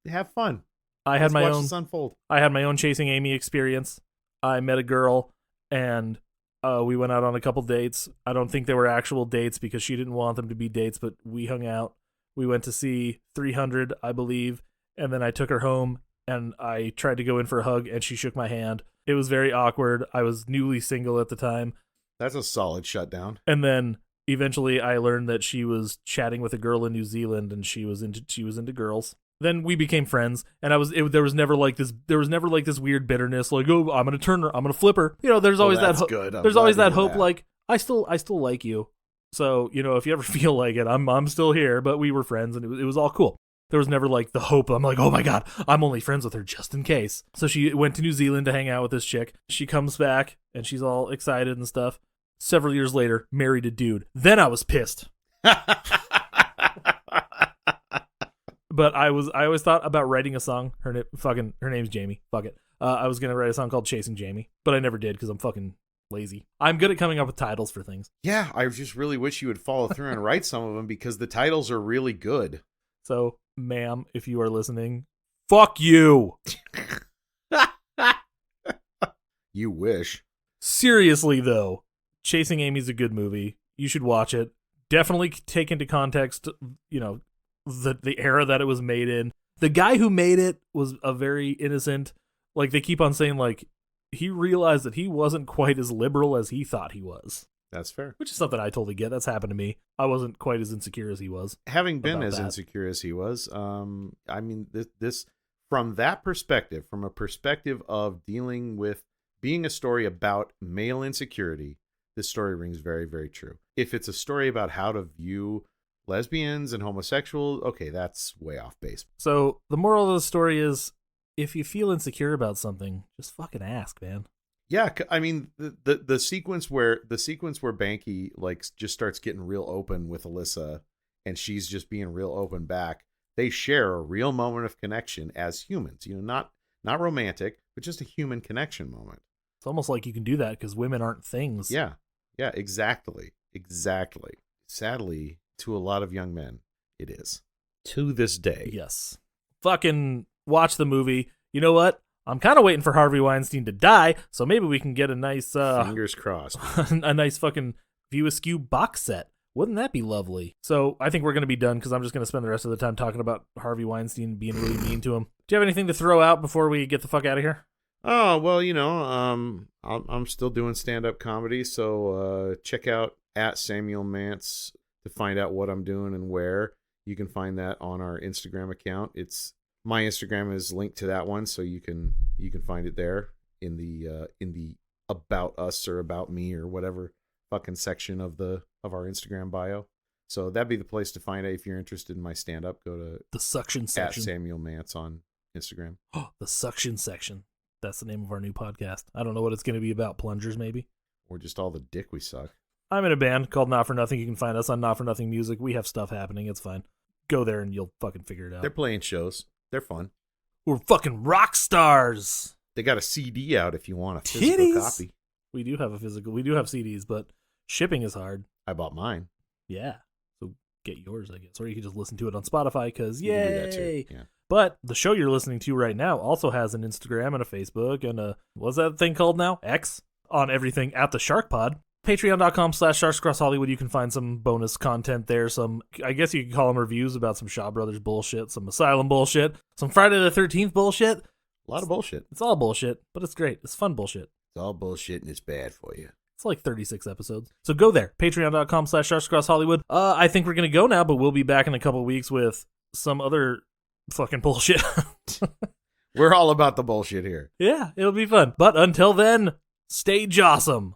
have fun. Let's watch this unfold." I had my own Chasing Amy experience. I met a girl, and we went out on a couple dates. I don't think they were actual dates because she didn't want them to be dates, but we hung out. We went to see 300, I believe, and then I took her home, and I tried to go in for a hug, and she shook my hand. It was very awkward. I was newly single at the time. That's a solid shutdown. And then eventually I learned that she was chatting with a girl in New Zealand, and she was into girls. Then we became friends, and there was never like this weird bitterness, like, oh, I'm gonna flip her. You know, there's always that good. There's always that hope, like I still like you. So, you know, if you ever feel like it, I'm still here. But we were friends, and it was all cool. There was never like the hope. I'm like, oh my God, I'm only friends with her just in case. So she went to New Zealand to hang out with this chick. She comes back and she's all excited and stuff. Several years later, married a dude. Then I was pissed. But I always thought about writing a song. Her name's Jamie. Fuck it. I was gonna write a song called Chasing Jamie, but I never did because I'm fucking lazy. I'm good at coming up with titles for things. Yeah, I just really wish you would follow through and write some of them because the titles are really good. So, ma'am, if you are listening, fuck you. You wish. Seriously, though, Chasing Amy's a good movie. You should watch it. Definitely take into context, you know, the era that it was made in. The guy who made it was a very innocent, like they keep on saying, like, he realized that he wasn't quite as liberal as he thought he was. That's fair. Which is something I totally get. That's happened to me. I wasn't quite as insecure as he was. Having been as insecure as he was, I mean, this from that perspective, from a perspective of dealing with being a story about male insecurity, this story rings very, very true. If it's a story about how to view lesbians and homosexuals, okay, that's way off base. So the moral of the story is, if you feel insecure about something, just fucking ask, man. Yeah, I mean the sequence where Banky like just starts getting real open with Alyssa, and she's just being real open back. They share a real moment of connection as humans, you know, not romantic, but just a human connection moment. It's almost like you can do that because women aren't things. Yeah, exactly. Sadly, to a lot of young men, it is to this day. Yes. Fucking watch the movie. You know what? I'm kind of waiting for Harvey Weinstein to die, so maybe we can get a nice fingers crossed, a nice fucking View Askew box set. Wouldn't that be lovely? So I think we're going to be done because I'm just going to spend the rest of the time talking about Harvey Weinstein being really mean to him. Do you have anything to throw out before we get the fuck out of here? Oh, well, you know, I'm still doing stand-up comedy, so check out @SamuelMance to find out what I'm doing and where. You can find that on our Instagram account. My Instagram is linked to that one, so you can find it there in the about us or about me or whatever fucking section of our Instagram bio. So that'd be the place to find it if you're interested in my stand-up. Go to the suction section. @SamuelMance on Instagram. Oh, the suction section. That's the name of our new podcast. I don't know what it's going to be about. Plungers, maybe? Or just all the dick we suck. I'm in a band called Not For Nothing. You can find us on Not For Nothing Music. We have stuff happening. It's fine. Go there and you'll fucking figure it out. They're playing shows. They're fun. We're fucking rock stars. They got a CD out if you want a physical copy. We do have CDs, but shipping is hard. I bought mine. Yeah. So get yours, I guess. Or you can just listen to it on Spotify because yay. You can do that too. Yeah. But the show you're listening to right now also has an Instagram and a Facebook and a, what's that thing called now? X on everything at the Shark Pod. Patreon.com/SharksCrossHollywood. You can find some bonus content there. Some, I guess you could call them reviews about some Shaw Brothers bullshit, some Asylum bullshit, some Friday the 13th bullshit. A lot of bullshit. It's all bullshit, but it's great. It's fun bullshit. It's all bullshit and it's bad for you. It's like 36 episodes. So go there, patreon.com/SharksCrossHollywood. I think we're going to go now, but we'll be back in a couple of weeks with some other fucking bullshit. We're all about the bullshit here. Yeah, it'll be fun. But until then, stay jawsome.